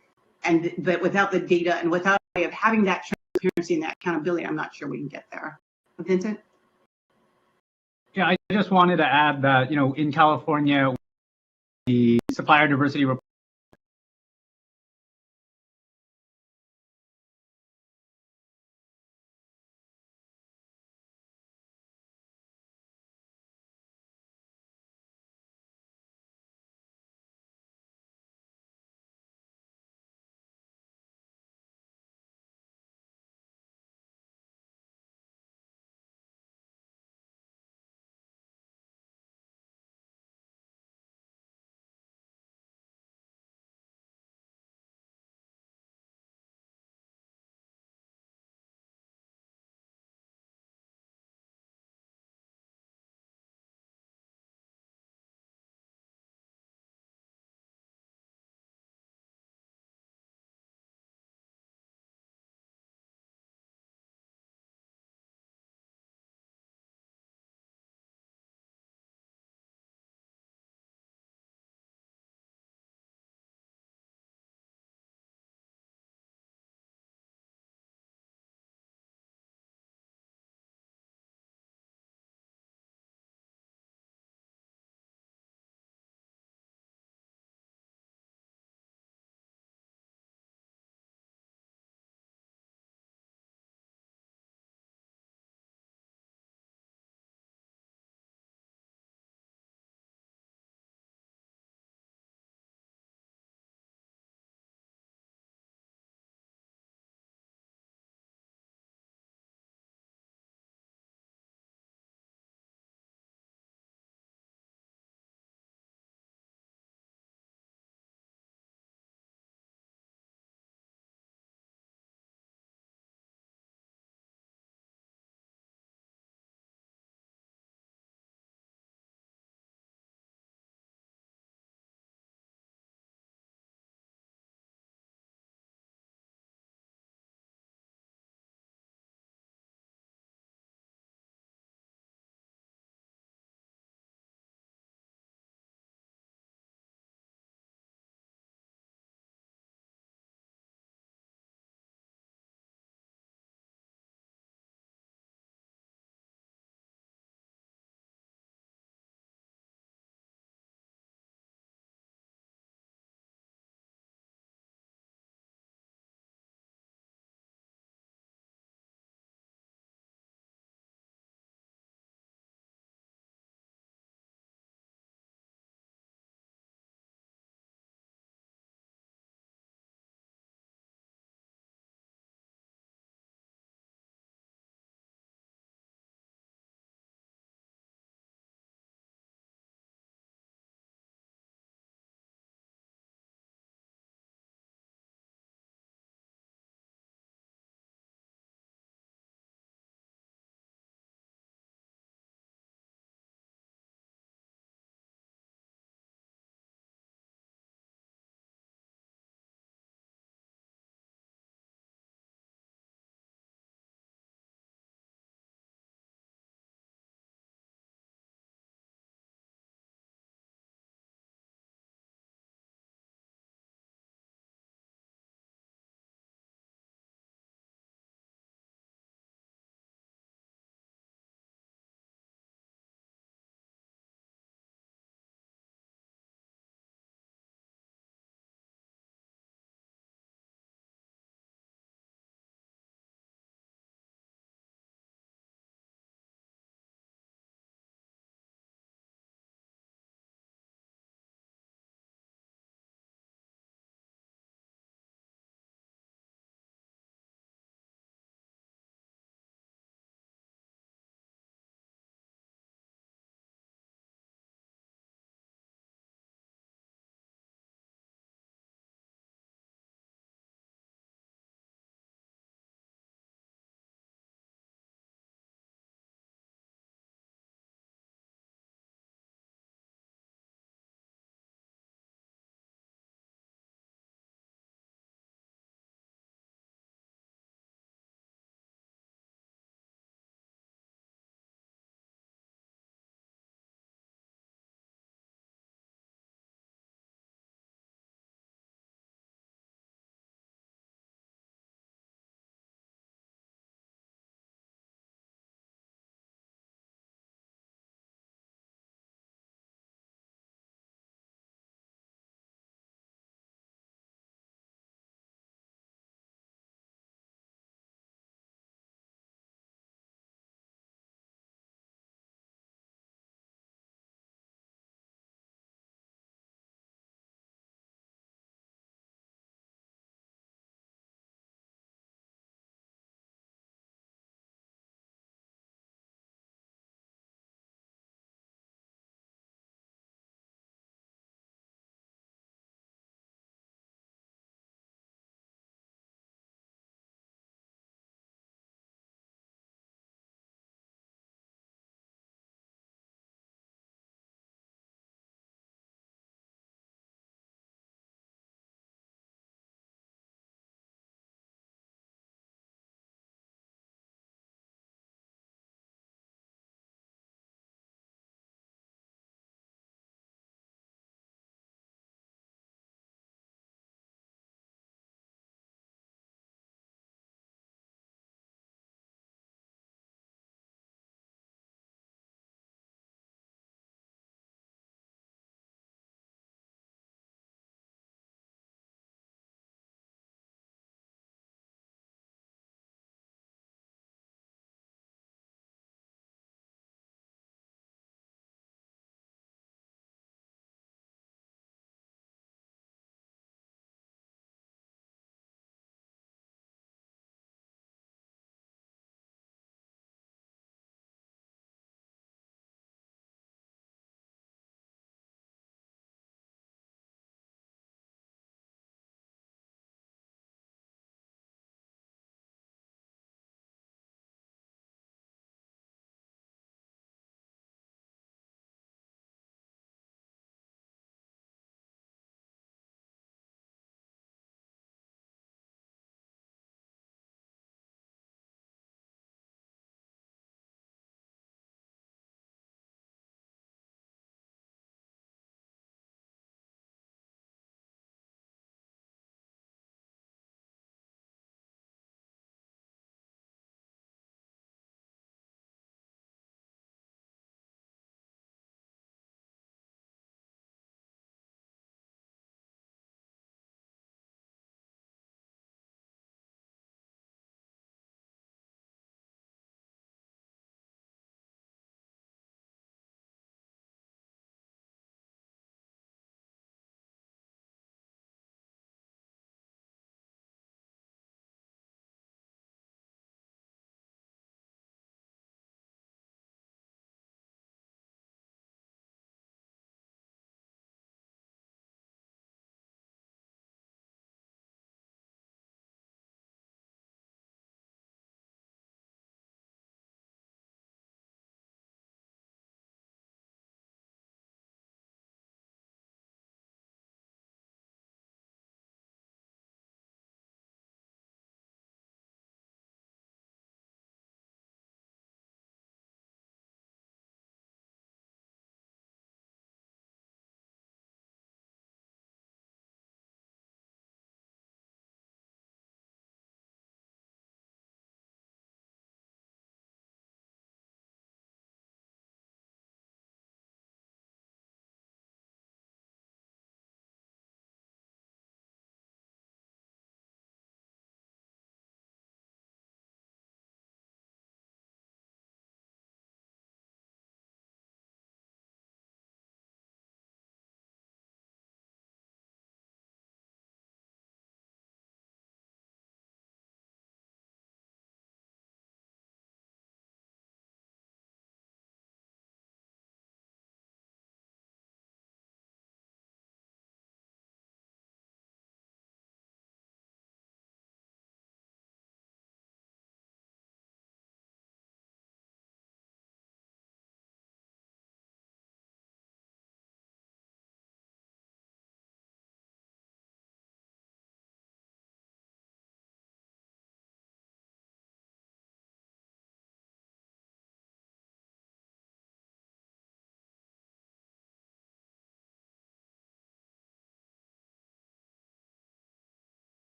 but without the data and without a way of having that transparency and that accountability, I'm not sure we can get there. Vincent? Yeah, I just wanted to add that, in California, the supplier diversity report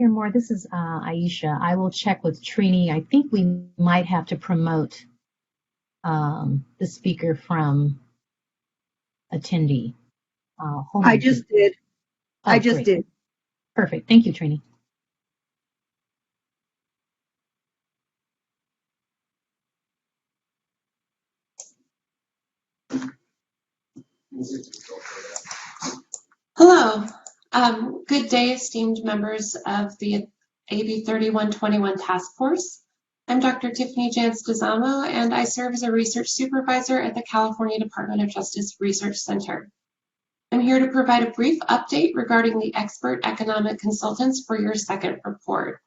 Here more, this is Aisha. I will check with Trini. I think we might have to promote the speaker from attendee. Hold I on. just did. Oh, I just great. did. Perfect. Thank you, Trini. Hello. Good day, esteemed members of the AB 3121 Task Force. I'm Dr. Tiffany Jance DeZamo, and I serve as a research supervisor at the California Department of Justice Research Center. I'm here to provide a brief update regarding the expert economic consultants for your second report.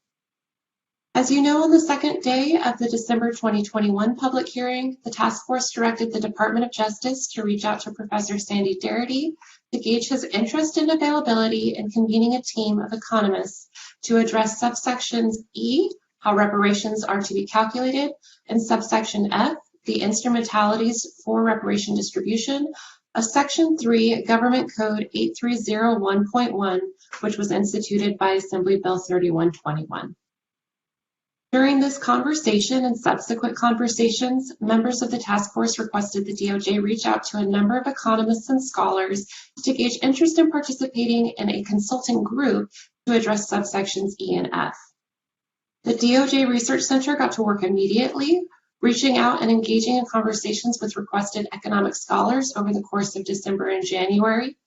As you know, on the second day of the December 2021 public hearing, the task force directed the Department of Justice to reach out to Professor Sandy Darity to gauge his interest and availability in convening a team of economists to address subsections E, how reparations are to be calculated, and subsection F, the instrumentalities for reparation distribution, of Section 3, Government Code 8301.1, which was instituted by Assembly Bill 3121. During this conversation and subsequent conversations, members of the task force requested the DOJ reach out to a number of economists and scholars to gauge interest in participating in a consulting group to address subsections E and F. The DOJ Research Center got to work immediately, reaching out and engaging in conversations with requested economic scholars over the course of December and January.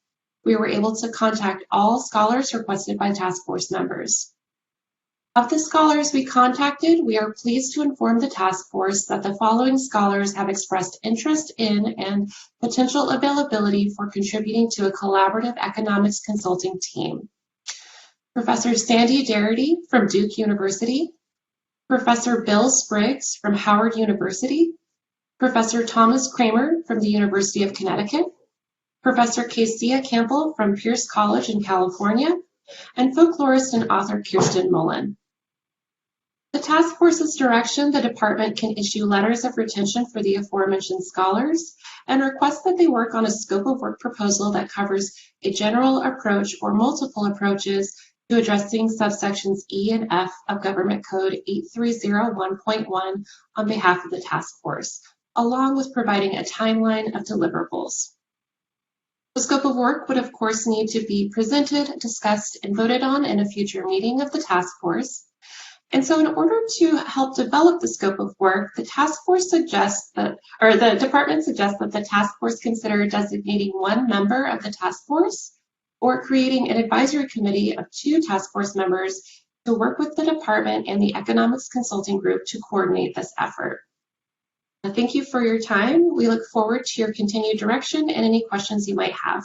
We were able to contact all scholars requested by task force members. Of the scholars we contacted, we are pleased to inform the task force that the following scholars have expressed interest in and potential availability for contributing to a collaborative economics consulting team. Professor Sandy Darity from Duke University, Professor Bill Spriggs from Howard University, Professor Thomas Kramer from the University of Connecticut, Professor Kesia Campbell from Pierce College in California, and folklorist and author Kirsten Mullen. The task force's direction, the department can issue letters of retention for the aforementioned scholars and request that they work on a scope of work proposal that covers a general approach or multiple approaches to addressing subsections E and F of Government Code 8301.1 on behalf of the task force, along with providing a timeline of deliverables. The scope of work would, of course, need to be presented, discussed, and voted on in a future meeting of the task force. And so in order to help develop the scope of work, the task force suggests that, or the department suggests that the task force consider designating one member of the task force or creating an advisory committee of 2 task force members to work with the department and the economics consulting group to coordinate this effort. Thank you for your time. We look forward to your continued direction and any questions you might have.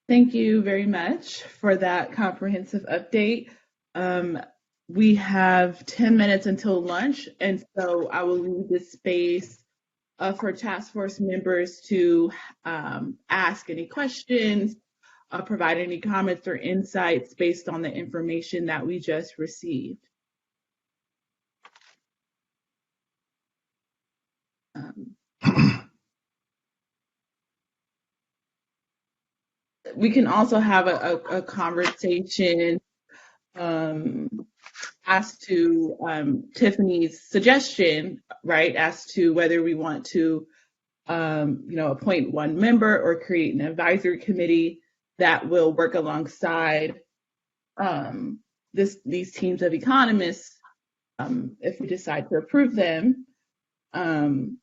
Thank you very much for that comprehensive update. We have 10 minutes until lunch, and so I will leave this space for task force members to ask any questions, provide any comments or insights based on the information that we just received. We can also have a conversation as to Tiffany's suggestion, right, as to whether we want to, appoint one member or create an advisory committee that will work alongside these teams of economists if we decide to approve them. And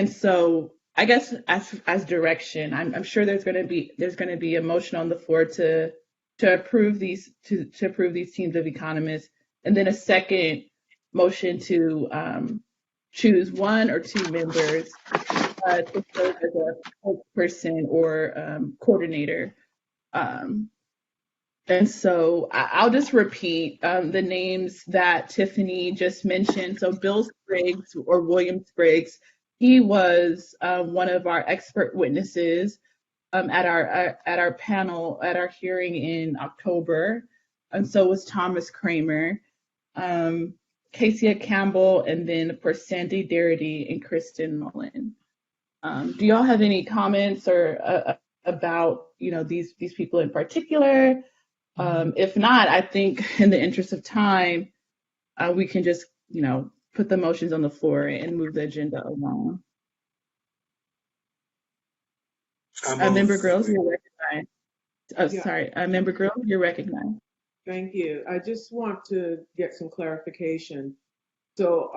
so I guess as direction, I'm sure there's going to be a motion on the floor to approve these teams of economists, and then a second motion to choose 1 or 2 members to serve as a spokesperson or coordinator. And so I'll just repeat the names that Tiffany just mentioned. So Bill Spriggs or William Spriggs, he was one of our expert witnesses at our panel, at our hearing in October. And so was Thomas Kramer, Kesia Campbell, and then of course Sandy Darity and Kristen Mullen. Do y'all have any comments or about these people in particular? If not, I think in the interest of time, we can just put the motions on the floor and move the agenda along. Member Grills, you're recognized. Oh, Yeah. sorry, Member Grill, you're recognized. Thank you. I just want to get some clarification. So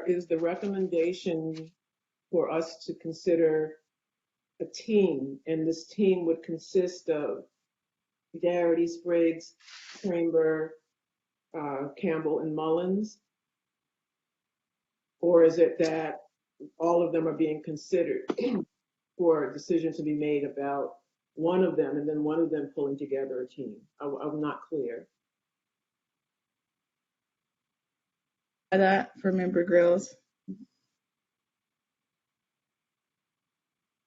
is the recommendation for us to consider a team, and this team would consist of Darity, Spriggs, Chamber, Campbell, and Mullins? Or is it that all of them are being considered for a decision to be made about one of them, and then one of them pulling together a team? I'm not clear. That for Member Grills.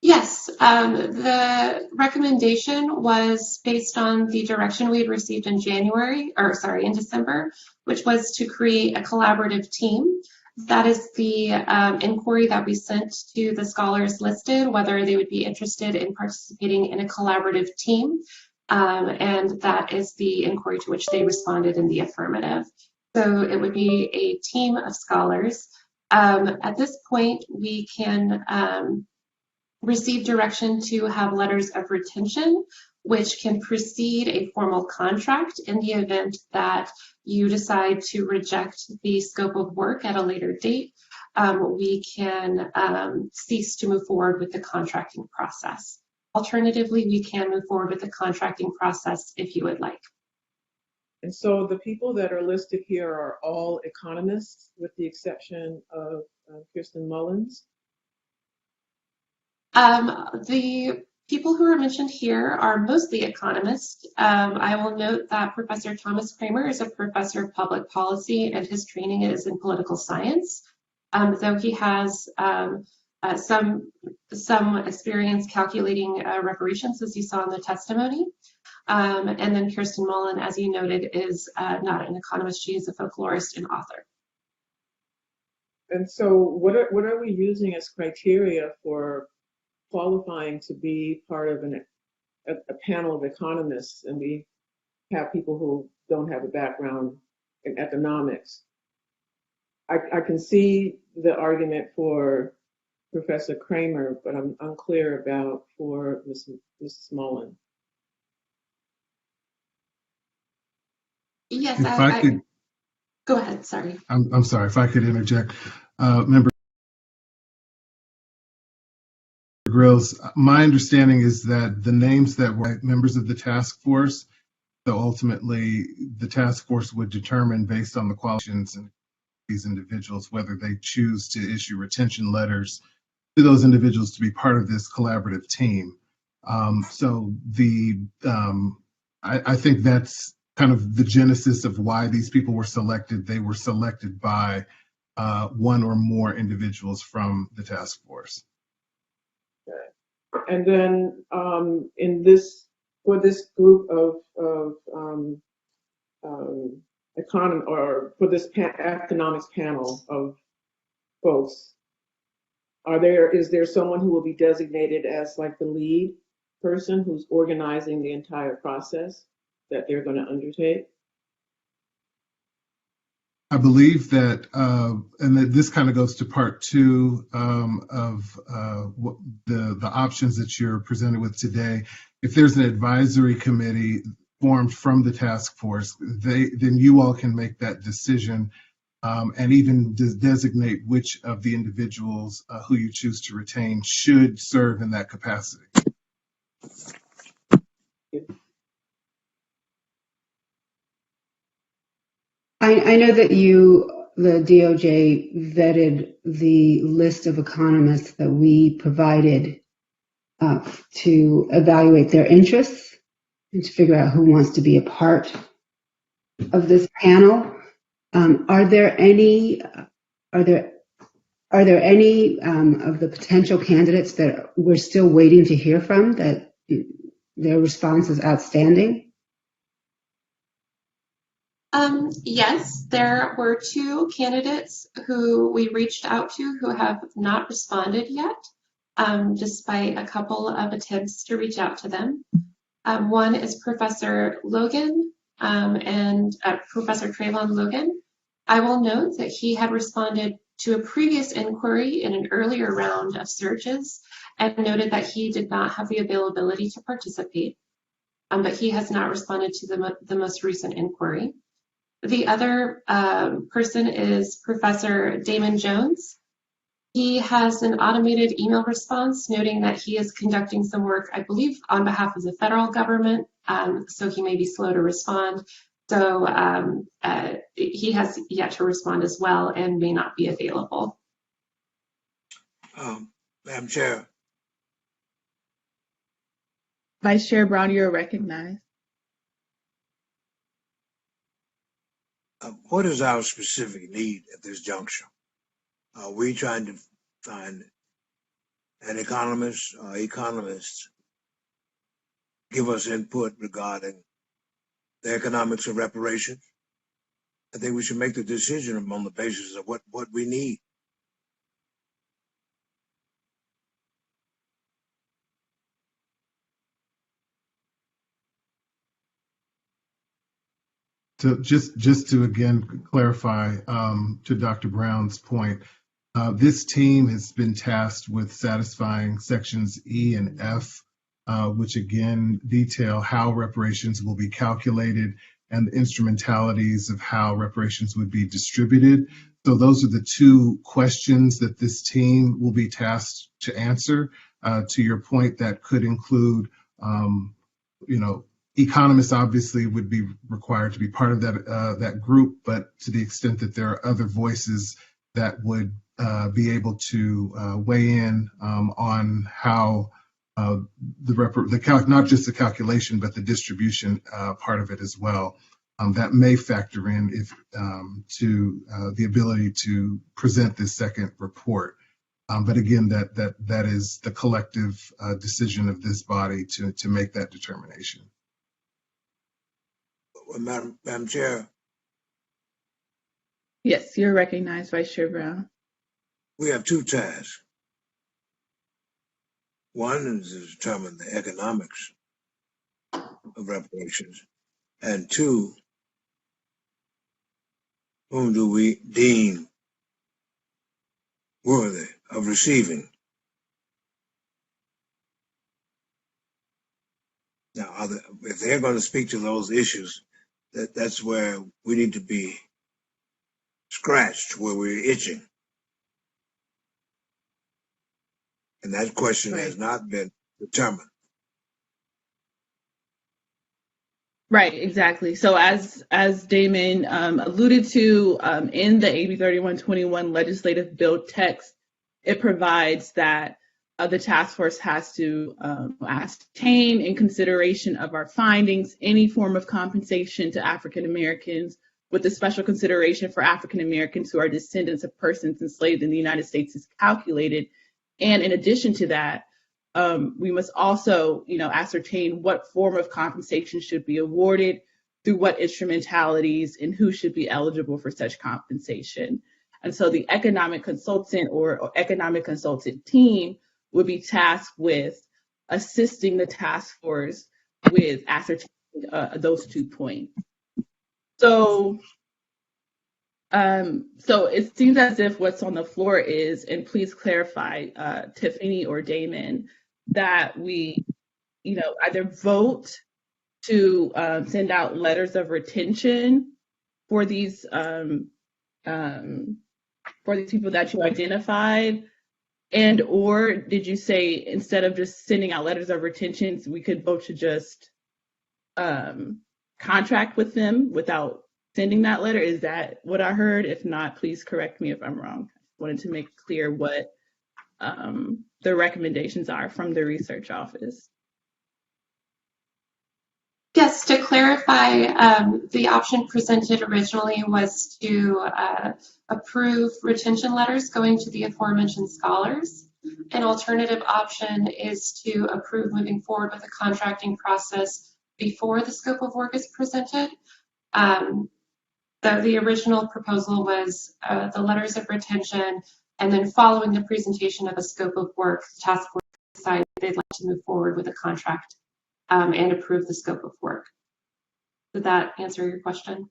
Yes, the recommendation was based on the direction we had received in December, which was to create a collaborative team. That is the inquiry that we sent to the scholars listed, whether they would be interested in participating in a collaborative team. And that is the inquiry to which they responded in the affirmative. So it would be a team of scholars. At this point, we can receive direction to have letters of retention, which can precede a formal contract in the event that you decide to reject the scope of work at a later date. We can cease to move forward with the contracting process. Alternatively, we can move forward with the contracting process if you would like. And so the people that are listed here are all economists, with the exception of Kirsten Mullins? The people who are mentioned here are mostly economists. I will note that Professor Thomas Kramer is a professor of public policy, and his training is in political science. Though he has some experience calculating reparations, as you saw in the testimony. And then Kirsten Mullen, as you noted, is not an economist. She is a folklorist and author. And so what are we using as criteria for qualifying to be part of a panel of economists, and we have people who don't have a background in economics? I can see the argument for Professor Kramer, but I'm unclear about for Mrs. Mullen. Yes, If I could, go ahead, sorry. I'm sorry, if I could interject. Member Grills, my understanding is that the names that were members of the task force, so ultimately the task force would determine based on the qualifications of these individuals whether they choose to issue retention letters to those individuals to be part of this collaborative team. So I think that's kind of the genesis of why these people were selected. They were selected by one or more individuals from the task force. And then for this group of for this economics panel of folks, is there someone who will be designated as like the lead person who's organizing the entire process that they're going to undertake? I believe that, and that this kind of goes to part two of the options that you're presented with today. If there's an advisory committee formed from the task force, then you all can make that decision and even designate which of the individuals who you choose to retain should serve in that capacity. I know that the DOJ, vetted the list of economists that we provided to evaluate their interests and to figure out who wants to be a part of this panel. Are there any of the potential candidates that we're still waiting to hear from, that their response is outstanding? Yes, there were two candidates who we reached out to who have not responded yet. despite a couple of attempts to reach out to them. One is Professor Logan and Professor Trayvon Logan. I will note that he had responded to a previous inquiry in an earlier round of searches and noted that he did not have the availability to participate, but he has not responded to the most recent inquiry. The other person is Professor Damon Jones. He has an automated email response noting that he is conducting some work, I believe, on behalf of the federal government, so he may be slow to respond. So he has yet to respond as well and may not be available. Madam Chair. Vice Chair Brown, you're recognized. What is our specific need at this juncture? Are we trying to find an economist or economists give us input regarding the economics of reparations? I think we should make the decision on the basis of what we need. So just to again clarify to Dr. Brown's point, this team has been tasked with satisfying sections E and F, which again detail how reparations will be calculated and the instrumentalities of how reparations would be distributed. So those are the two questions that this team will be tasked to answer. To your point, that could include, economists obviously would be required to be part of that group, but to the extent that there are other voices that would be able to weigh in on how not just the calculation, but the distribution part of it as well. That may factor in to the ability to present this second report. But again, that is the collective decision of this body to make that determination. Well, Madam Chair. Yes, you're recognized, Vice Chair Brown. We have two tasks. One is to determine the economics of reparations, and two, whom do we deem worthy of receiving? Now, if they're going to speak to those issues, that's where we need to be scratched, where we're itching. And that question has not been determined. Right, exactly. So as Damon alluded to in the AB 3121 legislative bill text, it provides that the task force has to ascertain, in consideration of our findings, any form of compensation to African Americans, with the special consideration for African Americans who are descendants of persons enslaved in the United States is calculated. And in addition to that, we must also, ascertain what form of compensation should be awarded, through what instrumentalities, and who should be eligible for such compensation. And so the economic consultant or economic consultant team would be tasked with assisting the task force with ascertaining those 2 points. So it seems as if what's on the floor is, and please clarify, Tiffany or Damon, that we, either vote to send out letters of retention for these people that you identified, and or did you say instead of just sending out letters of retention, we could vote to just contract with them without sending that letter? Is that what I heard? If not, please correct me if I'm wrong. I wanted to make clear what the recommendations are from the research office. Yes, to clarify, the option presented originally was to approve retention letters going to the aforementioned scholars. An alternative option is to approve moving forward with the contracting process before the scope of work is presented. The original proposal was the letters of retention And then following the presentation of a scope of work, the task force decided they'd like to move forward with a contract and approve the scope of work. Did that answer your question?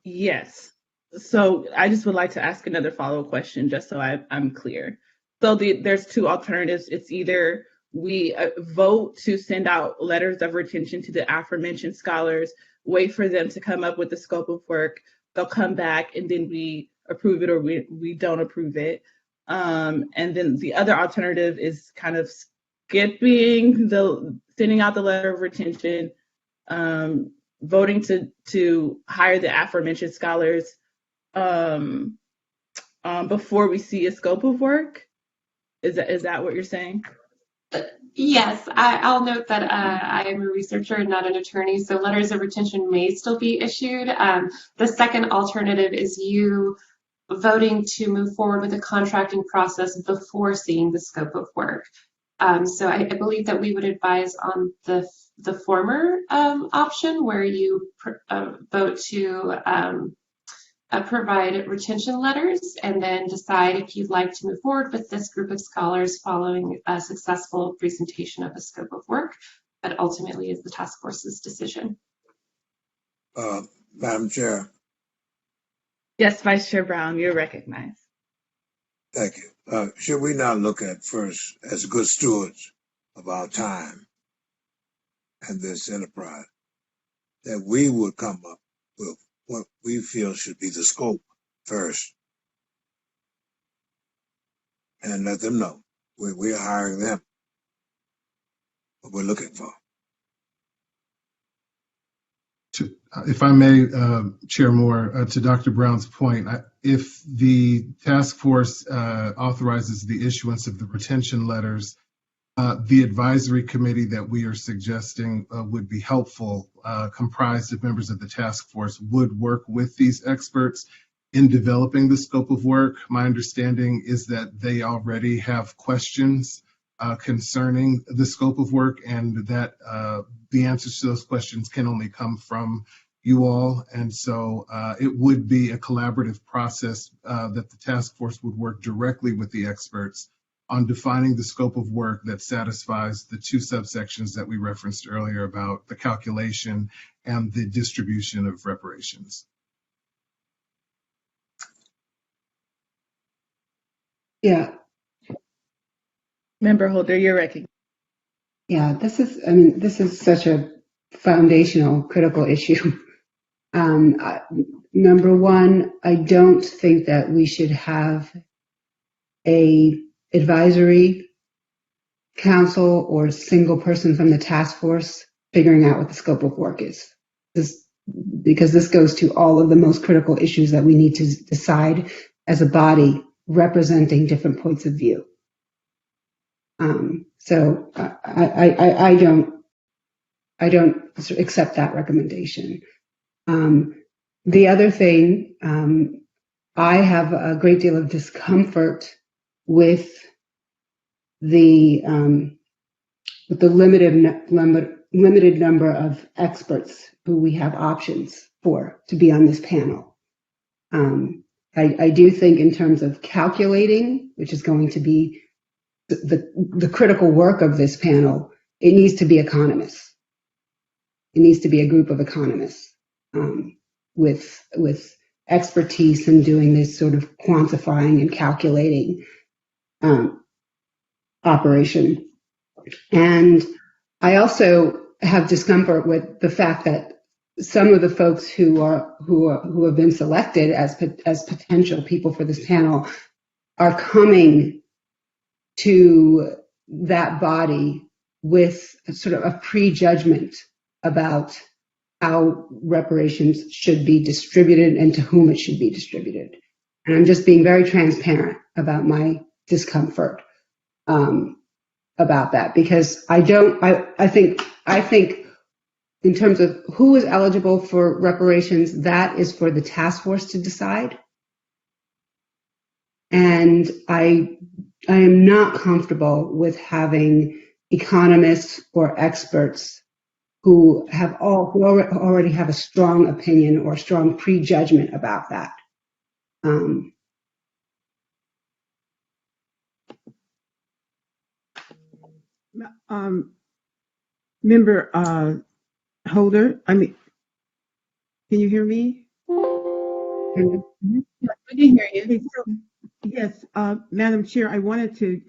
Yes. So I just would like to ask another follow-up question just so I'm clear. So there's two alternatives. It's either we vote to send out letters of retention to the aforementioned scholars, wait for them to come up with the scope of work, they'll come back, and then we approve it or we don't approve it. And then the other alternative is kind of skipping sending out the letter of retention, voting to hire the aforementioned scholars before we see a scope of work. Is that what you're saying? Yes, I'll note that I am a researcher and not an attorney, so letters of retention may still be issued. The second alternative is you voting to move forward with the contracting process before seeing the scope of work. So I believe that we would advise on the former option, where you vote to provide retention letters and then decide if you'd like to move forward with this group of scholars following a successful presentation of a scope of work. But ultimately is the task force's decision. Madam Chair. Yes, Vice Chair Brown, you're recognized. Thank you. Should we not look at first, as good stewards of our time and this enterprise, that we would come up with what we feel should be the scope first, and let them know we're hiring them, what we're looking for. If I may, Chair Moore, to Dr. Brown's point, if the task force authorizes the issuance of the retention letters, the advisory committee that we are suggesting would be helpful, comprised of members of the task force, would work with these experts in developing the scope of work. My understanding is that they already have questions concerning the scope of work, and that the answers to those questions can only come from you all. And so it would be a collaborative process that the task force would work directly with the experts on defining the scope of work that satisfies the two subsections that we referenced earlier about the calculation and the distribution of reparations. Yeah. Member Holder, you're recognized. Yeah, this is such a foundational, critical issue. Number one, I don't think that we should have a advisory council or single person from the task force figuring out what the scope of work is. Because this goes to all of the most critical issues that we need to decide as a body representing different points of view. So I don't accept that recommendation. The other thing, I have a great deal of discomfort with the limited number of experts who we have options for to be on this panel. I do think in terms of calculating, which is going to be the critical work of this panel, it needs to be economists. It needs to be a group of economists with expertise in doing this sort of quantifying and calculating operation. And I also have discomfort with the fact that some of the folks who have been selected as potential people for this panel are coming to that body with sort of a prejudgment about how reparations should be distributed and to whom it should be distributed. And I'm just being very transparent about my discomfort about that, because I think in terms of who is eligible for reparations, that is for the task force to decide. And I am not comfortable with having economists or experts who already have a strong opinion or strong prejudgment about that. Member Holder, can you hear me? We can hear you. Okay, yes, Madam Chair, I wanted to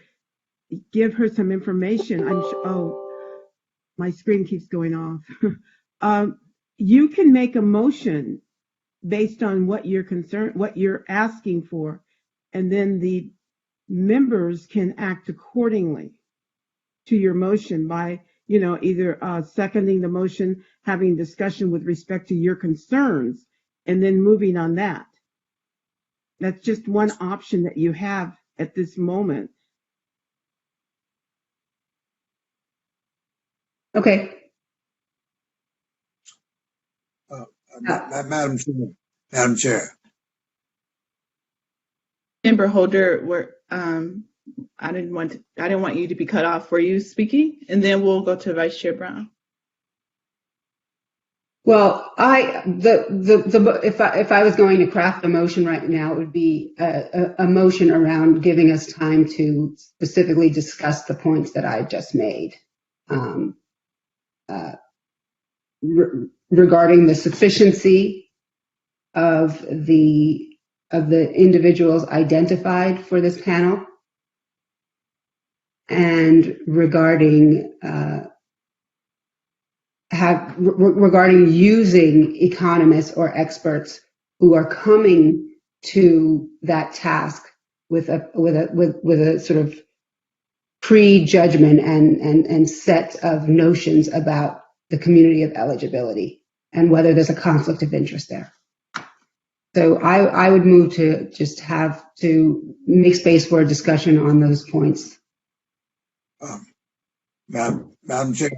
give her some information. My screen keeps going off. You can make a motion based on what you're asking for, and then the members can act accordingly to your motion by, either seconding the motion, having discussion with respect to your concerns, and then moving on that. That's just one option that you have at this moment. Okay. Madam Chair. Member Holder, I didn't want you to be cut off. Were you speaking? And then we'll go to Vice Chair Brown. Well, if I was going to craft a motion right now, it would be a motion around giving us time to specifically discuss the points that I just made, regarding the sufficiency of the individuals identified for this panel, and regarding using economists or experts who are coming to that task with a sort of prejudgment and set of notions about the community of eligibility and whether there's a conflict of interest there. So I would move to just have to make space for a discussion on those points. Madam Chair,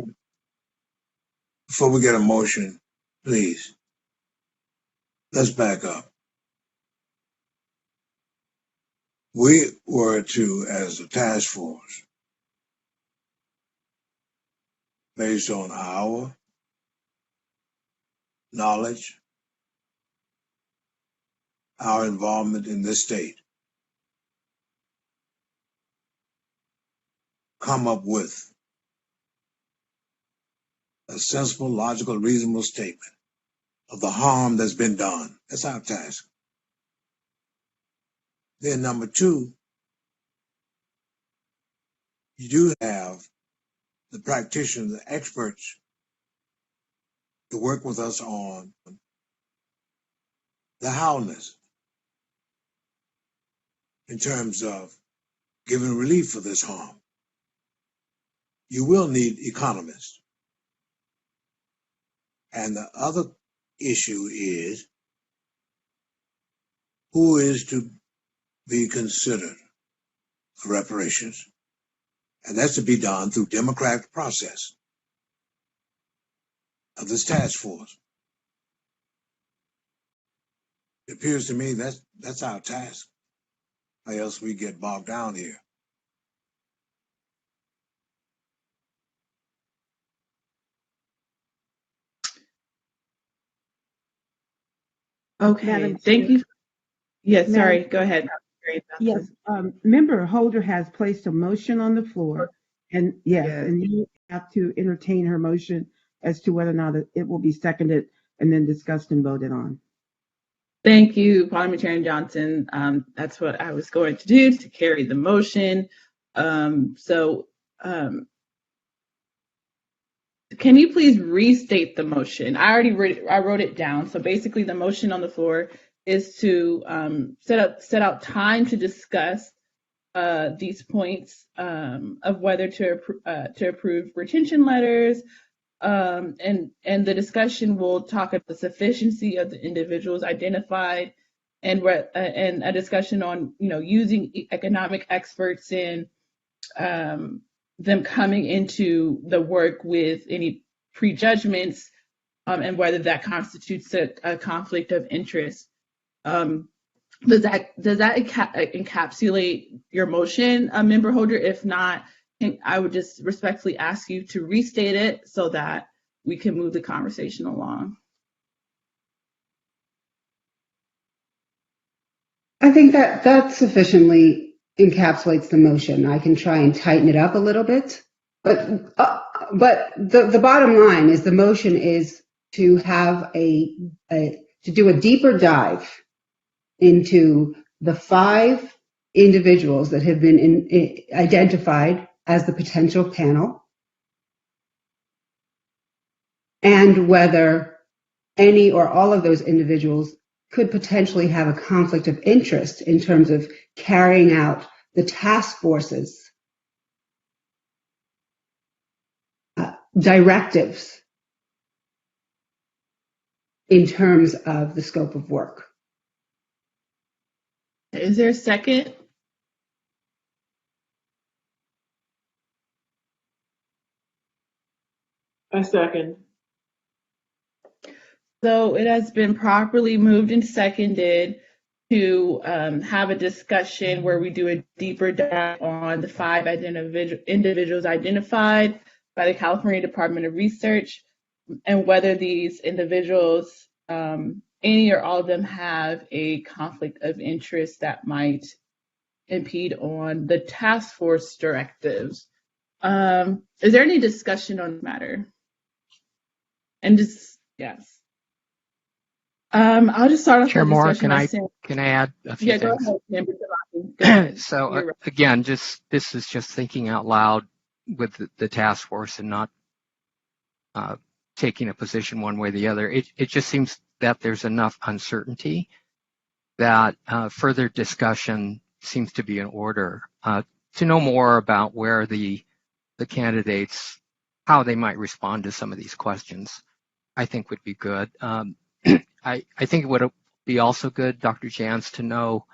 before we get a motion, please, let's back up. We were to, as a task force, based on our knowledge, our involvement in this state, come up with a sensible, logical, reasonable statement of the harm that's been done. That's our task. Then number two, you do have the practitioners, the experts, to work with us on the howness in terms of giving relief for this harm. You will need economists. And the other issue is who is to be considered for reparations. And that's to be done through democratic process of this task force. It appears to me that's our task, or else we get bogged down here. Okay, thank you. Yes, sorry, go ahead. Yes, Member Holder has placed a motion on the floor, and and you have to entertain her motion as to whether or not it will be seconded and then discussed and voted on. Thank you, Parliamentarian Johnson. That's what I was going to do, to carry the motion. Can you please restate the motion? I wrote it down. So basically, the motion on the floor is to set out time to discuss these points of whether to approve retention letters, and the discussion will talk about the sufficiency of the individuals identified, and a discussion on using economic experts in them coming into the work with any prejudgments, and whether that constitutes a conflict of interest. Does that encapsulate your motion, Member Holder? If not, I would just respectfully ask you to restate it so that we can move the conversation along. I think that sufficiently encapsulates the motion. I can try and tighten it up a little bit, But the bottom line is the motion is to have to do a deeper dive into the 5 individuals that have been identified as the potential panel, and whether any or all of those individuals could potentially have a conflict of interest in terms of carrying out the task force's directives in terms of the scope of work. Is there a second? A second. So it has been properly moved and seconded to have a discussion where we do a deeper dive on the 5 individuals identified by the California Department of Research, and whether these individuals, any or all of them, have a conflict of interest that might impede on the task force directives. Is there any discussion on the matter? And just, yes. I'll just start off Chair the Moore, discussion by saying, can I add a few yeah, go things? ahead, Member Tabaki. Go ahead. So You're right. again, this is just thinking out loud with the task force and not taking a position one way or the other. It just seems that there's enough uncertainty that further discussion seems to be in order. To know more about where the candidates, how they might respond to some of these questions, I think would be good. I think it would be also good, Dr. Jans, to know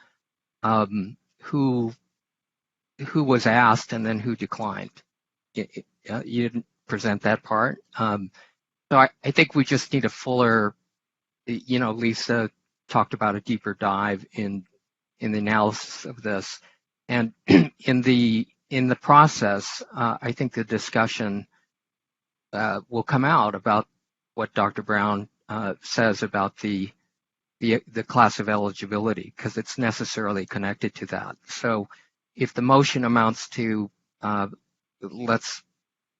who was asked and then who declined. You didn't present that part. So I think we just need a fuller, Lisa talked about a deeper dive in the analysis of this. And in the process, I think the discussion will come out about what Dr. Brown says about the class of eligibility, because it's necessarily connected to that. So if the motion amounts to let's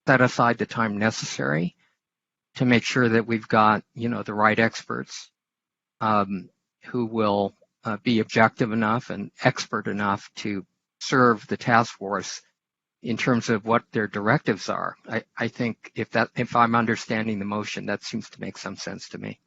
set aside the time necessary to make sure that we've got the right experts who will be objective enough and expert enough to serve the task force in terms of what their directives are. I think if I'm understanding the motion, that seems to make some sense to me.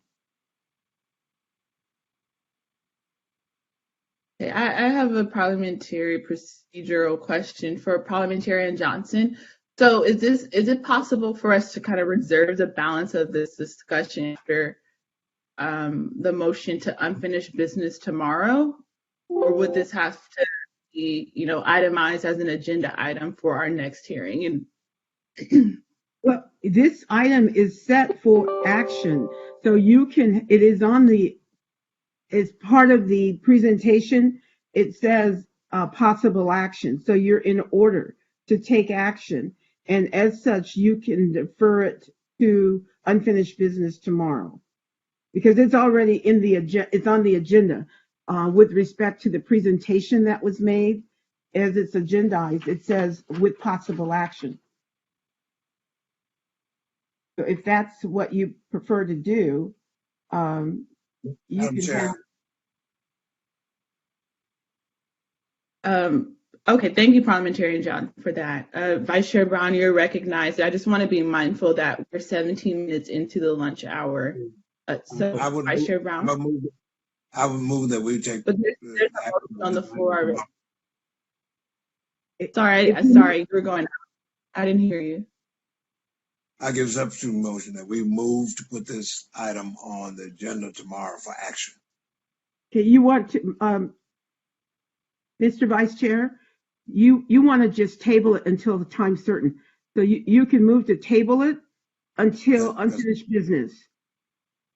Okay, I have a parliamentary procedural question for Parliamentarian Johnson. So is it possible for us to kind of reserve the balance of this discussion after the motion to unfinished business tomorrow? Or would this have to be, itemized as an agenda item for our next hearing? And Well, this item is set for action. So it is as part of the presentation, it says possible action. So you're in order to take action. And as such, you can defer it to unfinished business tomorrow, because it's already it's on the agenda with respect to the presentation that was made. As it's agendized, it says with possible action. So if that's what you prefer to do, you Madam can Chair. have. Okay, thank you, Parliamentarian John, for that. Vice Chair Brown, you're recognized. I just want to be mindful that we're 17 minutes into the lunch hour. So, Vice Chair Brown. I would move that we take. But there's a motion on the floor. Sorry, you were going out. I didn't hear you. I give substitute motion that we move to put this item on the agenda tomorrow for action. Okay, you want to, Mr. Vice Chair, you want to just table it until the time certain. So you can move to table it until unfinished business.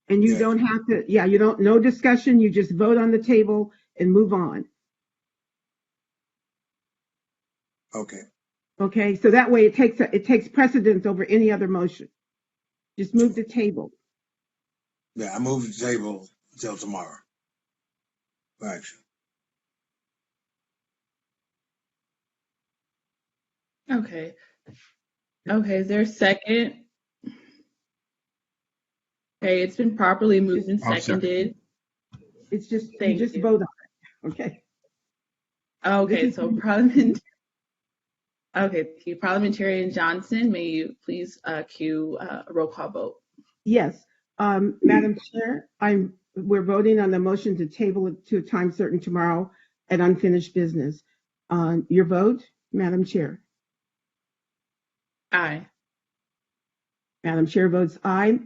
And you don't have to, no discussion, you just vote on the table and move on. Okay. Okay, so that way it takes precedence over any other motion. Just move the table. Yeah, I move the table until tomorrow for action. Okay. Okay, is there a second? Okay, it's been properly moved and I'll second. seconded. It's just, you Thank just you. vote on it, okay? Okay, This so is- Parliamentarian Johnson, may you please cue a roll call vote? Yes, Madam Chair, we're voting on the motion to table it to a time certain tomorrow at unfinished business. Your vote, Madam Chair. Aye. Madam Chair votes aye.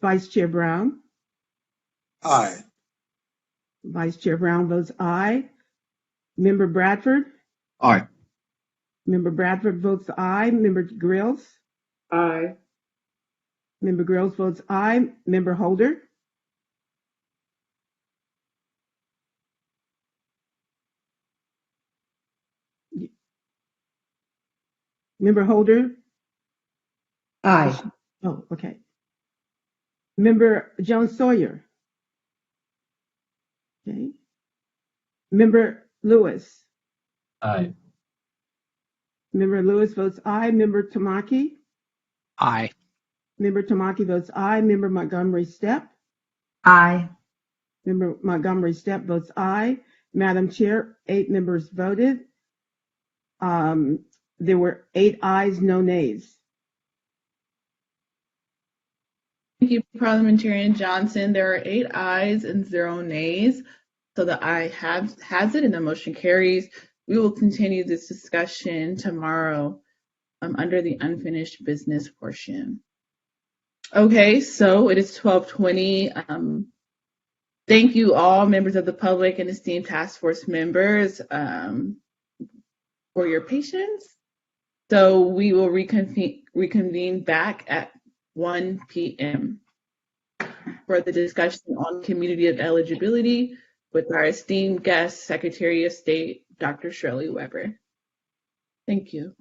Vice Chair Brown. Aye. Vice Chair Brown votes aye. Member Bradford. Aye. Member Bradford votes aye. Member Grills. Aye. Member Grills votes aye. Member Holder. Member Holder. Aye. Oh, okay. Member Jones Sawyer. Okay. Member Lewis. Aye. Member Lewis votes aye. Member Tamaki. Aye. Member Tamaki votes aye. Member Montgomery Steppe. Aye. Member Montgomery Steppe votes aye. Madam Chair, 8 members voted. There were 8 ayes, no nays. Thank you, Parliamentarian Johnson. There are 8 ayes and 0 nays. So the aye has it and the motion carries. We will continue this discussion tomorrow under the unfinished business portion. Okay, so it is 12:20. Thank you all members of the public and esteemed task force members for your patience. So we will reconvene back at 1 p.m. for the discussion on community of eligibility with our esteemed guest, Secretary of State, Dr. Shirley Weber. Thank you.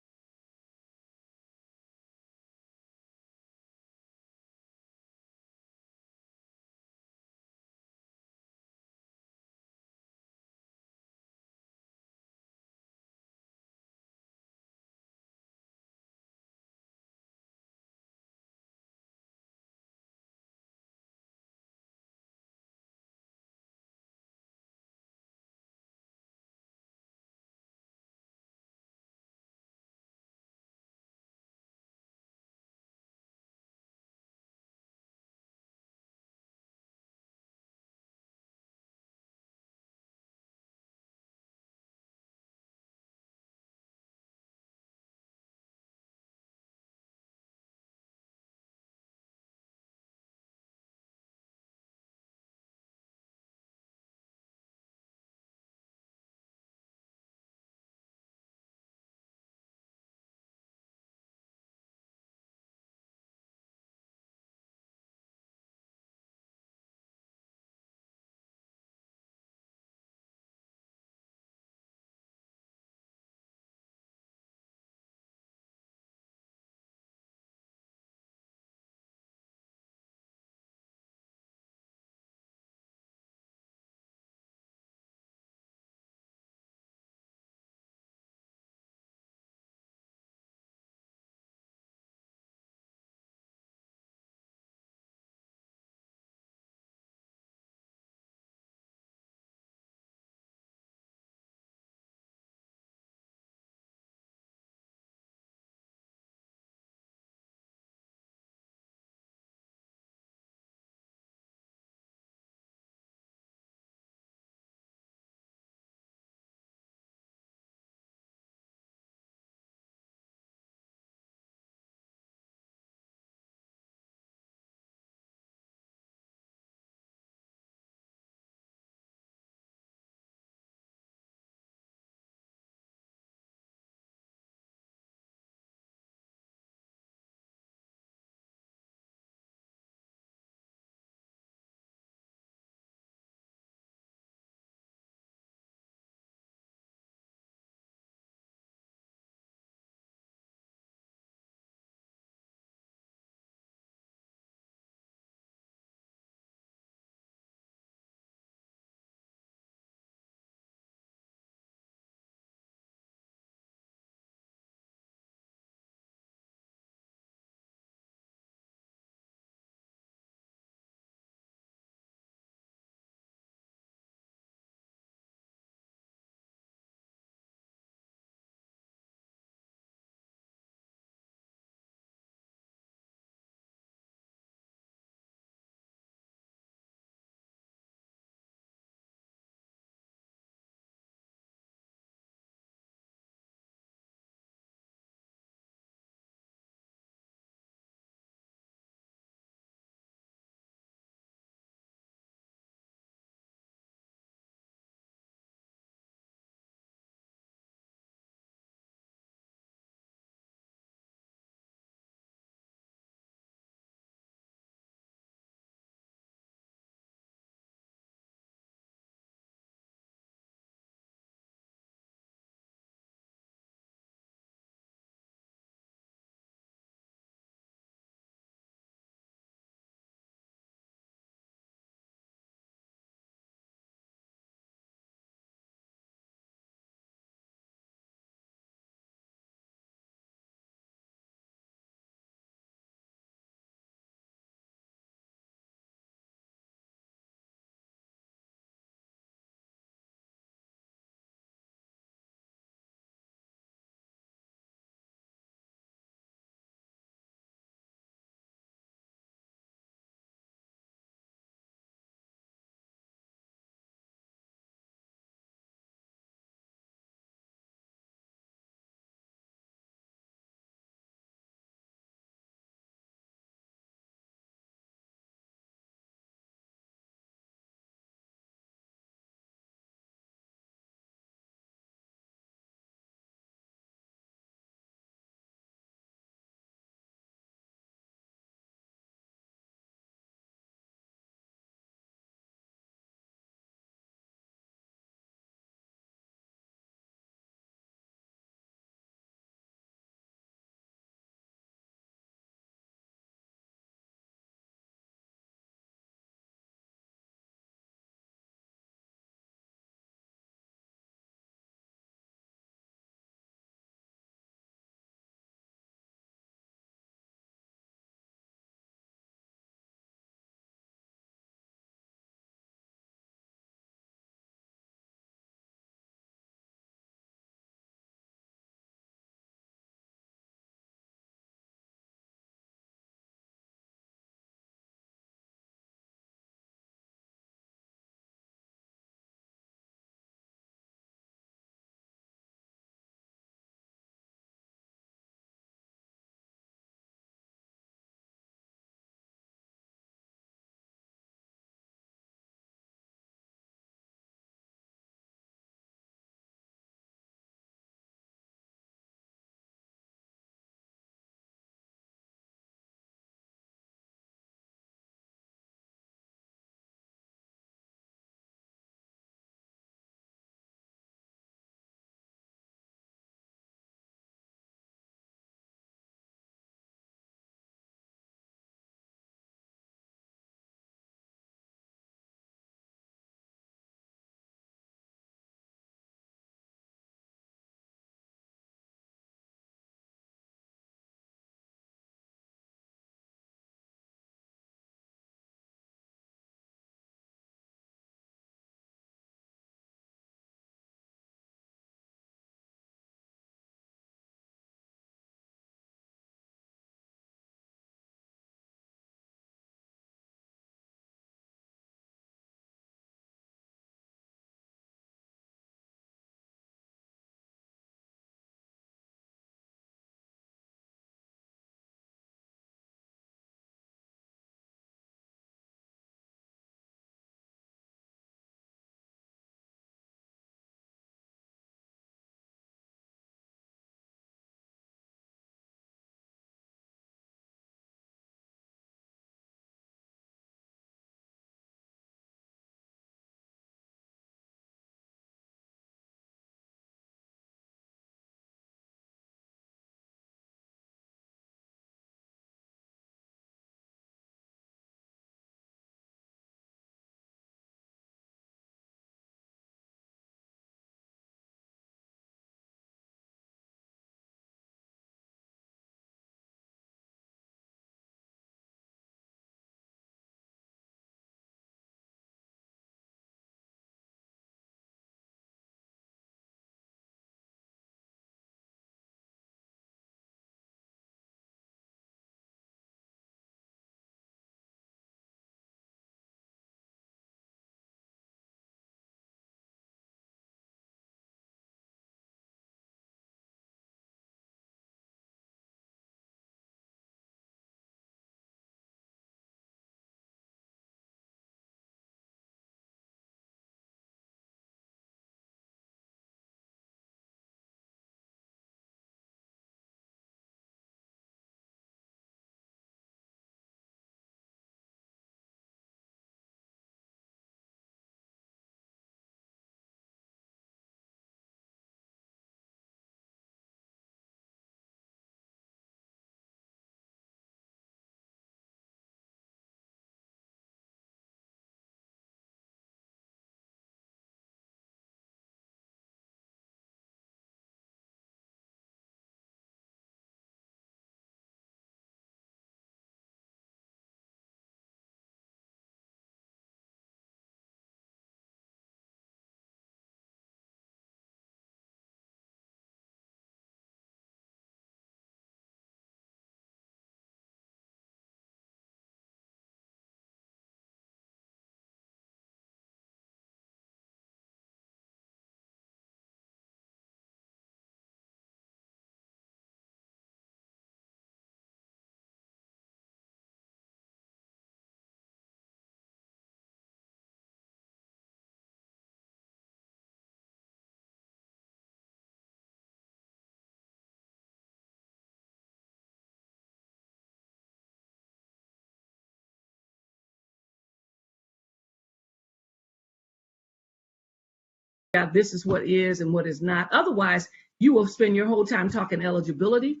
out this is what is and what is not. Otherwise, you will spend your whole time talking eligibility.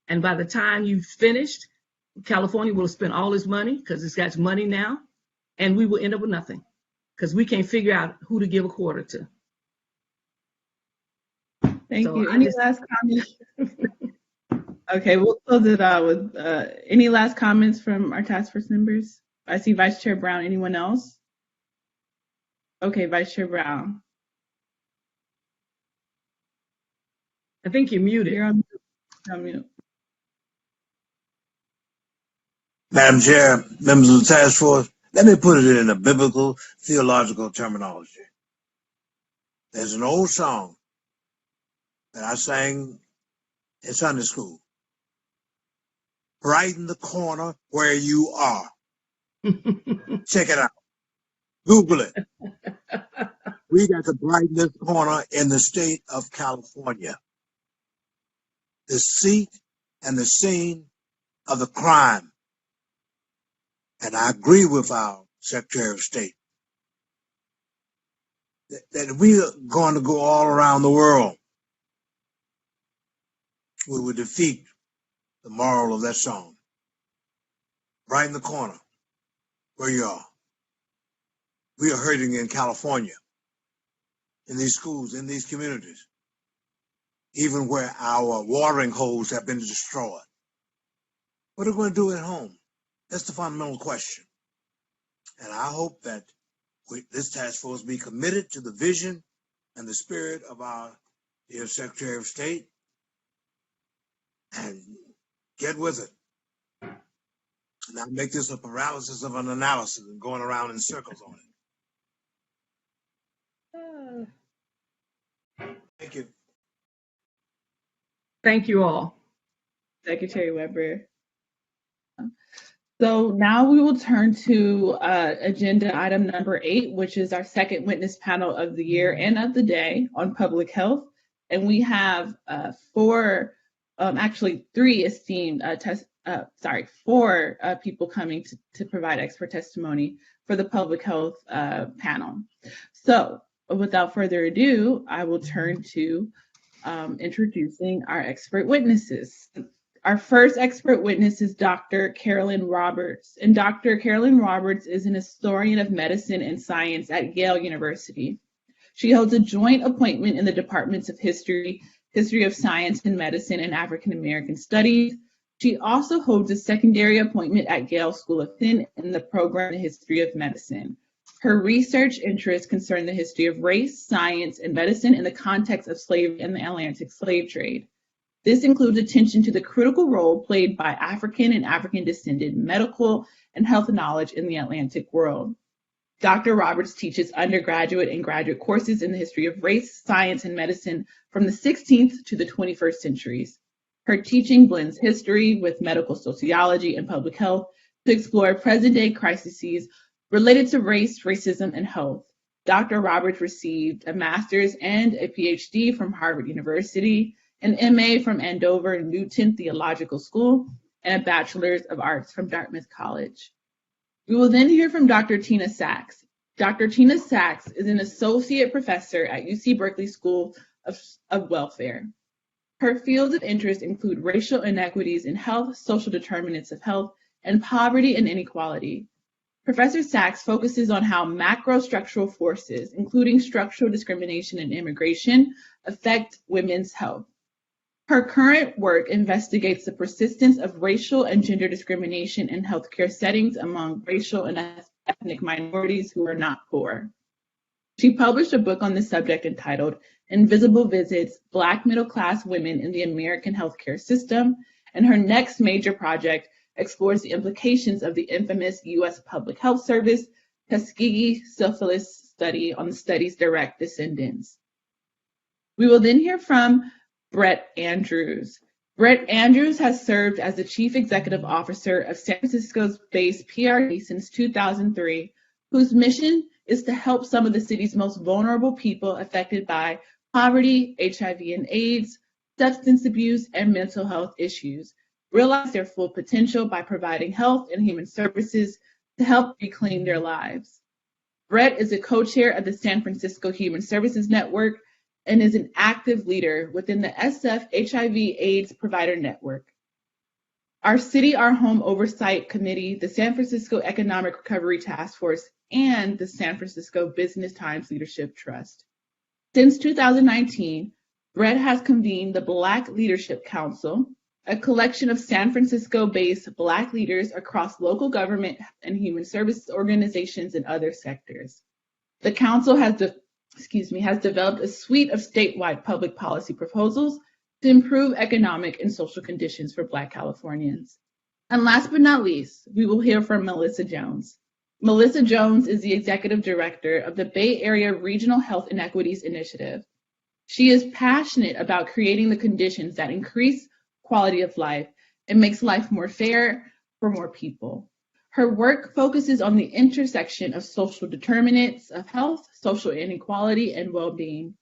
And by the time you've finished, California will have spent all its money because it's got money now, and we will end up with nothing because we can't figure out who to give a quarter to. Thank So you. I Any just- last comments? Okay, we'll close it out with any last comments from our task force members? I see Vice Chair Brown. Anyone else? Okay, Vice Chair Brown. I think you're muted. You're on mute. Madam Chair, members of the task force, let me put it in a biblical, theological terminology. There's an old song that I sang in Sunday school. Brighten the corner where you are. Check it out. Google it. We got to brighten this corner in the state of California. The seat and the scene of the crime. And I agree with our Secretary of State that we are going to go all around the world. We will defeat the moral of that song. Right in the corner where you are. We are hurting in California, in these schools, in these communities, even where our watering holes have been destroyed. What are we going to do at home? That's the fundamental question. And I hope that this task force be committed to the vision and the spirit of our dear Secretary of State and get with it. Not make this a paralysis of an analysis and going around in circles on it. Thank you. Thank you all. Secretary Weber. So now we will turn to agenda item number 8, which is our second witness panel of the year and of the day on public health. And we have three esteemed four people coming to provide expert testimony for the public health panel. So without further ado, I will turn to introducing our expert witnesses. Our first expert witness is Dr. Carolyn Roberts, and Dr. Carolyn Roberts is an historian of medicine and science at Yale University. She holds a joint appointment in the departments of history of science and medicine, and African American studies. She also holds a secondary appointment at Yale School of Medicine in the program in history of medicine. Her research interests concern the history of race, science, and medicine in the context of slavery and the Atlantic slave trade. This includes attention to the critical role played by African and African-descended medical and health knowledge in the Atlantic world. Dr. Roberts teaches undergraduate and graduate courses in the history of race, science, and medicine from the 16th to the 21st centuries. Her teaching blends history with medical sociology and public health to explore present-day crises related to race, racism, and health. Dr. Roberts received a master's and a PhD from Harvard University, an MA from Andover Newton Theological School, and a Bachelor's of Arts from Dartmouth College. We will then hear from Dr. Tina Sachs. Dr. Tina Sachs is an associate professor at UC Berkeley School of Welfare. Her fields of interest include racial inequities in health, social determinants of health, and poverty and inequality. Professor Sachs focuses on how macrostructural forces, including structural discrimination and immigration, affect women's health. Her current work investigates the persistence of racial and gender discrimination in healthcare settings among racial and ethnic minorities who are not poor. She published a book on this subject entitled Invisible Visits: Black Middle-Class Women in the American Healthcare System, and her next major project explores the implications of the infamous U.S. Public Health Service Tuskegee syphilis study on the study's direct descendants. We will then hear from Brett Andrews. Brett Andrews has served as the Chief Executive Officer of San Francisco's based PRC since 2003, whose mission is to help some of the city's most vulnerable people affected by poverty, HIV and AIDS, substance abuse, and mental health issues realize their full potential by providing health and human services to help reclaim their lives. Brett is a co-chair of the San Francisco Human Services Network and is an active leader within the SF HIV/AIDS Provider Network. Our City, Our Home Oversight Committee, the San Francisco Economic Recovery Task Force, and the San Francisco Business Times Leadership Trust. Since 2019, Brett has convened the Black Leadership Council, a collection of San Francisco-based Black leaders across local government and human services organizations and other sectors. The council has developed a suite of statewide public policy proposals to improve economic and social conditions for Black Californians. And last but not least, we will hear from Melissa Jones. Melissa Jones is the executive director of the Bay Area Regional Health Inequities Initiative. She is passionate about creating the conditions that increase quality of life and makes life more fair for more people. Her work focuses on the intersection of social determinants of health, social inequality, and well-being.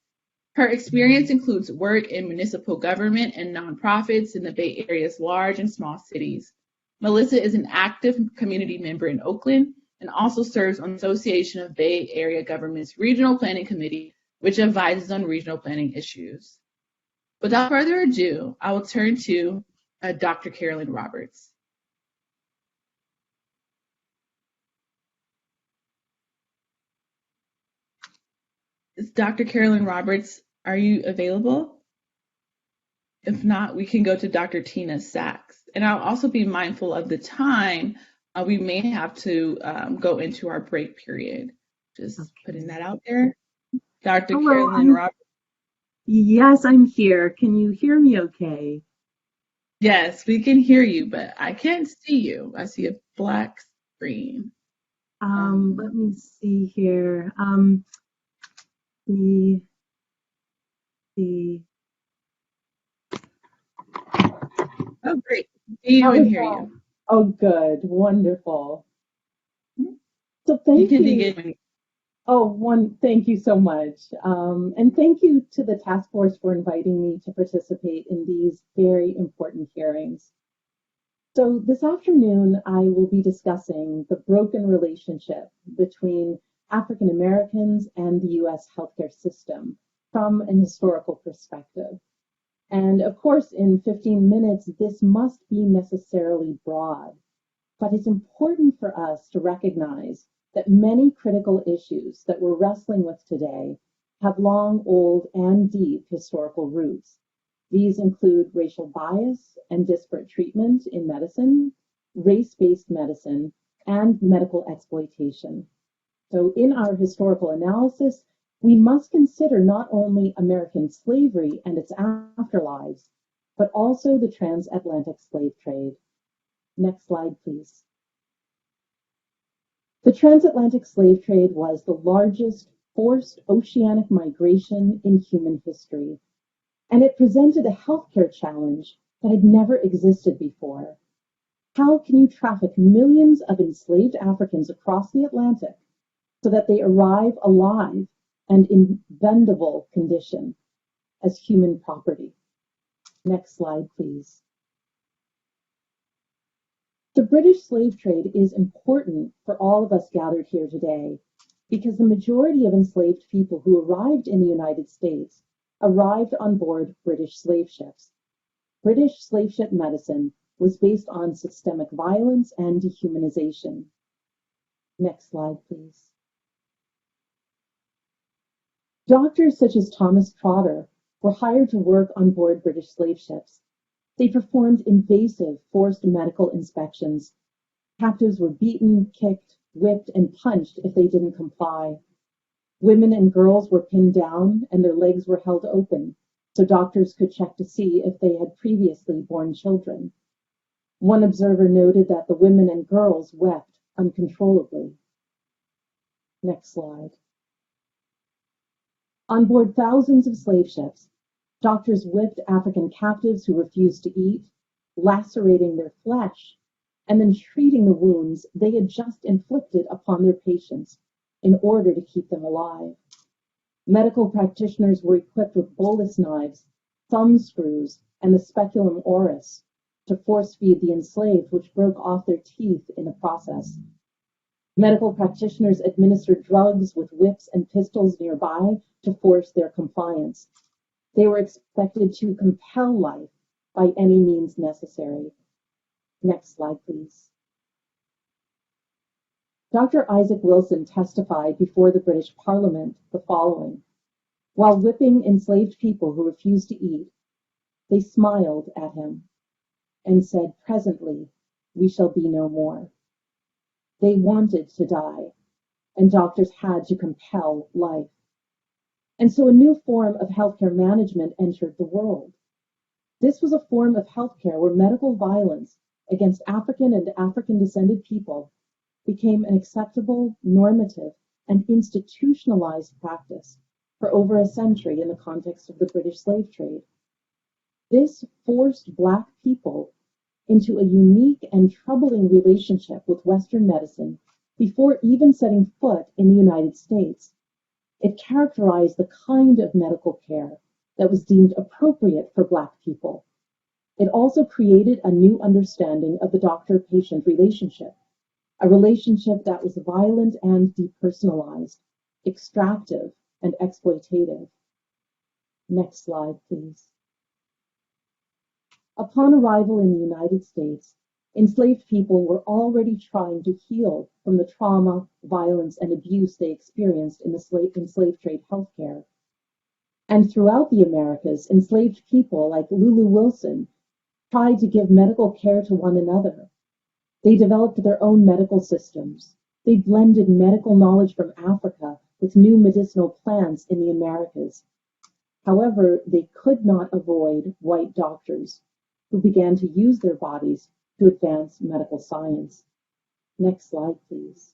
Her experience includes work in municipal government and nonprofits in the Bay Area's large and small cities. Melissa is an active community member in Oakland and also serves on the Association of Bay Area Governments Regional Planning Committee, which advises on regional planning issues. Without further ado, I will turn to Dr. Carolyn Roberts. Dr. Carolyn Roberts, are you available? If not, we can go to Dr. Tina Sachs. And I'll also be mindful of the time. We may have to go into our break period. Just putting that out there. Dr. Hello, Carolyn Roberts. Yes, I'm here. Can you hear me okay? Yes, we can hear you, but I can't see you. I see a black screen. Let me see here. The Oh, great. See you and hear you. Oh, good. Wonderful. So thank You can you. begin. Thank you so much. And thank you to the task force for inviting me to participate in these very important hearings. So this afternoon, I will be discussing the broken relationship between African Americans and the U.S. healthcare system from an historical perspective. And of course, in 15 minutes, this must be necessarily broad, but it's important for us to recognize that many critical issues that we're wrestling with today have long, old, and deep historical roots. These include racial bias and disparate treatment in medicine, race-based medicine, and medical exploitation. So in our historical analysis, we must consider not only American slavery and its afterlives, but also the transatlantic slave trade. Next slide, please. The transatlantic slave trade was the largest forced oceanic migration in human history, and it presented a healthcare challenge that had never existed before. How can you traffic millions of enslaved Africans across the Atlantic so that they arrive alive and in vendable condition as human property? Next slide, please. The British slave trade is important for all of us gathered here today because the majority of enslaved people who arrived in the United States arrived on board British slave ships. British slave ship medicine was based on systemic violence and dehumanization. Next slide, please. Doctors such as Thomas Trotter were hired to work on board British slave ships. They performed invasive forced medical inspections. Captives were beaten, kicked, whipped, and punched if they didn't comply. Women and girls were pinned down and their legs were held open so doctors could check to see if they had previously borne children. One observer noted that the women and girls wept uncontrollably. Next slide. On board thousands of slave ships, doctors whipped African captives who refused to eat, lacerating their flesh, and then treating the wounds they had just inflicted upon their patients in order to keep them alive. Medical practitioners were equipped with bolus knives, thumb screws, and the speculum oris to force feed the enslaved, which broke off their teeth in the process. Medical practitioners administered drugs with whips and pistols nearby to force their compliance. They were expected to compel life by any means necessary. Next slide, please. Dr. Isaac Wilson testified before the British Parliament the following. While whipping enslaved people who refused to eat, they smiled at him and said, "Presently, we shall be no more." They wanted to die, and doctors had to compel life. And so a new form of healthcare management entered the world. This was a form of healthcare where medical violence against African and African-descended people became an acceptable, normative, and institutionalized practice for over a century in the context of the British slave trade. This forced Black people into a unique and troubling relationship with Western medicine before even setting foot in the United States. It characterized the kind of medical care that was deemed appropriate for Black people. It also created a new understanding of the doctor-patient relationship, a relationship that was violent and depersonalized, extractive and exploitative. Next slide, please. Upon arrival in the United States, enslaved people were already trying to heal from the trauma, violence, and abuse they experienced in the slave trade healthcare. And throughout the Americas, enslaved people like Lulu Wilson tried to give medical care to one another. They developed their own medical systems. They blended medical knowledge from Africa with new medicinal plants in the Americas. However, they could not avoid white doctors who began to use their bodies to advance medical science. Next slide, please.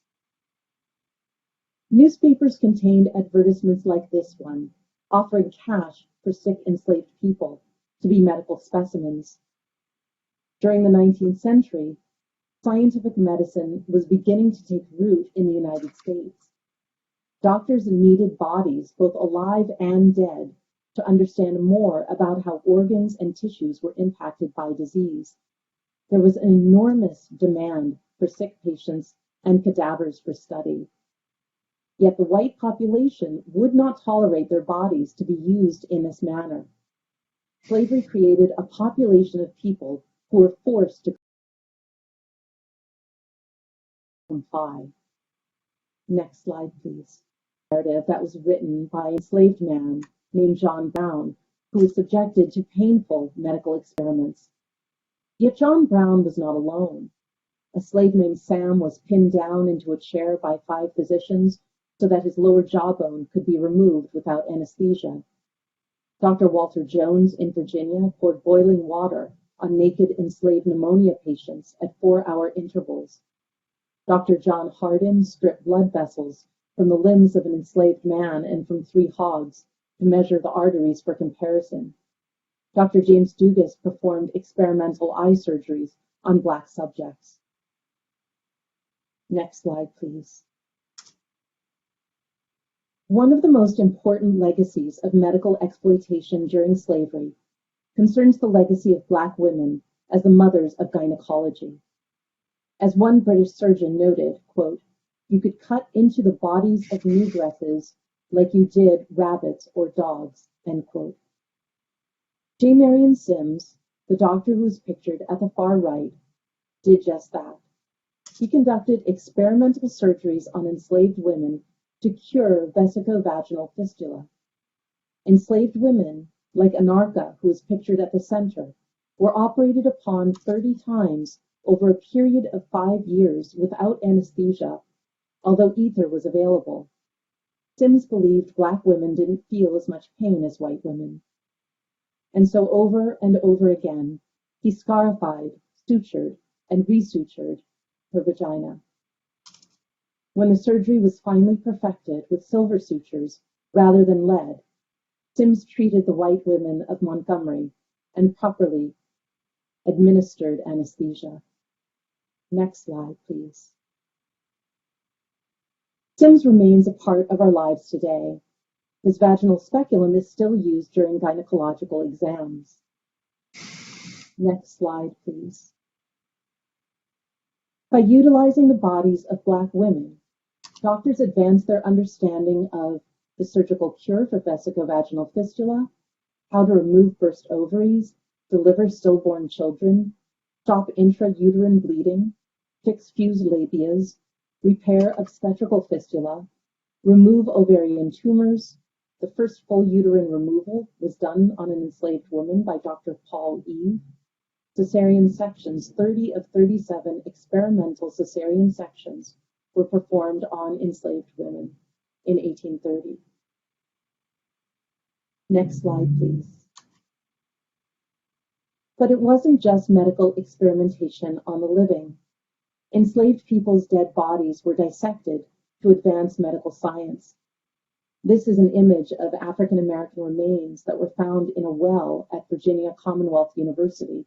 Newspapers contained advertisements like this one, offering cash for sick enslaved people to be medical specimens. During the 19th century, scientific medicine was beginning to take root in the United States. Doctors needed bodies, both alive and dead, to understand more about how organs and tissues were impacted by disease. There was an enormous demand for sick patients and cadavers for study. Yet the white population would not tolerate their bodies to be used in this manner. Slavery created a population of people who were forced to comply. Next slide, please. Narrative that was written by an enslaved man named John Brown, who was subjected to painful medical experiments. Yet John Brown was not alone. A slave named Sam was pinned down into a chair by 5 physicians so that his lower jawbone could be removed without anesthesia. Dr. Walter Jones in Virginia poured boiling water on naked enslaved pneumonia patients at 4-hour intervals. Dr. John Hardin stripped blood vessels from the limbs of an enslaved man and from 3 hogs to measure the arteries for comparison. Dr. James Dugas performed experimental eye surgeries on Black subjects. Next slide, please. One of the most important legacies of medical exploitation during slavery concerns the legacy of Black women as the mothers of gynecology. As one British surgeon noted, quote, "You could cut into the bodies of negresses like you did rabbits or dogs," end quote. J. Marion Sims, the doctor who is pictured at the far right, did just that. He conducted experimental surgeries on enslaved women to cure vesicovaginal fistula. Enslaved women, like Anarcha, who is pictured at the center, were operated upon 30 times over a period of 5 years without anesthesia, although ether was available. Sims believed Black women didn't feel as much pain as white women. And so over and over again, he scarified, sutured, and resutured her vagina. When the surgery was finally perfected with silver sutures rather than lead, Sims treated the white women of Montgomery and properly administered anesthesia. Next slide, please. Sims remains a part of our lives today. His vaginal speculum is still used during gynecological exams. Next slide, please. By utilizing the bodies of Black women, doctors advanced their understanding of the surgical cure for vesicovaginal fistula, how to remove burst ovaries, deliver stillborn children, stop intrauterine bleeding, fix fused labias, repair obstetrical fistula, remove ovarian tumors. The first full uterine removal was done on an enslaved woman by Dr. Paul Eve. Cesarean sections, 30 of 37 experimental cesarean sections were performed on enslaved women in 1830. Next slide, please. But it wasn't just medical experimentation on the living. Enslaved people's dead bodies were dissected to advance medical science. This is an image of African American remains that were found in a well at Virginia Commonwealth University.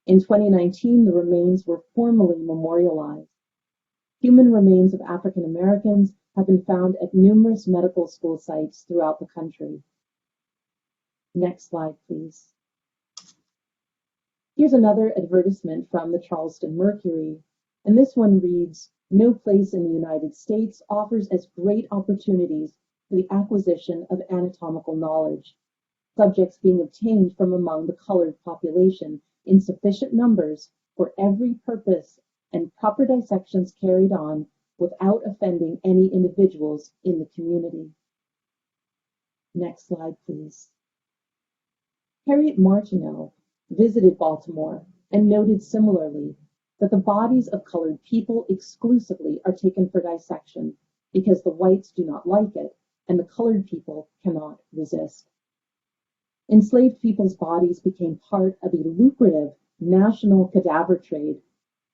In 2019, the remains were formally memorialized. Human remains of African Americans have been found at numerous medical school sites throughout the country. Next slide, please. Here's another advertisement from the Charleston Mercury, and this one reads, "No place in the United States offers as great opportunities for the acquisition of anatomical knowledge, subjects being obtained from among the colored population in sufficient numbers for every purpose and proper dissections carried on without offending any individuals in the community." Next slide, please. Harriet Martineau visited Baltimore and noted similarly that the bodies of colored people exclusively are taken for dissection because the whites do not like it and the colored people cannot resist. Enslaved people's bodies became part of a lucrative national cadaver trade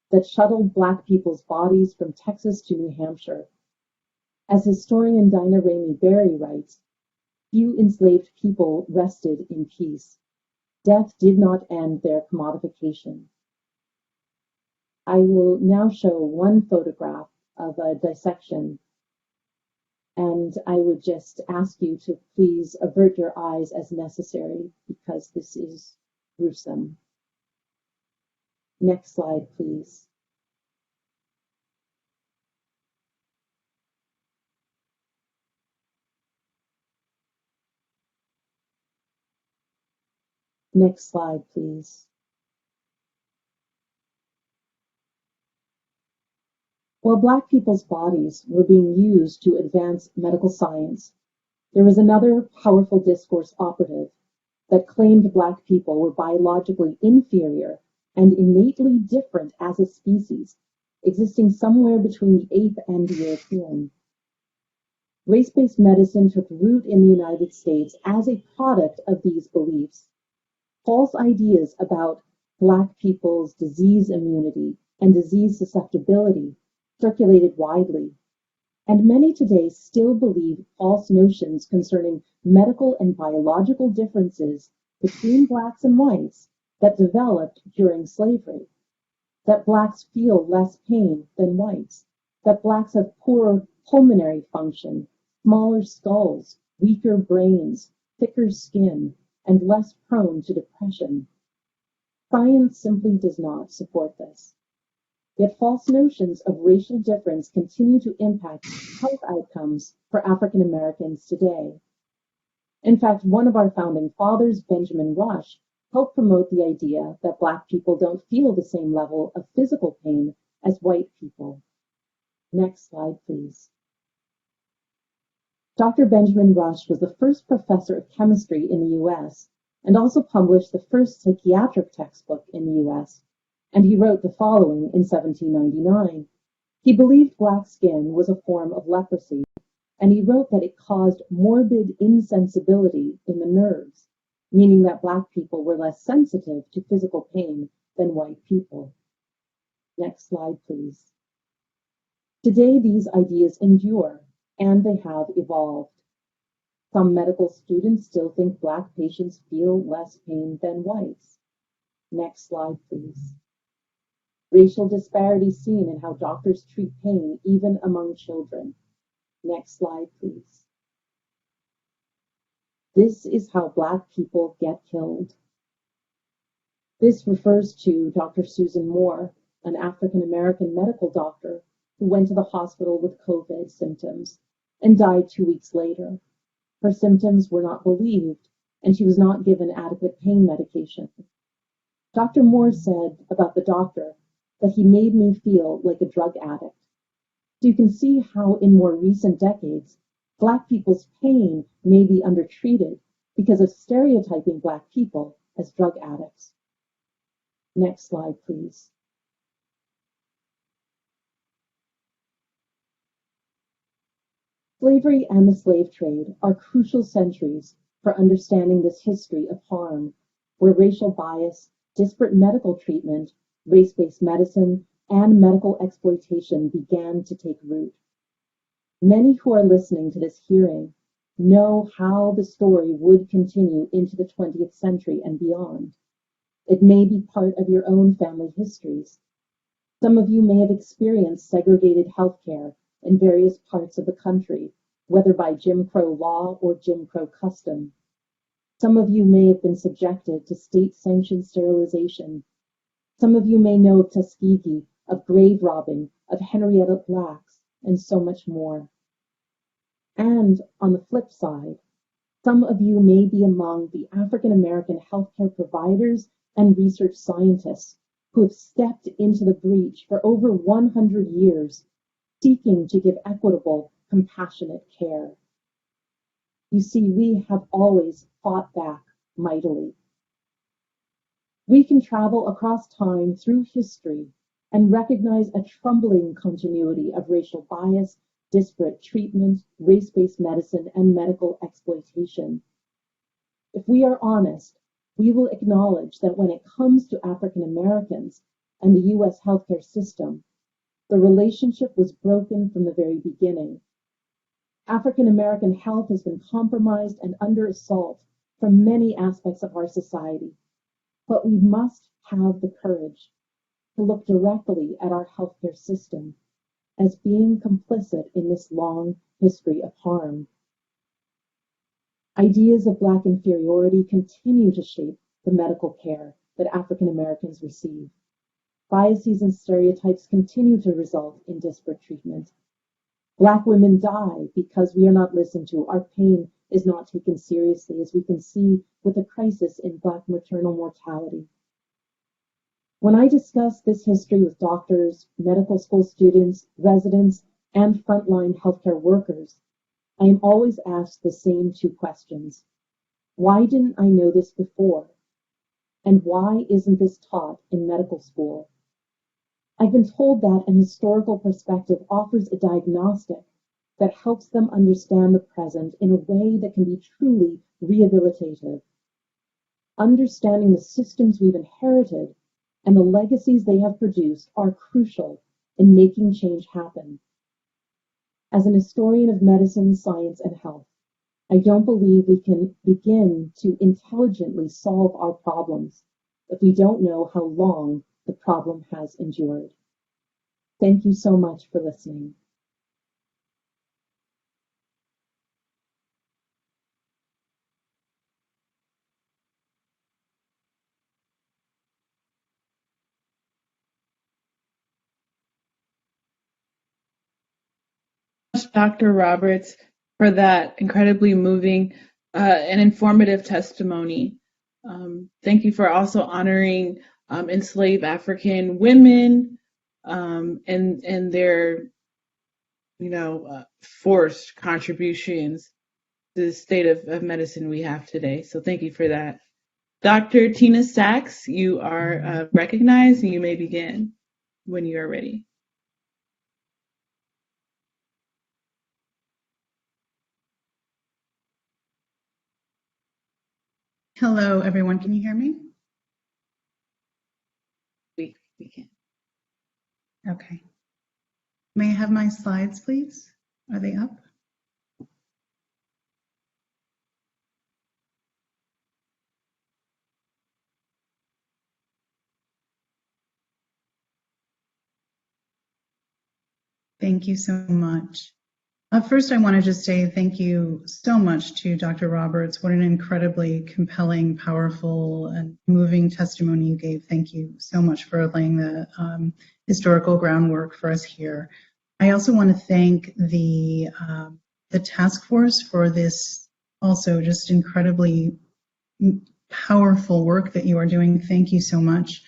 that shuttled Black people's bodies from Texas to New Hampshire. As historian Dinah Ramey Berry writes, few enslaved people rested in peace. Death did not end their commodification. I will now show one photograph of a dissection, and I would just ask you to please avert your eyes as necessary because this is gruesome. Next slide, please. Next slide, please. While Black people's bodies were being used to advance medical science, there was another powerful discourse operative that claimed Black people were biologically inferior and innately different as a species, existing somewhere between the ape and the European. Race-based medicine took root in the United States as a product of these beliefs. False ideas about Black people's disease immunity and disease susceptibility circulated widely, and many today still believe false notions concerning medical and biological differences between Blacks and whites that developed during slavery, that Blacks feel less pain than whites, that Blacks have poorer pulmonary function, smaller skulls, weaker brains, thicker skin, and less prone to depression. Science simply does not support this. Yet false notions of racial difference continue to impact health outcomes for African Americans today. In fact, one of our founding fathers, Benjamin Rush, helped promote the idea that Black people don't feel the same level of physical pain as white people. Next slide, please. Dr. Benjamin Rush was the first professor of chemistry in the U.S. and also published the first psychiatric textbook in the U.S., and he wrote the following in 1799. He believed Black skin was a form of leprosy, and he wrote that it caused morbid insensibility in the nerves, meaning that Black people were less sensitive to physical pain than white people. Next slide, please. Today, these ideas endure, and they have evolved. Some medical students still think Black patients feel less pain than whites. Next slide, please. Racial disparity seen in how doctors treat pain, even among children. Next slide, please. This is how Black people get killed. This refers to Dr. Susan Moore, an African American medical doctor who went to the hospital with COVID symptoms and died 2 weeks later. Her symptoms were not believed, and she was not given adequate pain medication. Dr. Moore said about the doctor that he made me feel like a drug addict. So you can see how in more recent decades, Black people's pain may be undertreated because of stereotyping Black people as drug addicts. Next slide, please. Slavery and the slave trade are crucial centuries for understanding this history of harm, where racial bias, disparate medical treatment, race-based medicine, and medical exploitation began to take root. Many who are listening to this hearing know how the story would continue into the 20th century and beyond. It may be part of your own family histories. Some of you may have experienced segregated healthcare in various parts of the country, whether by Jim Crow law or Jim Crow custom. Some of you may have been subjected to state-sanctioned sterilization. Some of you may know of Tuskegee, of grave robbing, of Henrietta Lacks, and so much more. And on the flip side, some of you may be among the African American healthcare providers and research scientists who have stepped into the breach for over 100 years, seeking to give equitable, compassionate care. You see, we have always fought back mightily. We can travel across time through history and recognize a troubling continuity of racial bias, disparate treatment, race-based medicine, and medical exploitation. If we are honest, we will acknowledge that when it comes to African Americans and the U.S. healthcare system, the relationship was broken from the very beginning. African American health has been compromised and under assault from many aspects of our society, but we must have the courage to look directly at our healthcare system as being complicit in this long history of harm. Ideas of Black inferiority continue to shape the medical care that African Americans receive. Biases and stereotypes continue to result in disparate treatment. Black women die because we are not listened to. Our pain is not taken seriously, as we can see with the crisis in Black maternal mortality. When I discuss this history with doctors, medical school students, residents, and frontline healthcare workers, I am always asked the same two questions. Why didn't I know this before? And why isn't this taught in medical school? I've been told that an historical perspective offers a diagnostic that helps them understand the present in a way that can be truly rehabilitative. Understanding the systems we've inherited and the legacies they have produced are crucial in making change happen. As an historian of medicine, science, and health, I don't believe we can begin to intelligently solve our problems if we don't know how long the problem has endured. Thank you so much for listening. Dr. Roberts, for that incredibly moving and informative testimony. Thank you for also honoring enslaved African women and their, forced contributions to the state of medicine we have today. So thank you for that. Dr. Tina Sachs, you are recognized and you may begin when you are ready. Hello, everyone. Can you hear me? We can. Okay. May I have my slides, please? Are they up? Thank you so much. First, I want to just say thank you so much to Dr. Roberts. What an incredibly compelling, powerful, and moving testimony you gave. Thank you so much for laying the historical groundwork for us here. I also want to thank the task force for this also just incredibly powerful work that you are doing. Thank you so much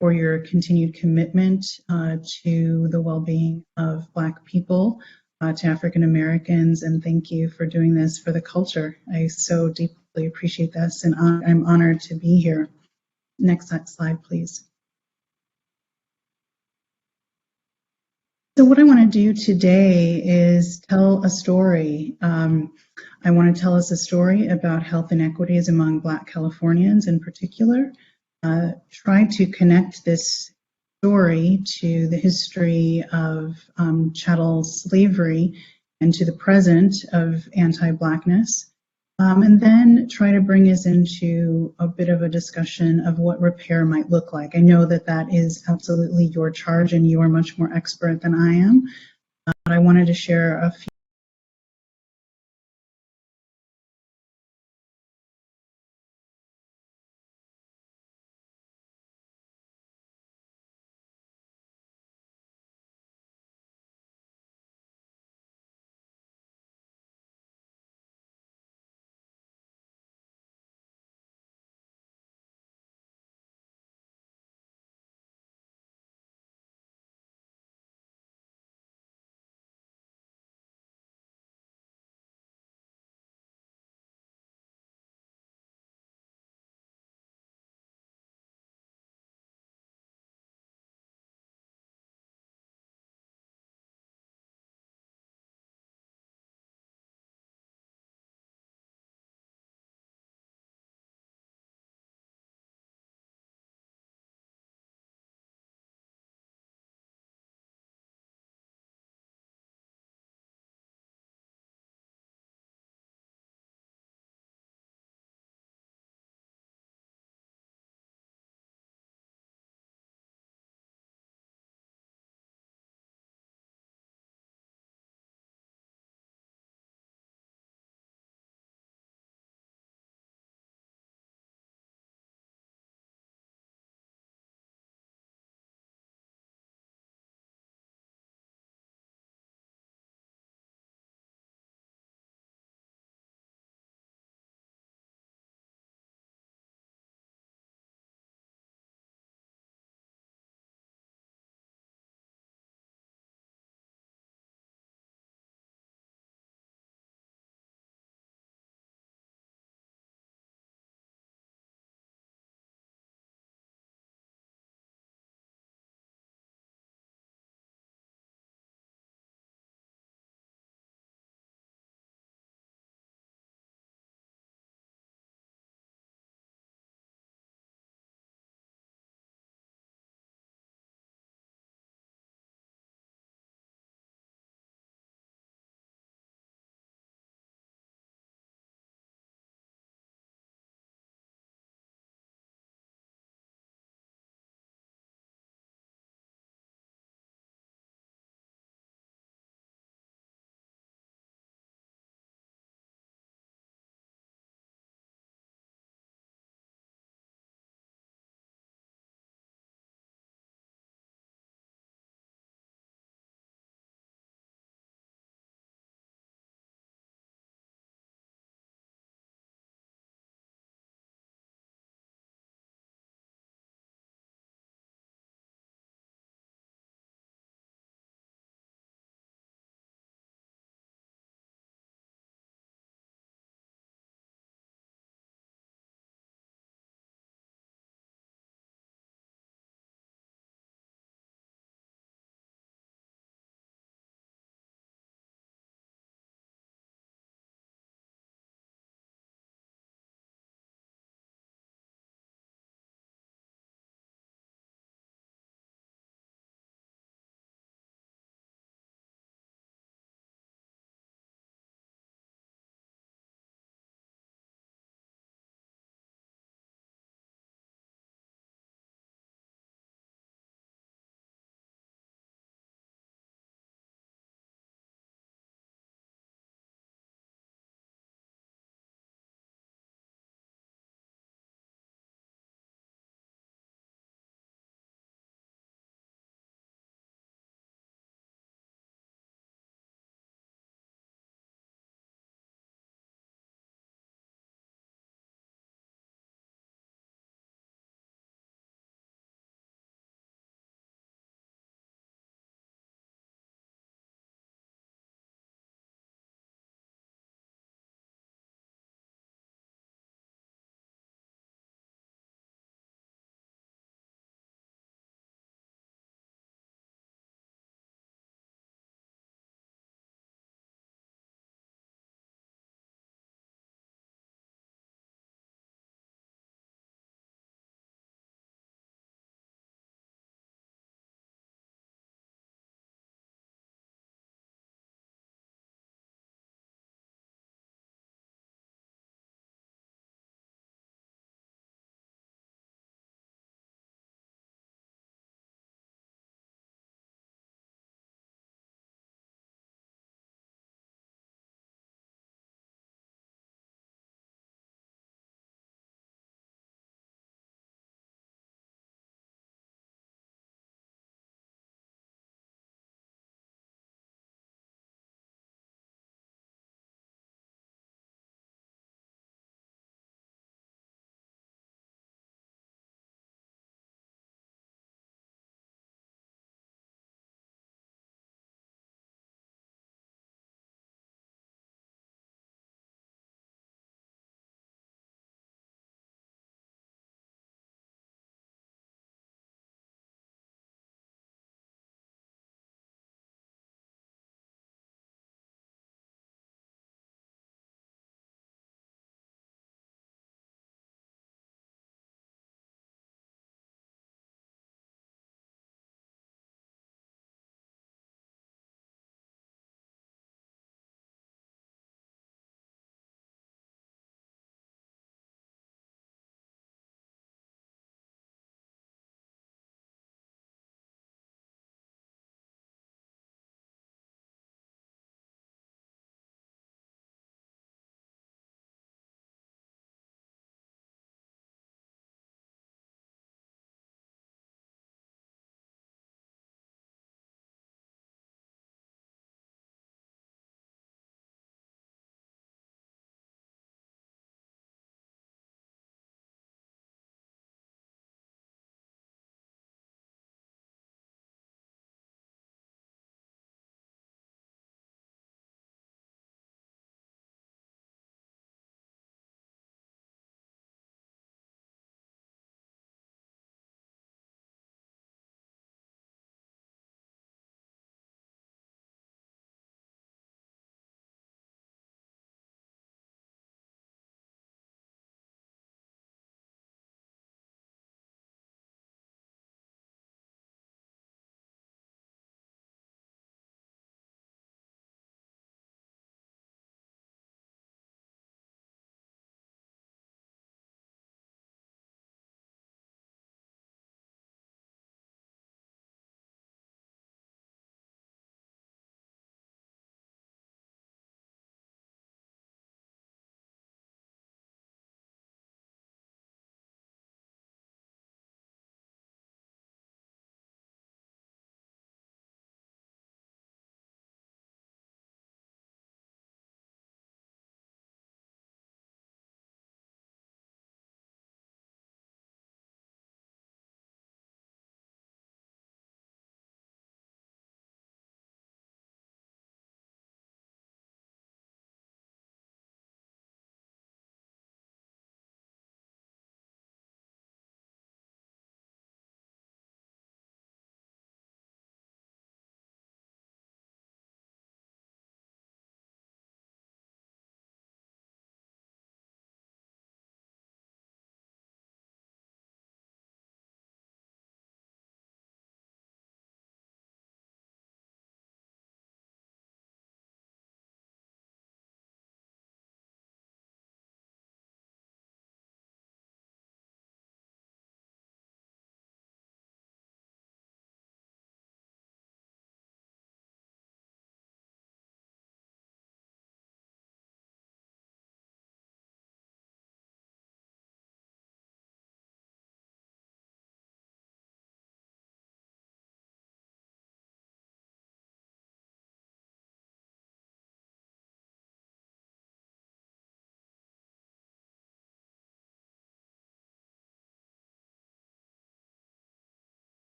for your continued commitment to the well-being of Black people, to African Americans, and thank you for doing this for the culture. I so deeply appreciate this, and I'm honored to be here. Next slide, please. So what I want to do today is tell a story. I want to tell us a story about health inequities among Black Californians in particular. Try to connect this story to the history of chattel slavery and to the present of anti-Blackness, and then try to bring us into a bit of a discussion of what repair might look like. I know that that is absolutely your charge and you are much more expert than I am, but I wanted to share a few